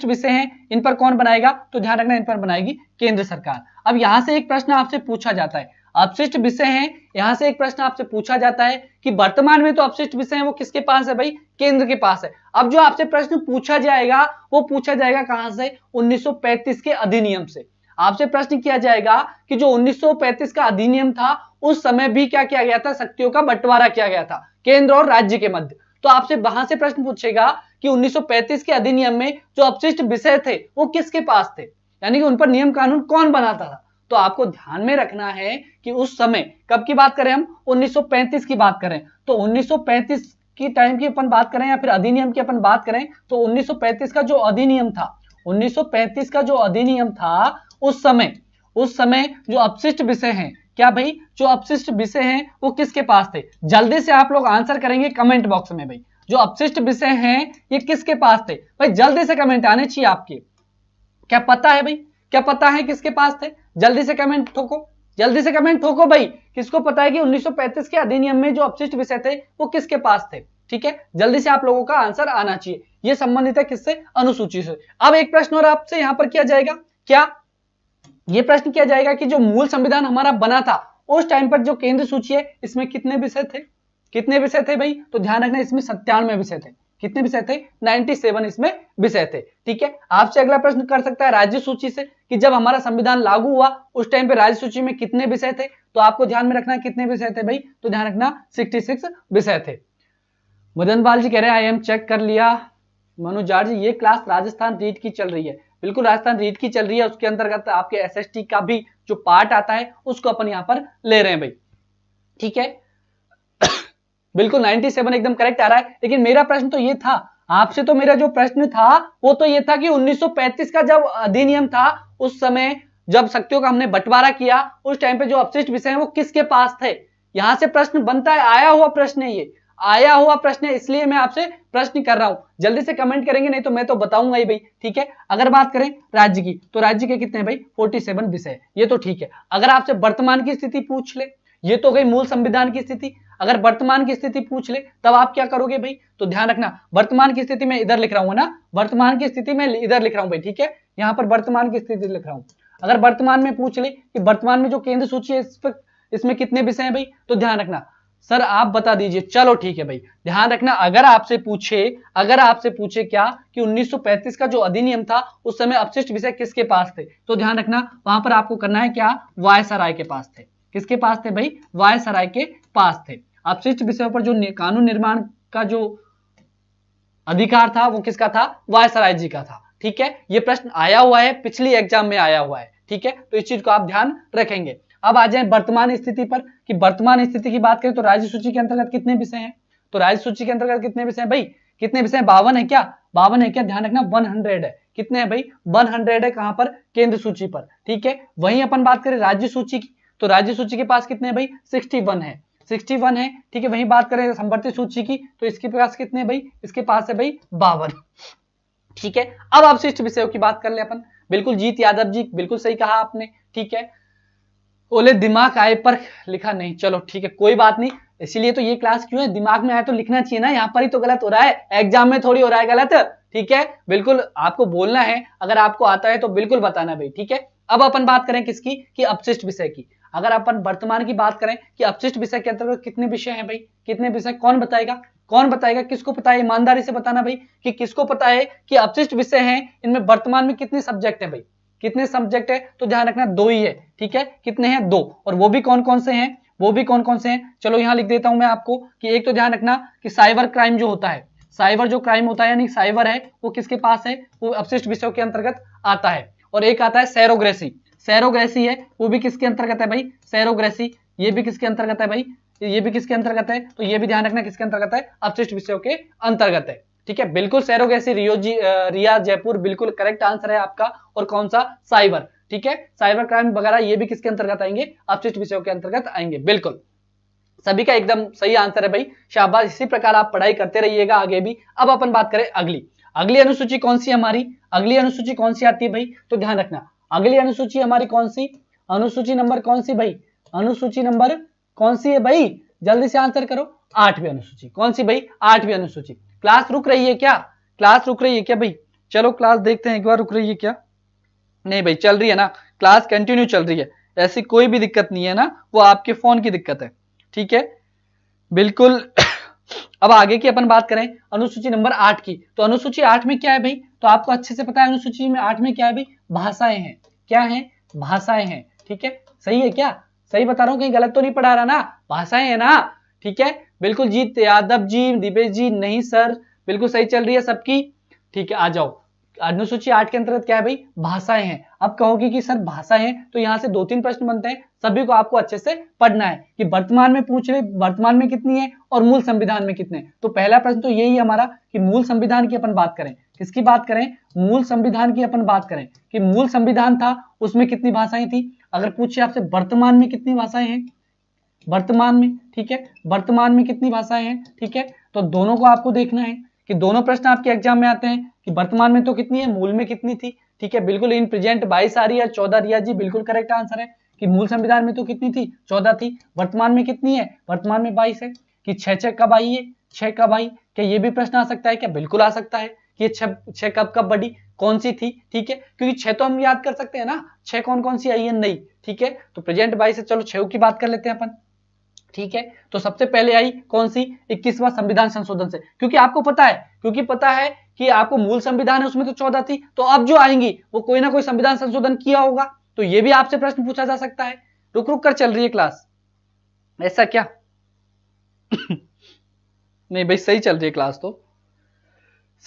विषय हैं, इन पर कौन बनाएगा? तो ध्यान रखना, इन पर बनाएगी केंद्र सरकार। अब यहां से एक प्रश्न आपसे पूछा जाता है, अपशिष्ट विषय हैं, यहां से एक प्रश्न आपसे पूछा जाता है कि वर्तमान में तो अपशिष्ट विषय हैं वो किसके पास है भाई? केंद्र के पास है। अब जो आपसे प्रश्न पूछा जाएगा वो पूछा जाएगा कहां से? 1935 के अधिनियम से। आपसे प्रश्न किया जाएगा कि जो 1935 का अधिनियम था उस समय भी क्या किया गया था? शक्तियों का बंटवारा किया गया था केंद्र और राज्य के मध्य। तो आपसे वहां से प्रश्न पूछेगा कि 1935 के अधिनियम में जो अपशिष्ट विषय थे वो किसके पास थे, यानी कि उन पर नियम कानून कौन बनाता था। तो आपको ध्यान में रखना है कि उस समय कब की बात करें हम? 1935 की बात करें तो 1935 की टाइम की अपन बात करें या फिर अधिनियम की अपन बात करें तो 1935 का जो अधिनियम था, 1935 का जो अधिनियम था उस समय जो अपशिष्ट विषय हैं, क्या भाई? जो अपशिष्ट विषय हैं वो किसके पास थे? जल्दी से आप लोग आंसर करेंगे कमेंट बॉक्स में भाई, जो अपशिष्ट विषय हैं ये किसके पास थे? भाई जल्दी से कमेंट आने चाहिए आपके। क्या पता है भाई? क्या पता है किसके पास थे? जल्दी से कमेंट ठोको, जल्दी से कमेंट ठोको भाई, किसको पता है कि 1935 के अधिनियम में जो अपशिष्ट विषय थे वो किसके पास थे? ठीक है, जल्दी से आप लोगों का आंसर आना चाहिए। ये संबंधित है किससे? अनुसूची से। अब एक प्रश्न और आपसे यहां पर किया जाएगा, क्या ये प्रश्न किया जाएगा कि जो मूल संविधान हमारा बना था उस टाइम पर जो केंद्र सूची है इसमें कितने विषय थे? कितने विषय थे भाई? तो ध्यान रखना इसमें 97 विषय थे। कितने विषय थे? 97 इसमें विषय थे। ठीक है, आपसे अगला प्रश्न कर सकता है राज्य सूची से कि जब हमारा संविधान लागू हुआ उस टाइम पे राज्य सूची में कितने विषय थे? तो आपको ध्यान में रखना कितने विषय थे भाई? तो ध्यान रखना 66 विषय थे। मदन पाल जी कह रहे हैं आई एम चेक कर लिया। मनुजार जी ये क्लास राजस्थान रीट की चल रही है। बिल्कुल राजस्थान रीट की चल रही है, उसके अंतर्गत आपके एसएसटी का भी जो पार्ट आता है उसको अपन यहां पर ले रहे हैं भाई। ठीक है बिल्कुल 97 एकदम करेक्ट आ रहा है। लेकिन मेरा प्रश्न तो ये था आपसे, तो मेरा जो प्रश्न था वो तो ये था कि 1935 का जब अधिनियम था उस समय जब शक्तियों का हमने बंटवारा किया उस टाइम पे जो अपशिष्ट विषय हैं वो किसके पास थे? यहां से प्रश्न बनता है, आया हुआ प्रश्न है, ये आया हुआ प्रश्न है, इसलिए मैं आपसे प्रश्न कर रहा हूं। जल्दी से कमेंट करेंगे नहीं तो मैं तो बताऊंगा ही भाई। ठीक है, अगर बात करें राज्य की तो राज्य के कितने भाई? 47 विषय, ये तो ठीक है। अगर आपसे वर्तमान की स्थिति पूछ ले, ये तो गई मूल संविधान की स्थिति, अगर वर्तमान की स्थिति पूछ ले तब आप क्या करोगे भाई? तो ध्यान रखना वर्तमान की स्थिति में इधर लिख रहा हूं ना, वर्तमान की स्थिति में इधर लिख रहा हूं भाई। ठीक है, यहां पर वर्तमान की स्थिति लिख रहा हूं। अगर वर्तमान में पूछ ले कि वर्तमान में जो केंद्र सूची है इसमें कितने विषय हैं भाई? तो ध्यान रखना सर आप बता दीजिए। चलो ठीक है भाई, ध्यान रखना अगर आपसे पूछे क्या कि 1935 का जो अधिनियम था उस समय अपशिष्ट विषय किसके पास थे? तो ध्यान रखना वहां पर आपको करना है क्या? वायसराय के पास थे। किसके पास थे भाई? वायसराय के पास थे। अपशिष्ट विषयों पर जो कानून निर्माण का जो अधिकार था वो किसका था? वायसराय जी का था। ठीक है, ये प्रश्न आया हुआ है, पिछली एग्जाम में आया हुआ है। ठीक है, तो इस चीज को आप ध्यान रखेंगे। अब आ जाए वर्तमान स्थिति पर कि वर्तमान स्थिति की बात करें तो राज्य सूची के अंतर्गत कितने विषय हैं? तो राज्य सूची के अंतर्गत कितने विषय हैं भाई? कितने विषय? 52 है क्या? 52 है क्या? ध्यान रखना 100 है। कितने हैं भाई 100 है कहां पर केंद्र सूची पर, ठीक है। वहीं अपन बात करें राज्य सूची की, तो राज्य सूची के पास कितने हैं भाई 61 है, 61 है, ठीक है। वहीं बात करें संवर्ती सूची की, तो इसके पास कितने हैं भाई, इसके पास है भाई 52, ठीक है। अब अवशिष्ट विषयों की बात कर ले अपन। बिल्कुल जीत यादव जी बिल्कुल सही कहा आपने, ठीक है। बोले दिमाग आए पर लिखा नहीं, चलो ठीक है कोई बात नहीं, इसीलिए तो ये क्लास क्यों है, दिमाग में आए तो लिखना चाहिए ना, यहाँ पर ही तो गलत हो रहा है, एग्जाम में थोड़ी हो रहा है गलत, ठीक है। बिल्कुल आपको बोलना है, अगर आपको आता है तो बिल्कुल बताना भाई, ठीक है। अब अपन बात करें किसकी, कि अपशिष्ट विषय की। अगर अपन वर्तमान की बात करें कि अपशिष्ट विषय के अंतर्गत कितने विषय हैं भाई, कितने विषय, कौन बताएगा, कौन बताएगा, किसको पता है, ईमानदारी से बताना भाई कि किसको पता है कि अपशिष्ट विषय हैं, इनमें वर्तमान में कितने सब्जेक्ट है भाई, कितने सब्जेक्ट है, तो ध्यान रखना 2 ही है, ठीक है। कितने हैं 2, और वो भी कौन कौन से हैं, वो भी कौन कौन से हैं, चलो यहां लिख देता हूं मैं आपको कि एक तो ध्यान रखना कि साइबर क्राइम जो होता है, साइबर जो क्राइम होता है यानी साइबर है, वो किसके पास है, वो अपशिष्ट विषयों के अंतर्गत आता है। और एक आता है सेरोग्रेसी, सेरोग्रेसी है वो भी किसके अंतर्गत है भाई, सेरोग्रेसी, ये भी किसके अंतर्गत है भाई, ये भी किसके अंतर्गत है, तो ये भी ध्यान रखना किसके अंतर्गत है, अपशिष्ट विषयों के अंतर्गत है, ठीक है। बिल्कुल सेरोगेसी रिया जयपुर बिल्कुल करेक्ट आंसर है आपका। और कौन सा, साइबर, ठीक है, साइबर क्राइम वगैरह ये भी किसके अंतर्गत आएंगे, अपशिष्ट विषयों के अंतर्गत आएंगे, बिल्कुल सभी का एकदम सही आंसर है भाई, शाबाश। इसी प्रकार आप पढ़ाई करते रहिएगा आगे भी। अब अपन बात करें अगली अनुसूची कौन सी हमारी, अगली अनुसूची कौन सी आती है भाई, तो ध्यान रखना अगली अनुसूची हमारी कौन सी, अनुसूची नंबर कौन सी भाई, अनुसूची नंबर कौन सी है भाई, जल्दी से आंसर करो, 8वीं अनुसूची, कौन सी भाई 8वीं अनुसूची। क्लास रुक रही है क्या, क्लास रुक रही है क्या भाई, चलो क्लास देखते हैं एक बार, रुक रही है क्या, नहीं भाई चल रही है ना, क्लास कंटिन्यू चल रही है, ऐसी कोई भी दिक्कत नहीं है ना, वो आपके फोन की दिक्कत है, ठीक है, बिल्कुल। अब आगे की अपन बात करें अनुसूची नंबर 8 की, तो अनुसूची 8 में क्या है भाई, तो आपको अच्छे से पता है अनुसूची में 8 में क्या है भाई, भाषाएं हैं, क्या है, भाषाएं हैं, ठीक है। सही है क्या, सही बता रहा हूं, कहीं गलत तो नहीं पढ़ा रहा ना, भाषाएं है ना, ठीक है। बिल्कुल जीत यादव जी, दिपेश जी, नहीं सर बिल्कुल सही चल रही है सबकी, ठीक है। आ जाओ, अनुसूची 8 के अंतर्गत क्या है भाई, भाषाएं हैं। अब कहोगे कि सर भाषाएं हैं, तो यहां से 2-3 प्रश्न बनते हैं, सभी को आपको अच्छे से पढ़ना है कि वर्तमान में पूछ रहे वर्तमान में कितनी है और मूल संविधान में कितने। तो पहला प्रश्न तो यही है हमारा कि मूल संविधान की अपन बात करें, किसकी बात करें, मूल संविधान की अपन बात करें कि मूल संविधान था उसमें कितनी भाषाएं थी। अगर पूछे आपसे वर्तमान में कितनी भाषाएं हैं, वर्तमान में, ठीक है, वर्तमान में कितनी भाषाएं हैं, ठीक है। तो दोनों को आपको देखना है कि दोनों प्रश्न आपके एग्जाम में आते हैं कि वर्तमान में तो कितनी है, मूल में कितनी थी, ठीक है। बिल्कुल इन प्रेजेंट 22 आ रही है, 14 रिया जी बिल्कुल करेक्ट आंसर है कि मूल संविधान में तो कितनी थी, 14 थी, वर्तमान में कितनी है, वर्तमान में 22 है। कि 6 कब आई है, 6 कब आई, क्या ये भी प्रश्न आ सकता है क्या, बिल्कुल आ सकता है कि 6 कब बढ़ी, कौन सी थी, ठीक है, क्योंकि 6 तो हम याद कर सकते हैं ना, 6 कौन कौन सी आई है, नहीं, ठीक है। तो प्रेजेंट 22 है, चलो 6 की बात कर लेते हैं अपन, ठीक है। तो सबसे पहले आई कौन सी, 21वां संविधान संशोधन से, क्योंकि आपको पता है, क्योंकि पता है कि आपको मूल संविधान है उसमें तो 14 थी, तो अब जो आएंगी वो कोई ना कोई संविधान संशोधन किया होगा, तो ये भी आपसे प्रश्न पूछा जा सकता है। रुक रुक कर चल रही है क्लास, ऐसा क्या नहीं भाई सही चल रही है क्लास, तो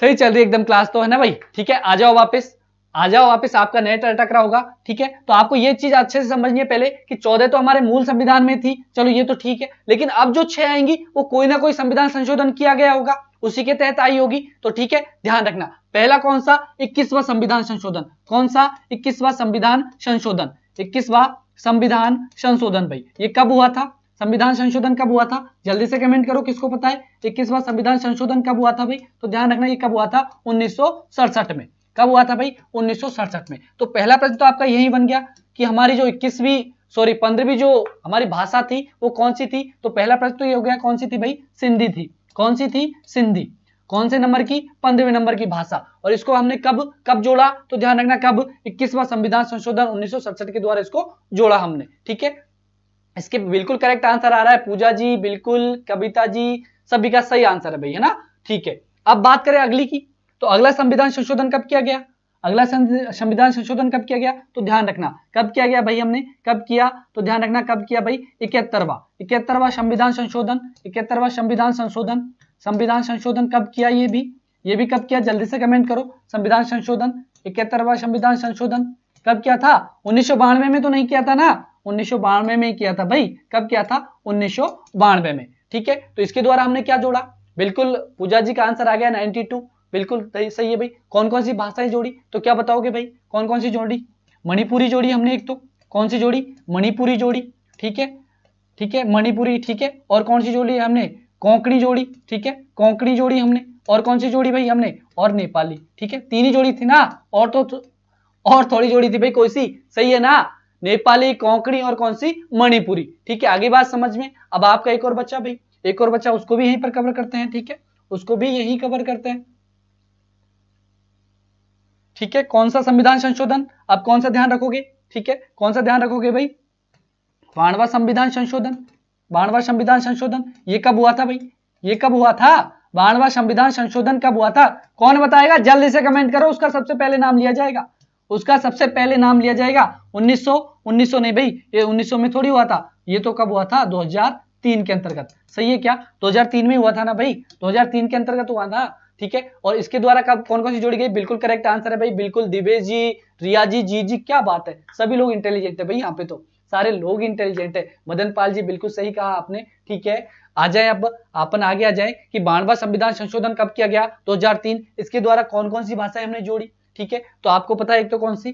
सही चल रही है एकदम क्लास तो, है ना भाई, ठीक है। आ जाओ वापस, आ जाओ वापस, आपका नेट अटक रहा होगा, ठीक है। तो आपको ये चीज अच्छे से समझनी है पहले कि 14 तो हमारे मूल संविधान में थी, चलो ये तो ठीक है, लेकिन अब जो 6 आएंगी वो कोई ना कोई संविधान संशोधन किया गया होगा, उसी के तहत आई होगी, तो ठीक है। ध्यान रखना पहला कौन सा, 21वां संविधान संशोधन, कौन सा, 21वां संविधान संशोधन, 21वां संविधान संशोधन भाई, ये कब हुआ था, संविधान संशोधन कब हुआ था, जल्दी से कमेंट करो किसको पता है 21वां संविधान संशोधन कब हुआ था भाई। तो ध्यान रखना ये कब हुआ था, 1967 में, कब हुआ था भाई, 1967 में। तो पहला प्रश्न तो आपका यही बन गया कि हमारी जो 15वीं जो हमारी भाषा थी वो कौन सी थी। तो पहला प्रश्न तो ये हो गया, कौन सी थी भाई, सिंधी थी, कौन सी थी, सिंधी, कौन से नंबर की, 15वें नंबर की भाषा। और इसको हमने कब जोड़ा, तो ध्यान रखना कब, 21वां संविधान संशोधन 1967 के द्वारा इसको जोड़ा हमने, ठीक है। इसके बिल्कुल करेक्ट आंसर आ रहा है, पूजा जी बिल्कुल, कविता जी, सभी का सही आंसर है भाई, है ना, ठीक है। अब बात करें अगली की, तो अगला संविधान संशोधन कब किया गया, अगला संविधान संशोधन कब किया गया, तो ध्यान रखना कब किया गया भाई, हमने कब किया, तो ध्यान रखना कब किया भाई, 71वां संविधान संशोधन, 71वां संविधान संशोधन, संविधान संशोधन कब किया, ये भी कब किया, जल्दी से कमेंट करो, संविधान संशोधन 71वां संविधान संशोधन कब किया था, 1992 में तो नहीं किया था ना, 1992 में ही किया था भाई, कब किया था, 1992 में, ठीक है। तो इसके द्वारा हमने क्या जोड़ा, बिल्कुल पूजा जी का आंसर आ गया 92, बिल्कुल सही है भाई। कौन कौन सी भाषाएं जोड़ी, तो क्या बताओगे भाई, कौन कौन सी जोड़ी? मणिपुरी जोड़ी हमने एक, तो कौन सी जोड़ी? मणिपुरी जोड़ी, ठीक है, ठीक है, मणिपुरी, ठीक है। और कौन सी जोड़ी हमने? कोंकणी जोड़ी, ठीक है, कोंकणी जोड़ी हमने। और कौन सी जोड़ी भाई हमने? और नेपाली, ठीक है। तीन ही जोड़ी थी ना, और तो और थोड़ी जोड़ी थी भाई कोई सी, सही है ना? नेपाली, कोंकणी और कौन सी? मणिपुरी, ठीक है। आगे बात समझ में। अब आपका एक और बच्चा भाई, एक और बच्चा, उसको भी यहीं पर कवर करते हैं, ठीक है, उसको भी यही कवर करते हैं, ठीक है। कौन सा संविधान संशोधन, अब कौन सा ध्यान रखोगे, ठीक है, कौन सा ध्यान रखोगे भाई? 92वां संविधान संशोधन। 92वां संविधान संशोधन ये कब हुआ था भाई? ये कब हुआ था? 92वां संविधान संशोधन कब हुआ था? कौन बताएगा? जल्दी से कमेंट करो, उसका सबसे पहले नाम लिया जाएगा, उसका सबसे पहले नाम लिया जाएगा। 1900 नहीं भाई, ये 1900 में थोड़ी हुआ था, ये तो कब हुआ था? 2003 के अंतर्गत, सही है क्या? 2003 में हुआ था ना भाई, 2003 के अंतर्गत हुआ था, ठीक है। और इसके द्वारा कब कौन कौन सी जोड़ी गई? बिल्कुल करेक्ट आंसर है भाई, बिल्कुल दिवेश जी, रिया जी, जी, क्या बात है, सभी लोग इंटेलिजेंट है भाई, यहाँ पे तो सारे लोग इंटेलिजेंट है। मदन पाल जी बिल्कुल सही कहा आपने, ठीक है। आ जाए, अब अपन आगे आ जाए कि 92वां संविधान संशोधन कब किया गया? 2003। इसके द्वारा कौन कौन सी भाषाएं हमने जोड़ी, ठीक है। तो आपको पता है, एक तो कौन सी?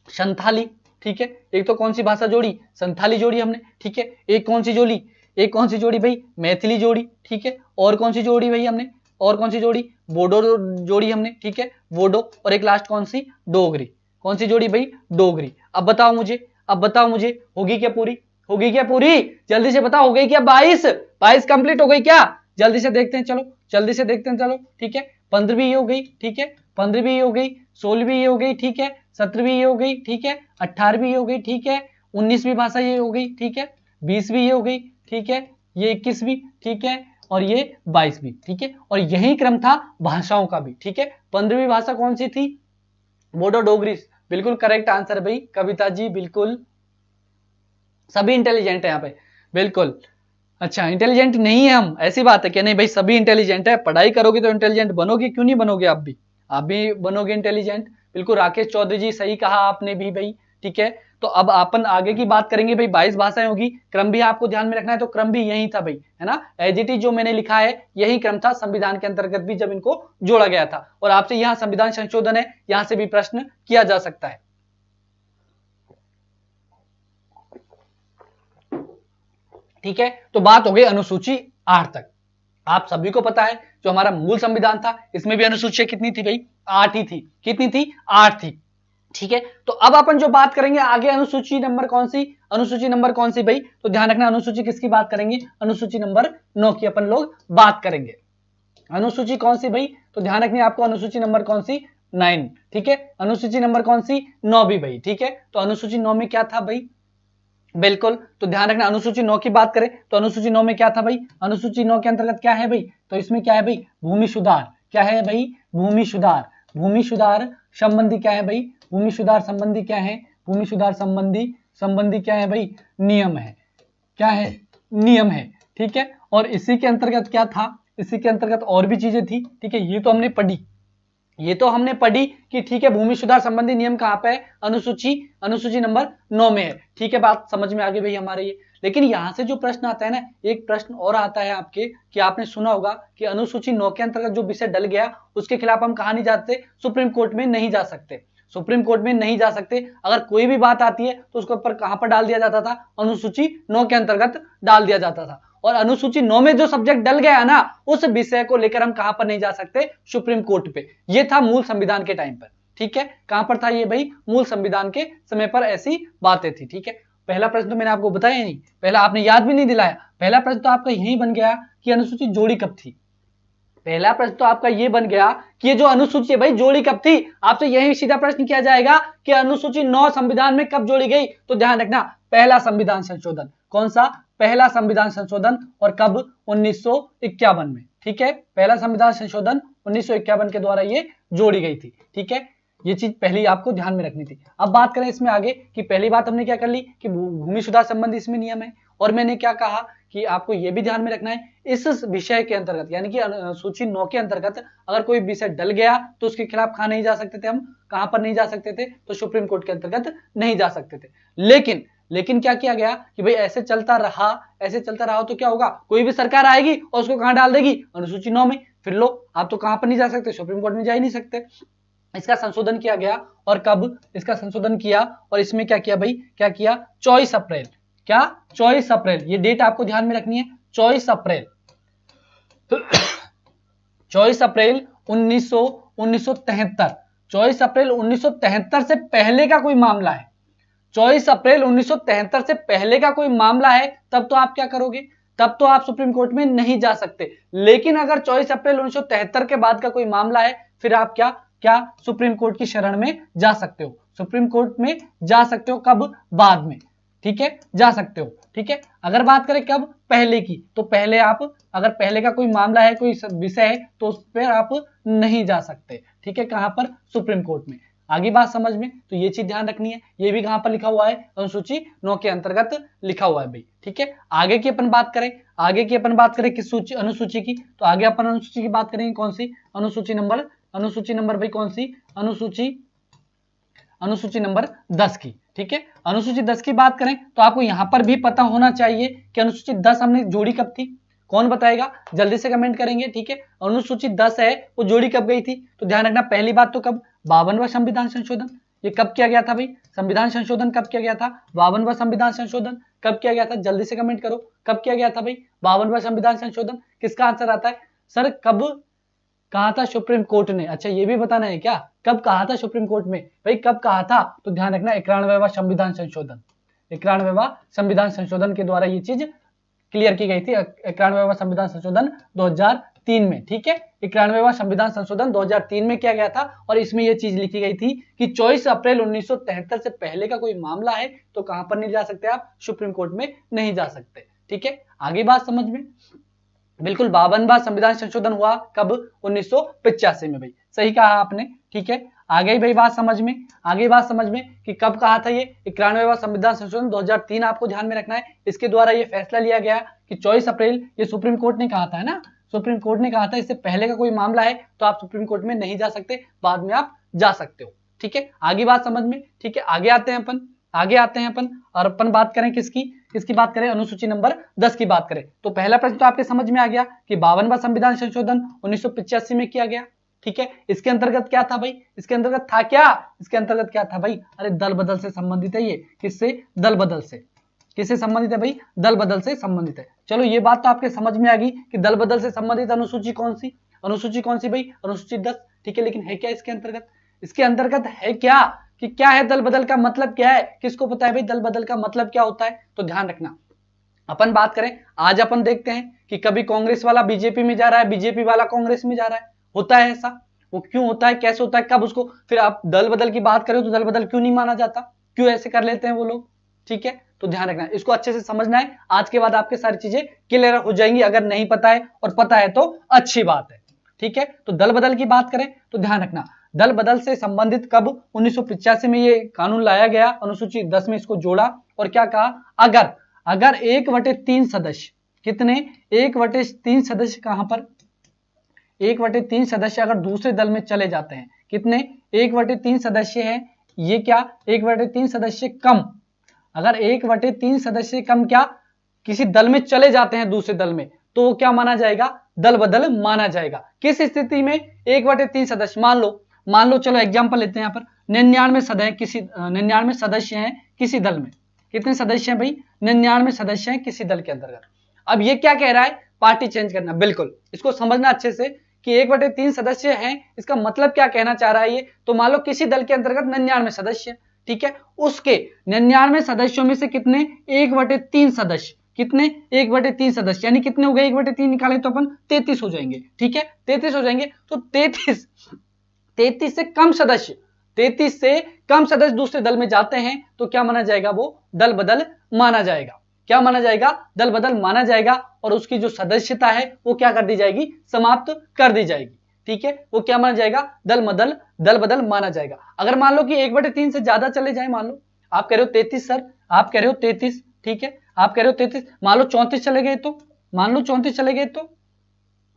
संथाली, ठीक है। एक तो कौन सी भाषा जोड़ी? संथाली जोड़ी हमने, ठीक है। एक कौन सी जोड़ी? एक कौन सी जोड़ी भाई? मैथिली जोड़ी, ठीक है। और कौन सी जोड़ी भाई हमने? और कौन सी जोड़ी? बोडो जोड़ी हमने, ठीक है, बोडो। और एक लास्ट कौन सी? डोगरी। कौन सी जोड़ी भाई? डोगरी। अब बताओ मुझे, अब बताओ मुझे, होगी क्या पूरी? होगी क्या पूरी? जल्दी से बताओ, हो गई क्या? 22 कंप्लीट हो गई क्या? जल्दी से देखते हैं, चलो जल्दी से देखते हैं, चलो, ठीक है। 15वीं हो गई, ठीक है, 15वीं हो गई, 16वीं हो गई, ठीक है, 17वीं हो गई, ठीक है, 18वीं हो गई, ठीक है, 19वीं भाषा ये हो गई, ठीक है, 20वीं हो गई, ठीक है, ये 21वीं, ठीक है, और ये 22वीं, ठीक है। और यही क्रम था भाषाओं का भी, ठीक है। 15वीं भाषा कौन सी थी? बोडो डोगरी, बिल्कुल करेक्ट आंसर भाई, कविता जी, बिल्कुल सभी इंटेलिजेंट है यहाँ पे, बिल्कुल। अच्छा, इंटेलिजेंट नहीं है हम, ऐसी बात है क्या? नहीं भाई, सभी इंटेलिजेंट है, पढ़ाई करोगे तो इंटेलिजेंट बनोगे, क्यों नहीं बनोगे? आप भी बनोगे इंटेलिजेंट, बिल्कुल। राकेश चौधरी जी सही कहा आपने भी भाई, ठीक है। तो अब अपन आगे की बात करेंगे भाई, 22 भाषाएं होगी, क्रम भी आपको ध्यान में रखना है, तो क्रम भी यही था भाई, है ना, एज इट इज जो मैंने लिखा है यही क्रम था संविधान के अंतर्गत भी, जब इनको जोड़ा गया था। और आपसे यहाँ संविधान संशोधन है, यहां से भी प्रश्न किया जा सकता है, ठीक है। तो बात हो गई अनुसूची 8 तक। आप सभी को पता है जो हमारा मूल संविधान था, इसमें भी अनुसूचियां कितनी थी भाई? 8 ही थी। कितनी थी? 8 थी, ठीक है। तो अब अपन जो बात करेंगे आगे, अनुसूची नंबर कौन सी? अनुसूची नंबर कौन सी भाई? तो ध्यान रखना, अनुसूची किसकी बात करेंगे? अनुसूची नंबर 9 की अपन लोग बात करेंगे। अनुसूची कौन सी भाई? तो ध्यान रखनी आपको, अनुसूची नंबर कौन सी? 9, ठीक है। अनुसूची नंबर कौन सी? 9 भी भाई, ठीक है। तो अनुसूची 9 में क्या था भाई? बिल्कुल, तो ध्यान रखना, अनुसूची 9 की बात करें तो अनुसूची 9 में क्या था भाई? अनुसूची 9 के अंतर्गत क्या है भाई? तो इसमें क्या है भाई? भूमि सुधार। क्या है भाई? भूमि सुधार। भूमि सुधार संबंधी क्या है भाई? भूमि सुधार संबंधी क्या है? भूमि सुधार संबंधी क्या है भाई? नियम है। क्या है? नियम है, ठीक है। और इसी के अंतर्गत क्या था? इसी के अंतर्गत और भी चीजें थी, ठीक है। ये तो हमने पढ़ी, ये तो हमने पढ़ी कि ठीक है, भूमि सुधार संबंधी नियम कहां पे है? अनुसूची नंबर 9 में है, ठीक है। बात समझ में आ गई भाई हमारे ये। लेकिन यहां से जो प्रश्न आता है ना, एक प्रश्न और आता है आपके, कि आपने सुना होगा कि अनुसूची 9 के अंतर्गत जो विषय डल गया उसके खिलाफ हम कहां नहीं जाते? सुप्रीम कोर्ट में नहीं जा सकते, सुप्रीम कोर्ट में नहीं जा सकते। अगर कोई भी बात आती है तो उसके ऊपर कहां पर डाल दिया जाता था? अनुसूची 9 के अंतर्गत डाल दिया जाता था। और अनुसूची 9 में जो सब्जेक्ट डल गया ना, उस विषय को लेकर हम कहां पर नहीं जा सकते? सुप्रीम कोर्ट पे। ये था मूल संविधान के टाइम पर, ठीक है। कहां पर था ये भाई? मूल संविधान के समय पर ऐसी बातें थी, ठीक है। पहला प्रश्न तो मैंने आपको बताया नहीं, पहला आपने याद भी नहीं दिलाया। पहला प्रश्न तो आपका यही बन गया कि अनुसूची जोड़ी कब थी। पहला प्रश्न तो आपका ये बन गया कि ये जो अनुसूची है भाई, जोड़ी कब थी। आपसे यही सीधा प्रश्न किया जाएगा कि अनुसूची 9 संविधान में कब जोड़ी गई। तो ध्यान रखना, पहला संविधान संशोधन। कौन सा? पहला संविधान संशोधन। और कब? 1951 में, ठीक है। पहला संविधान संशोधन 1951 के द्वारा ये जोड़ी गई थी, ठीक है। ये चीज पहली आपको ध्यान में रखनी थी। अब बात करें इसमें आगे कि पहली बात हमने क्या कर ली कि भूमि सुधार संबंधी इसमें नियम है। और मैंने क्या कहा कि आपको यह भी ध्यान में रखना है, इस विषय के अंतर्गत यानी कि सूची 9 के अंतर्गत अगर कोई विषय डल गया तो उसके खिलाफ कहां नहीं जा सकते थे हम? कहां पर नहीं जा सकते थे? तो सुप्रीम कोर्ट के अंतर्गत नहीं जा सकते थे। लेकिन क्या किया गया कि भाई ऐसे चलता रहा तो क्या होगा? कोई भी सरकार आएगी और उसको कहां डाल देगी? अनुसूची 9 में। फिर लो, आप तो कहां पर नहीं जा सकते, सुप्रीम कोर्ट में जा ही नहीं सकते। इसका संशोधन किया गया, और कब इसका संशोधन किया, और इसमें क्या किया भाई, क्या किया, 24 अप्रैल, क्या 24 अप्रैल, ये डेट आपको ध्यान में रखनी है, 24 अप्रैल 24 अप्रैल 1973, 24 अप्रैल 1973 से पहले का कोई मामला है, 24 अप्रैल 1973 से पहले का कोई मामला है, तब तो आप क्या करोगे, तब तो आप सुप्रीम कोर्ट में नहीं जा सकते। लेकिन अगर 24 अप्रैल 1973 के बाद का कोई मामला है, फिर आप क्या सुप्रीम कोर्ट की शरण में जा सकते हो, सुप्रीम कोर्ट में जा सकते हो, कब, बाद में, ठीक है, जा सकते हो, ठीक है। अगर बात करें कब, पहले की, तो पहले आप, अगर पहले का कोई मामला है, कोई विषय है, तो उस पर आप नहीं जा सकते, ठीक है, कहां पर, सुप्रीम कोर्ट में। आगे बात समझ में, तो ये चीज ध्यान रखनी है, ये भी कहां पर लिखा हुआ है, अनुसूची 9 के अंतर्गत लिखा हुआ है भाई, ठीक है। आगे की अपन बात करें, आगे की अपन बात करें किस सूची, अनुसूची की, तो आगे अपन अनुसूची की बात करेंगे, कौन सी, अनुसूची नंबर भाई कौन सी, अनुसूची नंबर 10 की, ठीक है। अनुसूची 10 की बात करें तो आपको यहां पर भी पता होना चाहिए कि अनुसूची 10 हमने जोड़ी कब थी, कौन बताएगा, जल्दी से कमेंट करेंगे, ठीक है। अनुसूची 10 है, वो जोड़ी कब गई थी, तो ध्यान रखना, पहली बात तो कब, 52वां संविधान संशोधन, ये कब किया गया था भाई, संविधान संशोधन कब किया गया था, 52वां संविधान संशोधन कब किया गया था, जल्दी से कमेंट करो, कब किया गया था भाई 52वां संविधान संशोधन। किसका आंसर आता है, सर कब कहा था सुप्रीम कोर्ट ने, अच्छा ये भी बताना है क्या, कब कहा था सुप्रीम कोर्ट में, भाई कब कहा था, तो ध्यान रखना 91वां संविधान संशोधन, 91वां संविधान संशोधन के द्वारा ये चीज क्लियर की गई थी, 91वां संविधान संशोधन 2003 में, ठीक है, 91वां संविधान संशोधन 2003 में किया गया था, और इसमें यह चीज लिखी गई थी कि 24 अप्रैल 1973 से पहले का कोई मामला है तो कहां पर नहीं जा सकते आप, सुप्रीम कोर्ट में नहीं जा सकते, ठीक है। आगे बात समझ में, बिल्कुल 52वां संविधान संशोधन हुआ कब, 1985 में भाई, सही कहा आपने, ठीक है। आगे भाई बात समझ में, आगे बात समझ में कि कब कहा था, ये 91वां संविधान संशोधन 2003 आपको ध्यान में रखना है। इसके द्वारा ये फैसला लिया गया कि 24 अप्रैल, ये सुप्रीम कोर्ट ने कहा था, है ना, सुप्रीम कोर्ट ने कहा था इससे पहले का कोई मामला है तो आप सुप्रीम कोर्ट में नहीं जा सकते, बाद में आप जा सकते हो, ठीक है। आगे बात समझ में, ठीक है। आगे आते हैं अपन, आगे आते हैं अपन, और अपन बात करें किसकी, किसकी बात करें, अनुसूची नंबर 10 की बात करें। तो पहला प्रश्न तो आपके समझ में आ गया कि 52वां संविधान संशोधन 1985 में किया गया, ठीक है। इसके अंतर्गत क्या था भाई, इसके अंतर्गत था क्या, इसके अंतर्गत क्या था भाई, अरे दल बदल से संबंधित है ये, किससे, दल बदल से, किससे संबंधित है भाई, दल बदल से संबंधित है। चलो ये बात तो आपके समझ में आ गई कि दल बदल से संबंधित अनुसूची कौन सी, अनुसूची कौन सी भाई, अनुसूची 10, ठीक है। लेकिन है क्या इसके अंतर्गत, इसके अंतर्गत है क्या, कि क्या है दल बदल का मतलब क्या है, किसको पता है भाई दल बदल का मतलब क्या होता है, तो ध्यान रखना। अपन बात करें, आज अपन देखते हैं कि कभी कांग्रेस वाला बीजेपी में जा रहा है, बीजेपी वाला कांग्रेस में जा रहा है, होता है ऐसा, वो क्यों होता है, कैसे होता है, कब उसको, फिर आप दल बदल की बात करें तो दल बदल क्यों नहीं माना जाता, क्यों ऐसे कर लेते हैं वो लोग, ठीक है। तो ध्यान रखना, इसको अच्छे से समझना है, आज के बाद आपके सारी चीजें क्लियर हो जाएंगी, अगर नहीं पता है और पता है तो अच्छी बात है, ठीक है। तो दल बदल की बात करें तो ध्यान रखना, दल बदल से संबंधित कब, 1985 में ये कानून लाया गया, अनुसूची 10 में इसको जोड़ा, और क्या कहा, अगर 1/3 सदस्य, कितने, 1/3 सदस्य, कहां पर, 1/3 सदस्य अगर दूसरे दल में चले जाते हैं, कितने, 1/3 सदस्य है, ये क्या, 1/3 सदस्य कम, अगर 1/3 सदस्य कम क्या किसी दल में चले जाते हैं दूसरे दल में, तो क्या माना जाएगा, दल बदल माना जाएगा। किस स्थिति में, 1/3 सदस्य, मान लो चलो एग्जांपल लेते हैं यहाँ पर, 99 सदस्य हैं किसी दल में, कितने सदस्य हैं भाई, 99 सदस्य हैं किसी दल के अंतर्गत। अब ये क्या कह रहा है, पार्टी चेंज करना, बिल्कुल इसको समझना अच्छे से कि 1/3 सदस्य हैं, इसका मतलब क्या कहना चाह रहा है ये, तो मान लो किसी दल के अंतर्गत 99 सदस्य, ठीक है, उसके 99 सदस्यों में से कितने, 1/3 सदस्य, कितने, 1/3 सदस्य, यानी कितने हो गए, 1/3 निकाले तो अपन 33 हो जाएंगे, ठीक है, 33 हो जाएंगे। तो 33 से कम सदस्य, 33 से कम सदस्य दूसरे दल में जाते हैं तो क्या माना जाएगा, वो दल बदल माना जाएगा, क्या माना जाएगा, दल बदल माना जाएगा, और उसकी जो सदस्यता है वो क्या कर दी जाएगी, समाप्त कर दी जाएगी, ठीक है, वो क्या माना जाएगा, दल बदल माना जाएगा। अगर मान लो कि 1/3 से ज्यादा चले जाए, मान लो आप कह रहे हो 33 सर, आप कह रहे हो 33, ठीक है, आप कह रहे हो 33, मान लो 34 चले गए तो, मान लो 34 चले गए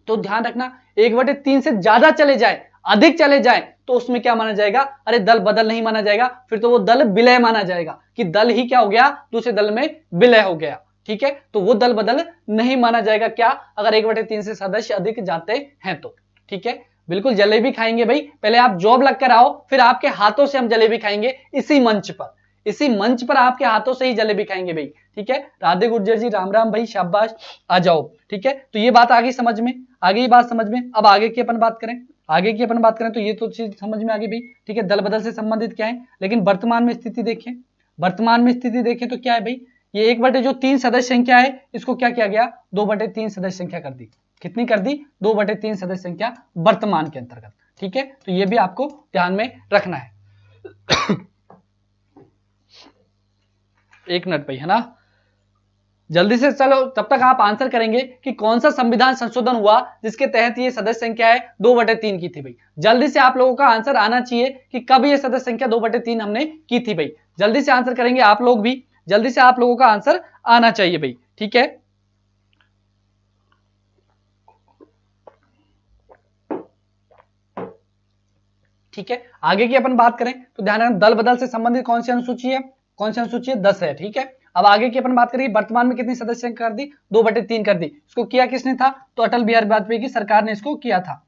तो ध्यान रखना 1/3 से ज्यादा चले जाए, अधिक चले जाए, तो उसमें क्या माना जाएगा, अरे दल बदल नहीं माना जाएगा, फिर तो वो दल विलय माना जाएगा, कि दल ही क्या हो गया, दूसरे दल में विलय हो गया, ठीक है, तो वो दल बदल नहीं माना जाएगा। क्या? अगर 1/3 से सदस्य अधिक जाते हैं तो। ठीक है, बिल्कुल जलेबी खाएंगे भाई, पहले आप जॉब लग कर आओ, फिर आपके हाथों से हम जलेबी खाएंगे इसी मंच पर, इसी मंच पर आपके हाथों से ही जलेबी खाएंगे भाई। ठीक है, राधे गुर्जर जी, राम राम भाई, शाबाश, आ जाओ। ठीक है, तो ये बात आगे समझ में, आगे ये बात समझ में। अब आगे की अपन बात करें, आगे की अपन बात करें तो ये तो चीज समझ में आ गई भाई। ठीक है, दल बदल से संबंधित क्या है, लेकिन वर्तमान में स्थिति देखें, वर्तमान में स्थिति देखें तो क्या है भाई, ये 1/3 सदस्य संख्या है, इसको क्या किया गया, 2/3 सदस्य संख्या कर दी। कितनी कर दी? 2/3 सदस्य संख्या वर्तमान के अंतर्गत। ठीक है, तो ये भी आपको ध्यान में रखना है। एक मिनट भाई, है ना, जल्दी से चलो, तब तक आप आंसर करेंगे कि कौन सा संविधान संशोधन हुआ जिसके तहत ये सदस्य संख्या है 2/3 की थी भाई। जल्दी से आप लोगों का आंसर आना चाहिए कि कब ये सदस्य संख्या 2/3 हमने की थी भाई। जल्दी से आंसर करेंगे आप लोग भी, जल्दी से आप लोगों का आंसर आना चाहिए भाई। ठीक है, ठीक है, आगे की अपन बात करें तो ध्यान रखना, दल बदल से संबंधित कौन सी अनुसूची है, कौन सी अनुसूची है, 10 है। ठीक है, अब आगे की अपन बात करेंगे, वर्तमान में कितनी सदस्य कर दी, 2/3 कर दी। इसको किया किसने था, तो अटल बिहारी वाजपेयी की सरकार ने इसको किया था,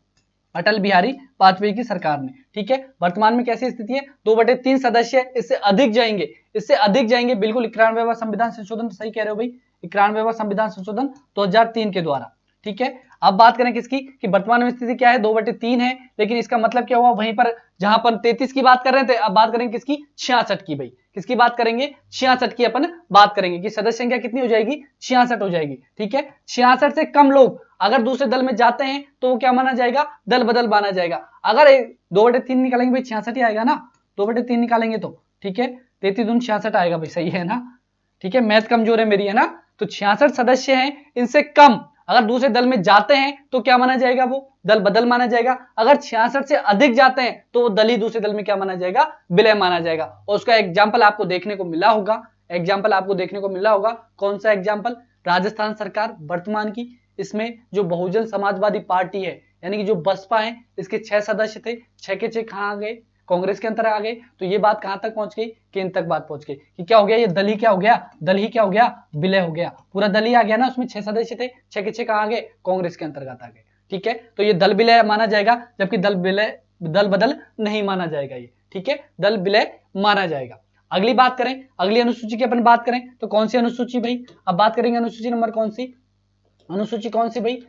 अटल बिहारी वाजपेयी की सरकार ने। ठीक है, वर्तमान में कैसी स्थिति है, 2/3 सदस्य, इससे अधिक जाएंगे, इससे अधिक जाएंगे, बिल्कुल 91वां संविधान संशोधन, तो सही कह रहे हो भाई, 91वां संविधान संशोधन 2003 के द्वारा। ठीक है, अब बात करें किसकी, कि वर्तमान में स्थिति क्या है, 2/3 है, लेकिन इसका मतलब क्या हुआ, वहीं पर जहां पर 33 की बात कर रहे थे, अब बात करेंगे किसकी, 66 की भाई। किसकी बात करेंगे, 66 की अपन बात करेंगे कि सदस्य संख्या कितनी हो जाएगी, 66 हो जाएगी। ठीक है, 66 से कम लोग अगर दूसरे दल में जाते हैं तो वो क्या माना जाएगा, दल बदल माना जाएगा। अगर 2/3 निकालेंगे भाई, 66 ही आएगा ना, 2/3 निकालेंगे तो। ठीक है, 33 दूनी 66 आएगा भाई, सही है ना। ठीक है, मैथ कमजोर है मेरी, है ना, तो 66 सदस्य हैं, इनसे कम अगर दूसरे दल में जाते हैं तो क्या माना जाएगा, वो दल बदल माना जाएगा। अगर 66 से अधिक जाते हैं तो वो दल ही दूसरे दल में क्या माना जाएगा, विलय माना जाएगा। और उसका एग्जाम्पल आपको देखने को मिला होगा, एग्जाम्पल आपको देखने को मिला होगा, कौन सा एग्जाम्पल, राजस्थान सरकार वर्तमान की, इसमें जो बहुजन समाजवादी पार्टी है यानी कि जो बसपा है, इसके 6 सदस्य थे, 6 के 6 कहां आ गए, कांग्रेस के अंतर आ गए। तो ये बात कहां तक पहुंच गई, केंद्र तक बात पहुंच गई कि क्या हो गया, ये दल ही क्या हो गया, दल ही क्या हो गया, विलय हो गया, पूरा दल ही आ गया ना, उसमें 6 सदस्य थे, 6 के 6 कहां आ गए, कांग्रेस के अंतर्गत आ गए। ठीक है, तो ये दल विलय माना जाएगा, जबकि दल विलय, दल बदल नहीं माना जाएगा ये। ठीक है, दल विलय माना जाएगा। अगली बात करें, अगली अनुसूची की अपन बात करें तो कौन सी अनुसूची भाई, अब बात करेंगे अनुसूची नंबर कौन सी, अनुसूची कौन सी भाई,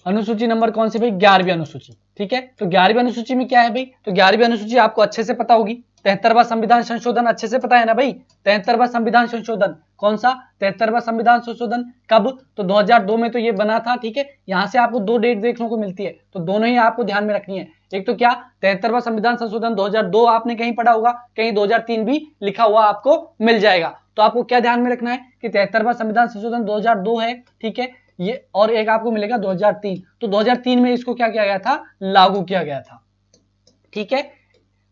अनुसूची नंबर कौन सी भाई, 11वीं अनुसूची। ठीक है, तो 11वीं अनुसूची में क्या है भाई, तो 11वीं अनुसूची आपको अच्छे से पता होगी, 73वां संविधान संशोधन अच्छे से पता है ना भाई, 73वां संविधान संशोधन, कौन सा, 73वां संविधान संशोधन कब, तो 2002 में तो ये बना था। ठीक है, यहां से आपको 2 डेट देखने को मिलती है, तो दोनों ही आपको ध्यान में रखनी है। एक तो क्या, 73वां संविधान संशोधन 2002 आपने कहीं पढ़ा होगा, कहीं 2003 भी लिखा हुआ आपको मिल जाएगा। तो आपको क्या ध्यान में रखना है कि 73वां संविधान संशोधन 2002 है। ठीक है, ये और एक आपको मिलेगा 2003, तो 2003 में इसको क्या किया गया था, लागू किया गया था। ठीक है,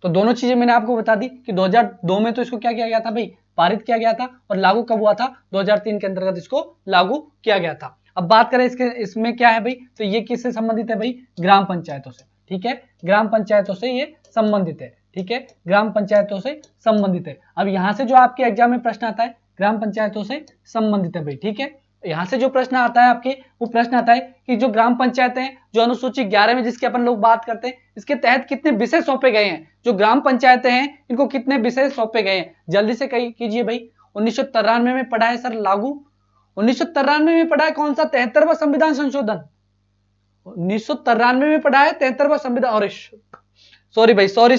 तो दोनों चीजें मैंने आपको बता दी कि 2002 में तो इसको क्या किया गया था भाई, पारित किया गया था, और लागू कब हुआ था, 2003 के अंतर्गत इसको लागू किया गया था। अब बात करें इसके, इसमें क्या है भाई, तो ये किससे संबंधित है भाई, ग्राम पंचायतों से। ठीक है, ग्राम पंचायतों से ये संबंधित है। ठीक है, ग्राम पंचायतों से संबंधित है। अब यहां से जो आपके एग्जाम में प्रश्न आता है, ग्राम पंचायतों से संबंधित है भाई। ठीक है, यहां से जो प्रश्न आता है आपके, वो प्रश्न आता है कि जो ग्राम पंचायतें हैं, जो अनुसूची 11 में जिसकी अपन लोग बात करते हैं, इसके तहत कितने विषय सौंपे गए हैं, जो ग्राम पंचायतें हैं इनको कितने विषय सौंपे गए हैं, जल्दी से कीजिए भाई। 1993 में पढ़ा है सर लागू, 1993 में पढ़ा है कौन सा, 73वां संविधान संशोधन, 1993 में पढ़ा है 73वां संविधान, और सॉरी भाई, सॉरी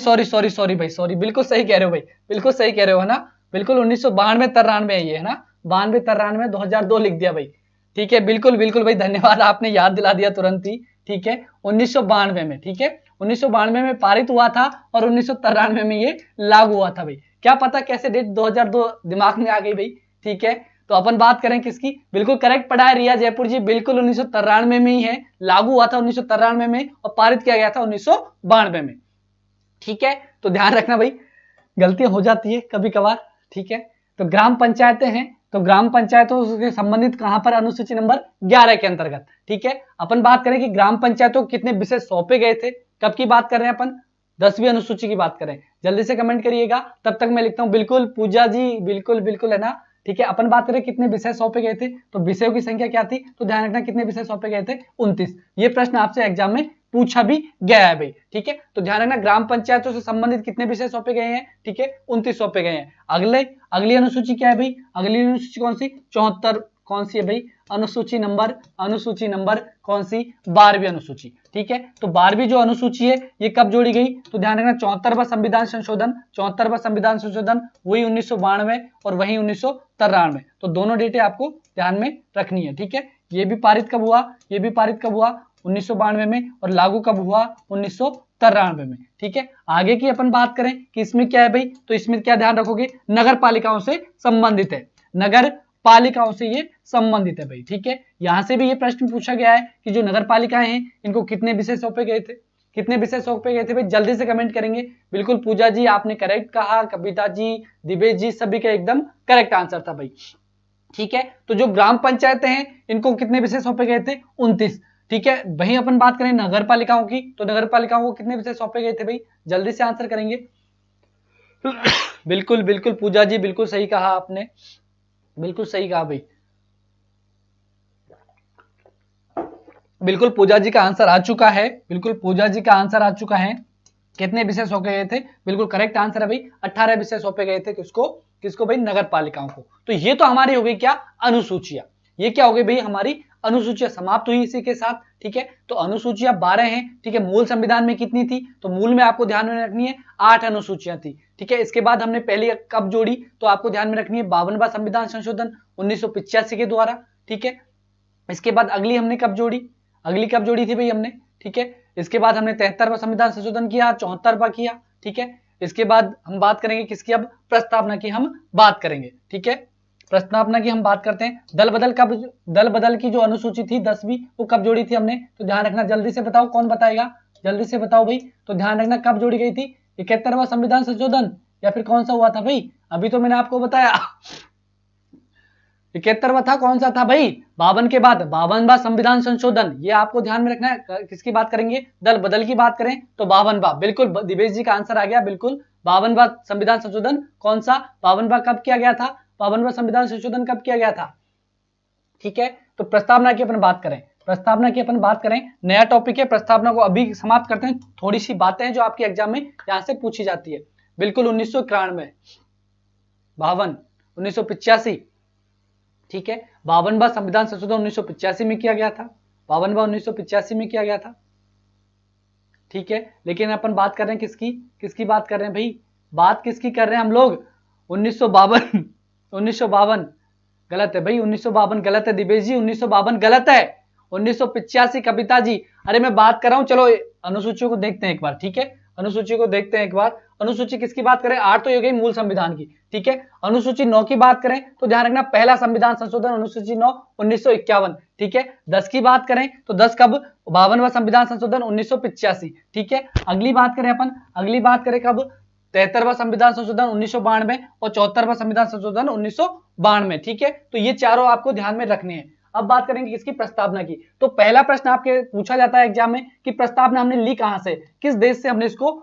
भाई, सॉरी, बिल्कुल सही कह रहे हो भाई, बिल्कुल सही कह रहे हो, है ना, बिल्कुल 1992-93 है ये, है ना, 92-93 2002 लिख दिया भाई। ठीक है, बिल्कुल बिल्कुल भाई, धन्यवाद, आपने याद दिला दिया तुरंत ही। ठीक है, 1992 में, ठीक है, 1992 में पारित हुआ था और 1993 में ये लागू हुआ था भाई। क्या पता कैसे डेट 2002 दिमाग में आ गई भाई। ठीक है, तो अपन बात करें किसकी, बिल्कुल करेक्ट पढ़ा है रिया जयपुर जी, बिल्कुल 1993 में ही है, लागू हुआ था 1993 में और पारित किया गया था 1992 में। ठीक है, तो ध्यान रखना भाई, गलतियां हो जाती है कभी कभार। ठीक है, तो ग्राम पंचायतें हैं, तो ग्राम पंचायतों से संबंधित कहां पर, अनुसूची नंबर 11 के अंतर्गत। ठीक है, अपन बात करें कि ग्राम पंचायतों को कितने विषय सौंपे गए थे, कब की बात कर रहे हैं अपन, 10वीं अनुसूची की बात करें। जल्दी से कमेंट करिएगा, तब तक मैं लिखता हूं, बिल्कुल पूजा जी, बिल्कुल बिल्कुल, है ना, ठीक है। अपन बात करें कितने विषय सौंपे गए थे, तो विषयों की संख्या क्या थी, तो ध्यान रखना कितने विषय सौंपे गए थे, 29। ये प्रश्न आपसे एग्जाम में पूछा भी गया है भाई, ठीक है। तो ध्यान रखना ग्राम पंचायतों से संबंधित कितने विषय सौंपे गए हैं, ठीक है, 29 सौंपे गए हैं। अगली अनुसूची क्या है भाई, अगली अनुसूची कौन सी, 74, कौन सी है भाई, अनुसूची नंबर कौन सी, 12वीं अनुसूची, ठीक है। तो 12वीं जो अनुसूची है ये कब जोड़ी गई, तो ध्यान रखना 74वां संविधान संशोधन वही 1992 और वही 1993, तो दोनों डेटें आपको ध्यान में रखनी है, ठीक है। ये भी पारित कब हुआ, 1992 में, और लागू कब हुआ, 1993 में, ठीक है। आगे की अपन बात करें कि इसमें क्या है भाई, तो इसमें क्या ध्यान रखोगे, नगर पालिकाओं से संबंधित है, नगर पालिकाओं से ये संबंधित है भाई, ठीक है। यहां से भी ये प्रश्न पूछा गया है कि जो नगर पालिकाएं हैं इनको कितने विषय सौंपे गए थे, भाई जल्दी से कमेंट करेंगे। बिल्कुल पूजा जी आपने करेक्ट कहा, कविता जी, दिवेश जी, सभी का एकदम करेक्ट आंसर था भाई, ठीक है। तो जो ग्राम पंचायतें हैं इनको कितने विषय सौंपे गए थे, 29, ठीक है। वहीं अपन बात करें नगर पालिकाओं की, तो नगर पालिकाओं को कितने विषय सौंपे गए थे भाई, जल्दी से आंसर करेंगे। बिल्कुल पूजा जी बिल्कुल सही कहा आपने, बिल्कुल सही कहा भाई, बिल्कुल पूजा जी का आंसर आ चुका है, कितने विषय सौंपे गए थे, बिल्कुल करेक्ट आंसर है भाई, 18 विषय सौंपे गए थे, किसको भाई, नगर पालिकाओं को। तो ये तो हमारी हो गई क्या, अनुसूचियां, ये क्या हो गई भाई, हमारी अनुसूचियां समाप्त हुई इसी के साथ, ठीक है। तो अनुसूचियां 12 हैं, ठीक है। मूल संविधान में कितनी थी, तो मूल में आपको ध्यान में रखनी है 8 अनुसूचियां थी, ठीक है। इसके बाद हमने पहली कब जोड़ी, तो आपको ध्यान में रखनी है 52वां संविधान संशोधन 1985 के द्वारा, ठीक है। इसके बाद अगली हमने कब जोड़ी थी भाई हमने, ठीक है। इसके बाद हमने 73वां संविधान संशोधन किया, 74वां किया, ठीक है। इसके बाद हम बात करेंगे किसकी, अब प्रस्तावना की हम बात करेंगे, ठीक है। प्रस्तावना की हम बात करते हैं। दल बदल की जो अनुसूची थी 10वीं, वो कब जोड़ी थी हमने, तो ध्यान रखना, जल्दी से बताओ, कौन बताएगा, जल्दी से बताओ भाई। तो ध्यान रखना कब जोड़ी गई थी, 71वां संविधान संशोधन या फिर कौन सा हुआ था भाई, अभी तो मैंने आपको बताया 71वां था, कौन सा था भाई, 52 के बाद 52वां संविधान संशोधन, ये आपको ध्यान में रखना है। किसकी बात करेंगे, दल बदल की बात करें तो 52वां, बिल्कुल दिवेश जी का आंसर आ गया, बिल्कुल 52वां संविधान संशोधन, कौन सा 52वां कब किया गया था, 52वां संविधान संशोधन कब किया गया था, ठीक है। तो प्रस्तावना की अपन बात करें, नया टॉपिक है, प्रस्तावना को अभी समाप्त करते हैं। थोड़ी सी बातें जो आपके एग्जाम में यहां से पूछी जाती है, बिल्कुल 1991, 52, 1985, ठीक है। 52वां संविधान संशोधन 1985 में किया गया था, 1985 में किया गया था, ठीक है। लेकिन अपन बात कर रहे हैं किसकी बात कर रहे हैं भाई, बात किसकी कर रहे हैं हम लोग, 1952 गलत है भाई, 1952 गलत है दिवेश जी, 1952 गलत है, 1985 कविता जी। अरे मैं बात कर रहा हूं, चलो अनुसूचियों को देखते हैं एक बार, ठीक है। अनुसूची को देखते हैं एक बार, अनुसूची किसकी बात करें, 8 तो हो गई मूल संविधान की, ठीक है। अनुसूची 9 की बात करें तो ध्यान रखना पहला संविधान संशोधन अनुसूची 9 1951, ठीक है। 10 की बात करें तो 10 कब, 52वां संविधान संशोधन 1985, ठीक है। अगली बात करें कब, 73वां संविधान संशोधन 1992 और 74वां संविधान संशोधन 1992, ठीक है। तो ये चारों आपको ध्यान में रखने हैं। अब बात करेंगे किसकी, प्रस्तावना की। तो पहला प्रश्न आपके पूछा जाता है एग्जाम में कि प्रस्तावना हमने ली कहां से, किस देश से हमने इसको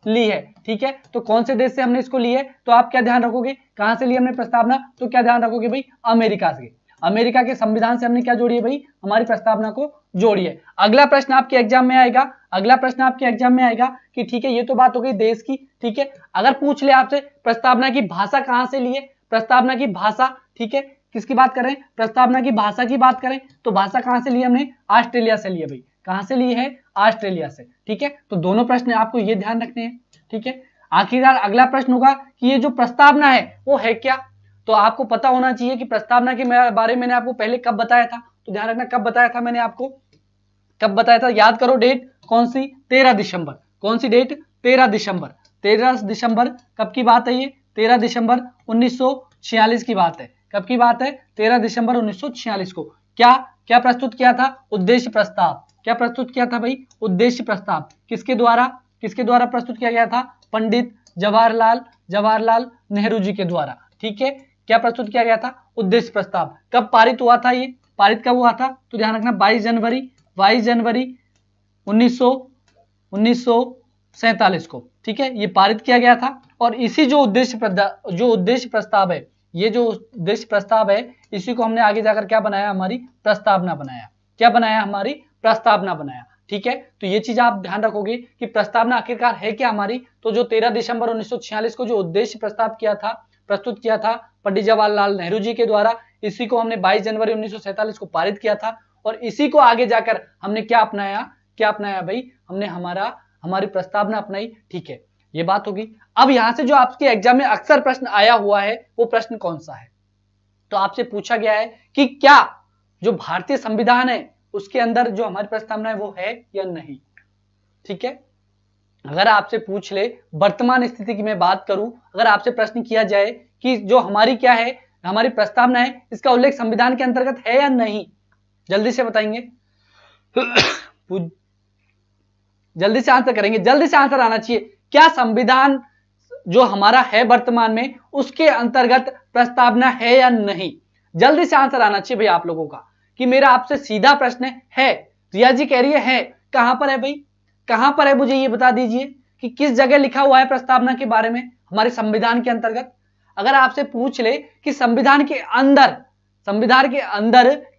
ली है, ठीक है। तो कौन से देश से हमने इसको ली है, तो आप क्या ध्यान रखोगे, कहां से ली हमने प्रस्तावना, तो क्या ध्यान रखोगे भाई, अमेरिका से, अमेरिका के संविधान से हमने क्या जोड़ी है भाई, हमारी प्रस्तावना को जोड़ी है। अगला प्रश्न आपके एग्जाम में आएगा, कि ठीक है ये तो बात हो गई देश की, ठीक है। अगर पूछ ले आपसे प्रस्तावना की भाषा कहां से ली है, प्रस्तावना की भाषा, ठीक है, किसकी बात कर रहे हैं, प्रस्तावना की भाषा की बात करें तो भाषा कहां से ली हमने, ऑस्ट्रेलिया से ली है भाई, कहां से ली है, ऑस्ट्रेलिया से, ठीक है। तो दोनों प्रश्न आपको ये ध्यान रखने हैं, ठीक है। आखिरकार अगला प्रश्न होगा कि ये जो प्रस्तावना है वो है क्या, तो आपको पता होना चाहिए कि प्रस्तावना के बारे में मैंने आपको पहले कब बताया था, तो ध्यान रखना कब बताया था मैंने आपको, कब बताया था, याद करो डेट कौन सी, 13 दिसंबर, कौन सी डेट, 13 दिसंबर कब की बात है ये, 13 दिसंबर 1946 की बात है, कब की बात है, 13 दिसंबर 1946 को। क्या प्रस्तुत किया था, उद्देश्य प्रस्ताव, क्या प्रस्तुत किया था भाई, उद्देश्य प्रस्ताव, किसके द्वारा प्रस्तुत किया गया था, पंडित जवाहरलाल नेहरू जी के द्वारा, ठीक है। क्या प्रस्तुत किया गया था, उद्देश्य प्रस्ताव। कब पारित हुआ था, ये पारित कब हुआ था, तो ध्यान रखना 22 जनवरी 1947 को, ठीक है, ये पारित किया गया था। और इसी जो उद्देश्य प्रस्ताव है, ये जो उद्देश्य प्रस्ताव है, इसी को हमने आगे जाकर क्या बनाया, हमारी प्रस्तावना बनाया। क्या बनाया, हमारी प्रस्तावना बनाया। ठीक है, तो ये चीज आप ध्यान रखोगे कि प्रस्तावना आखिरकार है क्या हमारी। तो जो 13 दिसंबर 1946 को जो उद्देश्य प्रस्ताव किया था, प्रस्तुत किया था पंडित जवाहरलाल नेहरू जी के द्वारा, इसी को हमने 22 जनवरी 1947 को पारित किया था। और इसी को आगे जाकर हमने क्या अपनाया भाई, हमने हमारी प्रस्तावना अपनाई। ठीक है, ये बात होगी। अब यहां से जो आपके एग्जाम में अक्सर प्रश्न आया हुआ है, वो प्रश्न कौन सा है? तो आपसे पूछा गया है कि क्या जो भारतीय संविधान है उसके अंदर जो हमारी प्रस्तावना है वो है या नहीं। ठीक है, अगर आपसे पूछ ले, वर्तमान स्थिति की मैं बात करूं, अगर आपसे प्रश्न किया जाए कि जो हमारी क्या है, हमारी प्रस्तावना है, इसका उल्लेख संविधान के अंतर्गत है या नहीं, जल्दी से बताएंगे। जल्दी से आंसर करेंगे, जल्दी से आंसर आना चाहिए। क्या संविधान जो हमारा है वर्तमान में, उसके अंतर्गत प्रस्तावना है या नहीं? जल्दी से आंसर आना चाहिए भाई आप लोगों का, कि मेरा आपसे सीधा प्रश्न है। रिया जी कह रही है कहां पर है भाई, कहां पर है, मुझे ये बता दीजिए कि किस जगह लिखा हुआ है प्रस्तावना के बारे में हमारे संविधान के अंतर्गत। अगर आपसे पूछ ले कि संविधान के अंदर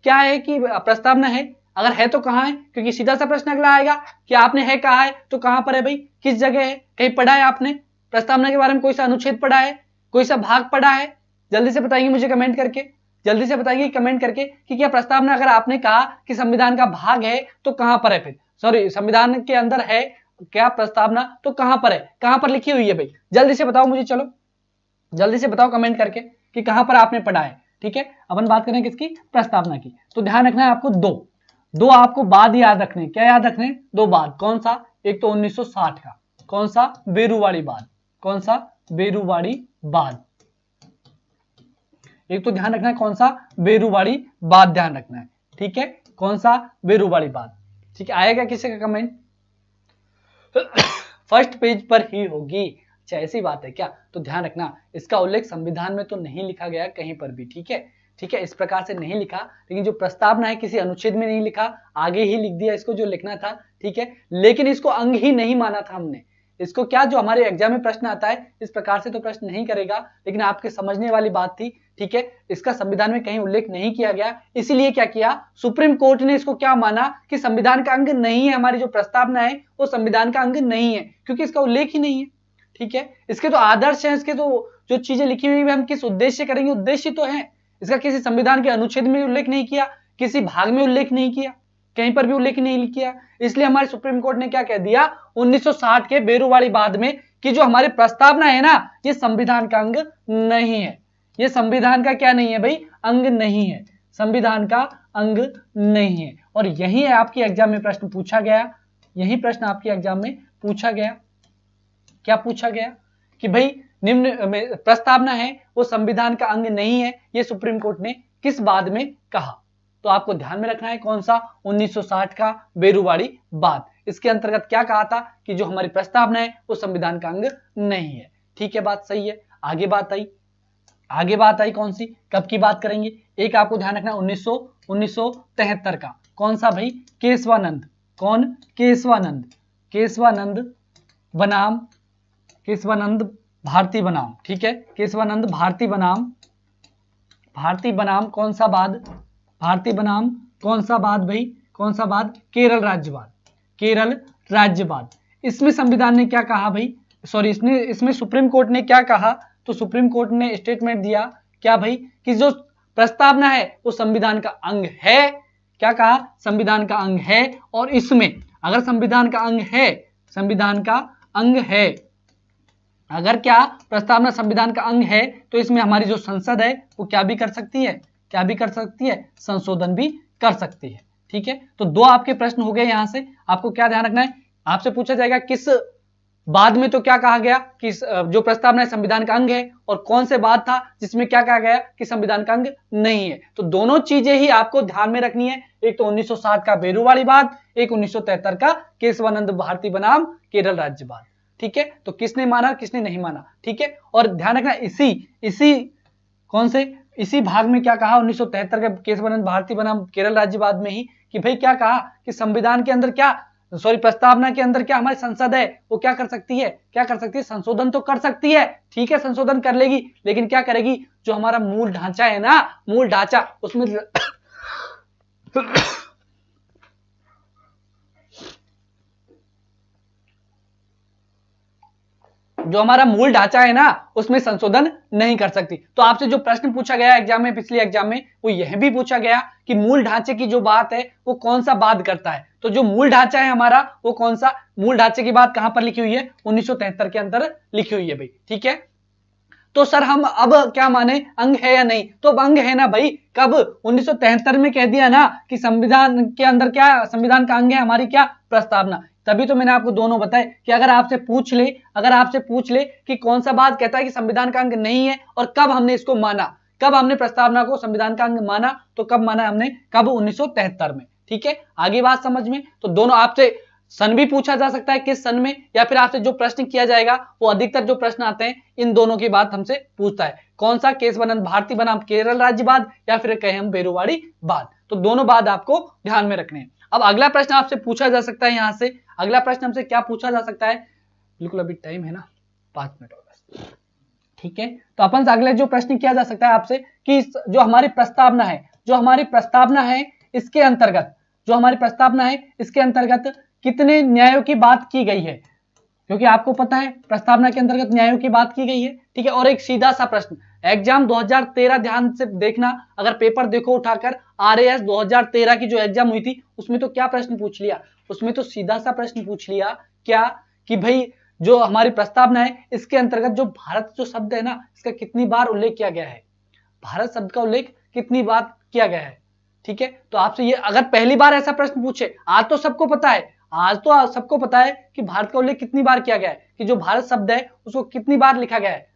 क्या है कि प्रस्तावना है, अगर है तो कहां है, क्योंकि सीधा सा प्रश्न अगला आएगा कि आपने है कहा है, तो कहां पर है भाई, किस जगह है, कहीं पढ़ा है आपने प्रस्तावना के बारे में, कोई सा अनुच्छेद पढ़ा है, कोई सा भाग पढ़ा है? जल्दी से बताइए मुझे कमेंट करके, जल्दी से बताइए कमेंट करके कि क्या प्रस्तावना, अगर आपने कहा कि संविधान का भाग है तो कहां पर है, फिर सॉरी संविधान के अंदर है क्या प्रस्तावना, तो कहां पर है, कहां पर लिखी हुई है भाई? जल्दी से बताओ मुझे, चलो जल्दी से बताओ कमेंट करके कि कहां पर आपने पढ़ा है। ठीक है, अपन बात करें किसकी, प्रस्तावना की। तो ध्यान रखना है आपको, दो आपको बाद याद रखने, क्या याद रखने, दो बाद। कौन सा? एक तो 1960 का, कौन सा, बेरूवाड़ी बाद, कौन सा, बेरूवाड़ी बाद। एक तो ध्यान रखना है कौन सा, बेरूवाड़ी बाद ध्यान रखना है। ठीक है, कौन सा, बेरूवाड़ी बाद। ठीक है, आएगा किसी का कमेंट? फर्स्ट पेज पर ही होगी। अच्छा ऐसी बात है क्या? तो ध्यान रखना, इसका उल्लेख संविधान में तो नहीं लिखा गया कहीं पर भी। ठीक है, ठीक है, इस प्रकार से नहीं लिखा, लेकिन जो प्रस्तावना है किसी अनुच्छेद में नहीं लिखा, आगे ही लिख दिया इसको जो लिखना था। ठीक है, लेकिन इसको अंग ही नहीं माना था हमने। इसको क्या, जो हमारे एग्जाम में प्रश्न आता है इस प्रकार से तो प्रश्न नहीं करेगा, लेकिन आपके समझने वाली बात थी। ठीक है, इसका संविधान में कहीं उल्लेख नहीं किया गया, इसीलिए क्या किया, सुप्रीम कोर्ट ने इसको क्या माना कि संविधान का अंग नहीं है, हमारी जो प्रस्तावना है वो संविधान का अंग नहीं है, क्योंकि इसका उल्लेख ही नहीं है। ठीक है, इसके तो आदर्श है, इसके तो जो चीजें लिखी हुई है हम किस उद्देश्य करेंगे, उद्देश्य तो है, इसका किसी संविधान के अनुच्छेद में उल्लेख नहीं किया, किसी भाग में उल्लेख नहीं किया, कहीं पर भी उल्लेख नहीं किया। इसलिए हमारे सुप्रीम कोर्ट ने क्या कह दिया 1960 के बेरूवाड़ी बाद में कि जो हमारी प्रस्तावना है ना, ये संविधान का अंग नहीं है। ये संविधान का क्या नहीं है भाई, अंग नहीं है, संविधान का अंग नहीं है। और यही है आपके एग्जाम में प्रश्न पूछा गया, यही प्रश्न आपके एग्जाम में पूछा गया। क्या पूछा गया कि भाई निम्न में प्रस्तावना है वो संविधान का अंग नहीं है, ये सुप्रीम कोर्ट ने किस बाद में कहा। तो आपको ध्यान में रखना है कौन सा, 1960 का बेरूवाड़ी बाद। इसके अंतर्गत क्या कहा था कि जो हमारी प्रस्तावना है वो संविधान का अंग नहीं है। ठीक है, बात सही है। आगे बात आई कौन सी, कब की बात करेंगे? एक आपको ध्यान रखना 1973 का, कौन सा भाई, केशवानंद। कौन? केशवानंद भारती बनाम। ठीक है, केशवानंद भारती बनाम कौन सा बाद, भारती बनाम कौन सा बाद भाई, कौन सा बाद, केरल राज्यवाद। इसमें संविधान ने क्या कहा भाई, सॉरी इसमें सुप्रीम कोर्ट ने क्या कहा, तो सुप्रीम कोर्ट ने स्टेटमेंट दिया क्या भाई कि जो प्रस्तावना है वो संविधान का अंग है। क्या कहा, संविधान का अंग है। और इसमें अगर संविधान का अंग है, अगर क्या प्रस्तावना संविधान का अंग है, तो इसमें हमारी जो संसद है वो क्या भी कर सकती है, संशोधन भी कर सकती है। ठीक है, तो दो आपके प्रश्न हो गए। यहां से आपको क्या ध्यान रखना है, आपसे पूछा जाएगा किस बाद में तो क्या कहा गया कि जो प्रस्तावना है संविधान का अंग है, और कौन से बाद था जिसमें क्या कहा गया कि संविधान का अंग नहीं है। तो दोनों चीजें ही आपको ध्यान में रखनी है, एक तो 1960 का बेरूवाड़ी बाद, एक 1973 का केशवानंद भारती बनाम केरल राज्यवाद। ठीक है, तो किसने माना किसने नहीं माना। ठीक है, और ध्यान रखना इसी भाग में क्या कहा 1973 के केशवानंद भारती बनाम केरल राज्यवाद में ही कि भाई क्या कहा कि संविधान के अंदर क्या सॉरी प्रस्तावना के अंदर क्या हमारी संसद है वो क्या कर सकती है, क्या कर सकती है, संशोधन तो कर सकती है, ठीक है संशोधन कर लेगी, लेकिन क्या करेगी, जो हमारा मूल ढांचा है ना, मूल ढांचा उसमें जो हमारा मूल ढांचा है ना उसमें संशोधन नहीं कर सकती। तो आपसे जो प्रश्न पूछा गया एग्जाम में, पिछले एग्जाम में, वो यह भी पूछा गया कि मूल ढांचे की जो बात है वो कौन सा बात करता है। तो जो मूल ढांचा है हमारा वो कौन सा, मूल ढांचे की बात कहां पर लिखी हुई है, 1973 के अंदर लिखी हुई है भाई, ठीक है। तो सर हम अब क्या माने, अंग है या नहीं, तो अब अंग है ना भाई, कब 1973 में कह दिया ना कि संविधान के अंदर क्या, संविधान का अंग है हमारी क्या, प्रस्तावना। तभी तो मैंने आपको दोनों बताए कि अगर आपसे पूछ ले कि कौन सा बात कहता है कि संविधान का अंग नहीं है और कब हमने इसको माना, कब हमने प्रस्तावना को संविधान का अंग माना, तो कब माना हमने, कब 1973 में, ठीक है। आगे बात समझ में, तो दोनों आपसे सन भी पूछा जा सकता है किस सन में, या फिर आपसे जो प्रश्न किया जाएगा वो अधिकतर जो प्रश्न आते हैं इन दोनों की बात हमसे पूछता है, कौन सा, केशवानंद भारती बनाम केरल राज्य बाद, या फिर कहें हम बेरुवाड़ी बाद। तो दोनों बात आपको ध्यान में रखने हैं। अब अगला प्रश्न आपसे पूछा जा सकता है, यहां से अगला प्रश्न हमसे क्या पूछा जा सकता है, बिल्कुल अभी टाइम है ना 5 मिनट और बस, ठीक है। तो अपन अगले जो प्रश्न किया जा सकता है आपसे कि जो हमारी प्रस्तावना है, जो हमारी प्रस्तावना है इसके अंतर्गत, जो हमारी प्रस्तावना है इसके अंतर्गत कितने न्यायों की बात की गई है, क्योंकि आपको पता है प्रस्तावना के अंतर्गत न्यायों की बात की गई है, ठीक है। और एक सीधा सा प्रश्न, एग्जाम 2013 ध्यान से देखना, अगर पेपर देखो उठाकर, RAS 2013 की जो एग्जाम हुई थी उसमें तो क्या प्रश्न पूछ लिया, उसमें तो सीधा सा प्रश्न पूछ लिया क्या, कि भाई जो हमारी प्रस्तावना है इसके अंतर्गत जो भारत जो शब्द है ना इसका कितनी बार उल्लेख किया गया है, भारत शब्द का उल्लेख कितनी बार किया गया है, ठीक है। तो आपसे ये अगर पहली बार ऐसा प्रश्न पूछे, आज तो सबको पता है, आज तो सबको पता है कि भारत का उल्लेख कितनी बार किया गया है, कि जो भारत शब्द है उसको कितनी बार लिखा गया है,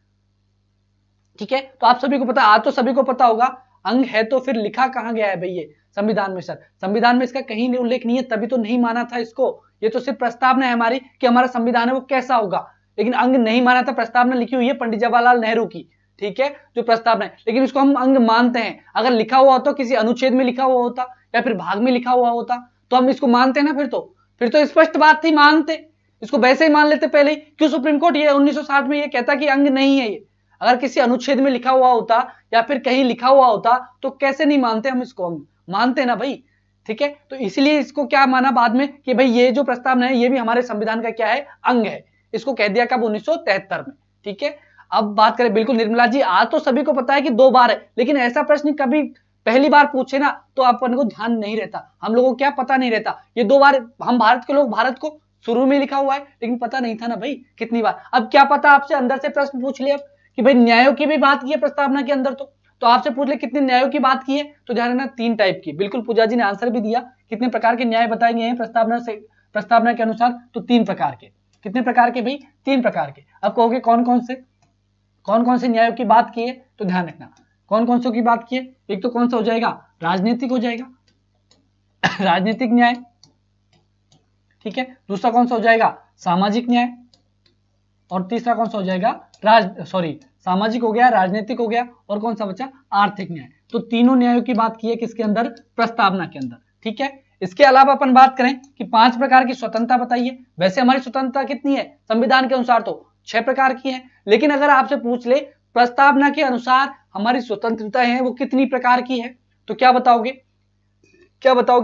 ठीक है। तो आप सभी को पता, आज तो सभी को पता होगा, अंग है तो फिर लिखा कहां गया है भाई, ये संविधान में। सर संविधान में इसका कहीं उल्लेख नहीं है, तभी तो नहीं माना था इसको, ये तो सिर्फ प्रस्तावना है हमारी कि हमारा संविधान है वो कैसा होगा, लेकिन अंग नहीं माना था। प्रस्तावना लिखी हुई है पंडित जवाहरलाल नेहरू की, ठीक है, जो प्रस्तावना है, लेकिन इसको हम अंग मानते हैं। अगर लिखा हुआ होता, किसी अनुच्छेद में लिखा हुआ होता या फिर भाग में लिखा हुआ होता तो हम इसको मानते ना, फिर तो स्पष्ट बात थी, मानते, इसको वैसे ही मान लेते पहले ही। क्यों सुप्रीम कोर्ट ये 1960 में ये कहता कि अंग नहीं है ये, अगर किसी अनुच्छेद में लिखा हुआ होता या फिर कहीं लिखा हुआ होता तो कैसे नहीं मानते हम इसको, अंग मानते ना भाई, ठीक है। तो इसलिए इसको क्या माना बाद में कि भाई ये जो प्रस्तावना है ये भी हमारे संविधान का क्या है, अंग है, इसको कह दिया कब, 1973 में, ठीक है। अब बात करें, बिल्कुल निर्मला जी, आज तो सभी को पता है कि 2 बार है, लेकिन ऐसा प्रश्न कभी पहली बार पूछे ना तो अपन को ध्यान नहीं रहता, हम लोगों को क्या पता नहीं रहता, ये 2 बार, हम भारत के लोग भारत को शुरू में लिखा हुआ है लेकिन पता नहीं था ना भाई कितनी बार। अब क्या पता आपसे अंदर से प्रश्न पूछ लिया कि भाई न्यायों की भी बात की है प्रस्तावना के अंदर, तो आपसे पूछ ले कितने न्यायों की बात की है, तो ध्यान रखना 3 टाइप की। बिल्कुल पूजा जी ने आंसर भी दिया, कितने प्रकार के न्याय बताए गए हैं प्रस्तावना के अनुसार, तो 3 प्रकार के। कितने प्रकार के भाई, 3 प्रकार के। अब कहोगे कौन कौन से न्यायों की बात की है, तो ध्यान रखना कौन कौन से की बात की है। एक तो कौन सा हो जाएगा, राजनीतिक हो जाएगा राजनीतिक न्याय, ठीक है। दूसरा कौन सा हो जाएगा, सामाजिक न्याय, और तीसरा कौन सा हो जाएगा, सामाजिक हो गया, राजनीतिक हो गया, और कौन सा बचा, आर्थिक न्याय। तो तीनों न्यायों की बात की है किसके अंदर, प्रस्तावना के अंदर, ठीक है। इसके अलावा अपन बात करें कि 5 प्रकार की स्वतंत्रता बताइए। वैसे हमारी स्वतंत्रता कितनी है, संविधान के अनुसार तो 6 प्रकार की है, लेकिन अगर आपसे पूछ ले प्रस्तावना के अनुसार हमारी स्वतंत्रता है वो कितनी प्रकार की है, तो क्या बताओगे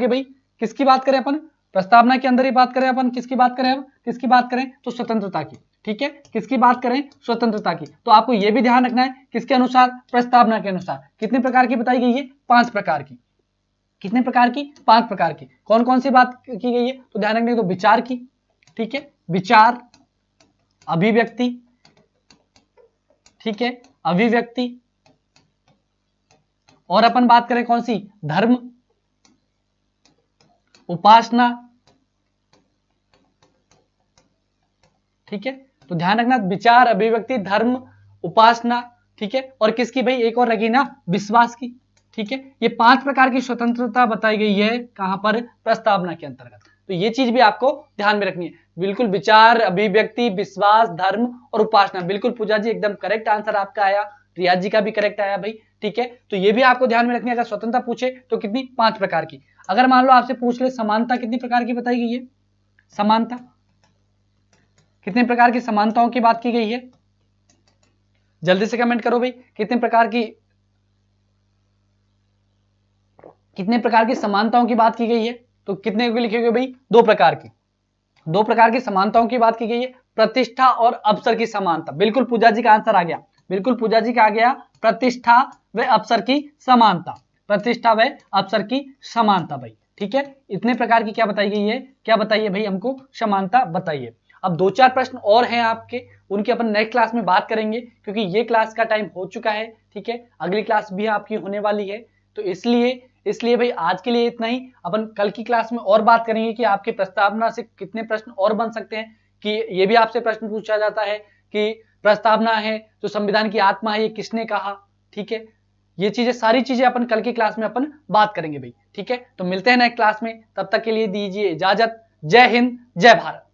भाई, किसकी बात करें अपन, प्रस्तावना के अंदर ही बात करें अपन, किसकी बात करें तो स्वतंत्रता की, ठीक है। किसकी बात करें, स्वतंत्रता की। तो आपको यह भी ध्यान रखना है किसके अनुसार, प्रस्तावना के अनुसार। कितने प्रकार की बताई गई है, 5 प्रकार की। कितने प्रकार की, 5 प्रकार की। कौन कौन सी बात की गई है, तो ध्यान रखने, तो विचार की, ठीक है, विचार, अभिव्यक्ति, ठीक है, अभिव्यक्ति, और अपन बात करें कौन सी, धर्म, उपासना, ठीक है। तो ध्यान रखना, विचार, अभिव्यक्ति, धर्म, उपासना, ठीक है, और किसकी भाई, एक और रखी ना, विश्वास की, ठीक है। ये 5 प्रकार की स्वतंत्रता बताई गई है कहां पर, प्रस्तावना के अंतर्गत। तो ये चीज भी आपको ध्यान में रखनी है। बिल्कुल, विचार, अभिव्यक्ति, विश्वास, धर्म और उपासना। बिल्कुल पूजा जी, एकदम करेक्ट आंसर आपका आया, रियाज जी का भी करेक्ट आया भाई, ठीक है। तो ये भी आपको ध्यान में रखनी है। अगर स्वतंत्रता पूछे तो कितनी, 5 प्रकार की। अगर मान लो आपसे पूछ ले समानता कितनी प्रकार की बताई गई है, समानता। कितने प्रकार की समानताओं की बात की गई है? जल्दी से कमेंट करो भाई, कितने प्रकार की समानताओं की बात की गई है? तो कितने को लिखेंगे भाई? दो प्रकार की समानताओं की बात की गई है, प्रतिष्ठा और अवसर की समानता। बिल्कुल पूजा जी का आंसर आ गया, बिल्कुल पूजा जी का आ गया, प्रतिष्ठा व अवसर की समानता, प्रतिष्ठा व अवसर की समानता भाई। ठीक है, इतने प्रकार की क्या बताई गई है? क्या बताइए भाई हमको? समानता बताइए। अब 2-4 प्रश्न और हैं आपके, उनकी अपन नेक्स्ट क्लास में बात करेंगे, क्योंकि ये क्लास का टाइम हो चुका है। ठीक है, अगली क्लास भी आपकी होने वाली है, तो इसलिए भाई आज के लिए इतना ही। अपन कल की क्लास में और बात करेंगे कि आपके प्रस्तावना से कितने प्रश्न और बन सकते हैं, कि ये भी आपसे प्रश्न पूछा जाता है कि प्रस्तावना है जो संविधान की आत्मा है, ये किसने कहा। ठीक है, ये चीजें, सारी चीजें अपन कल की क्लास में अपन बात करेंगे भाई। ठीक है, तो मिलते हैं नेक्स्ट क्लास में, तब तक के लिए दीजिए इजाजत। जय हिंद, जय भारत।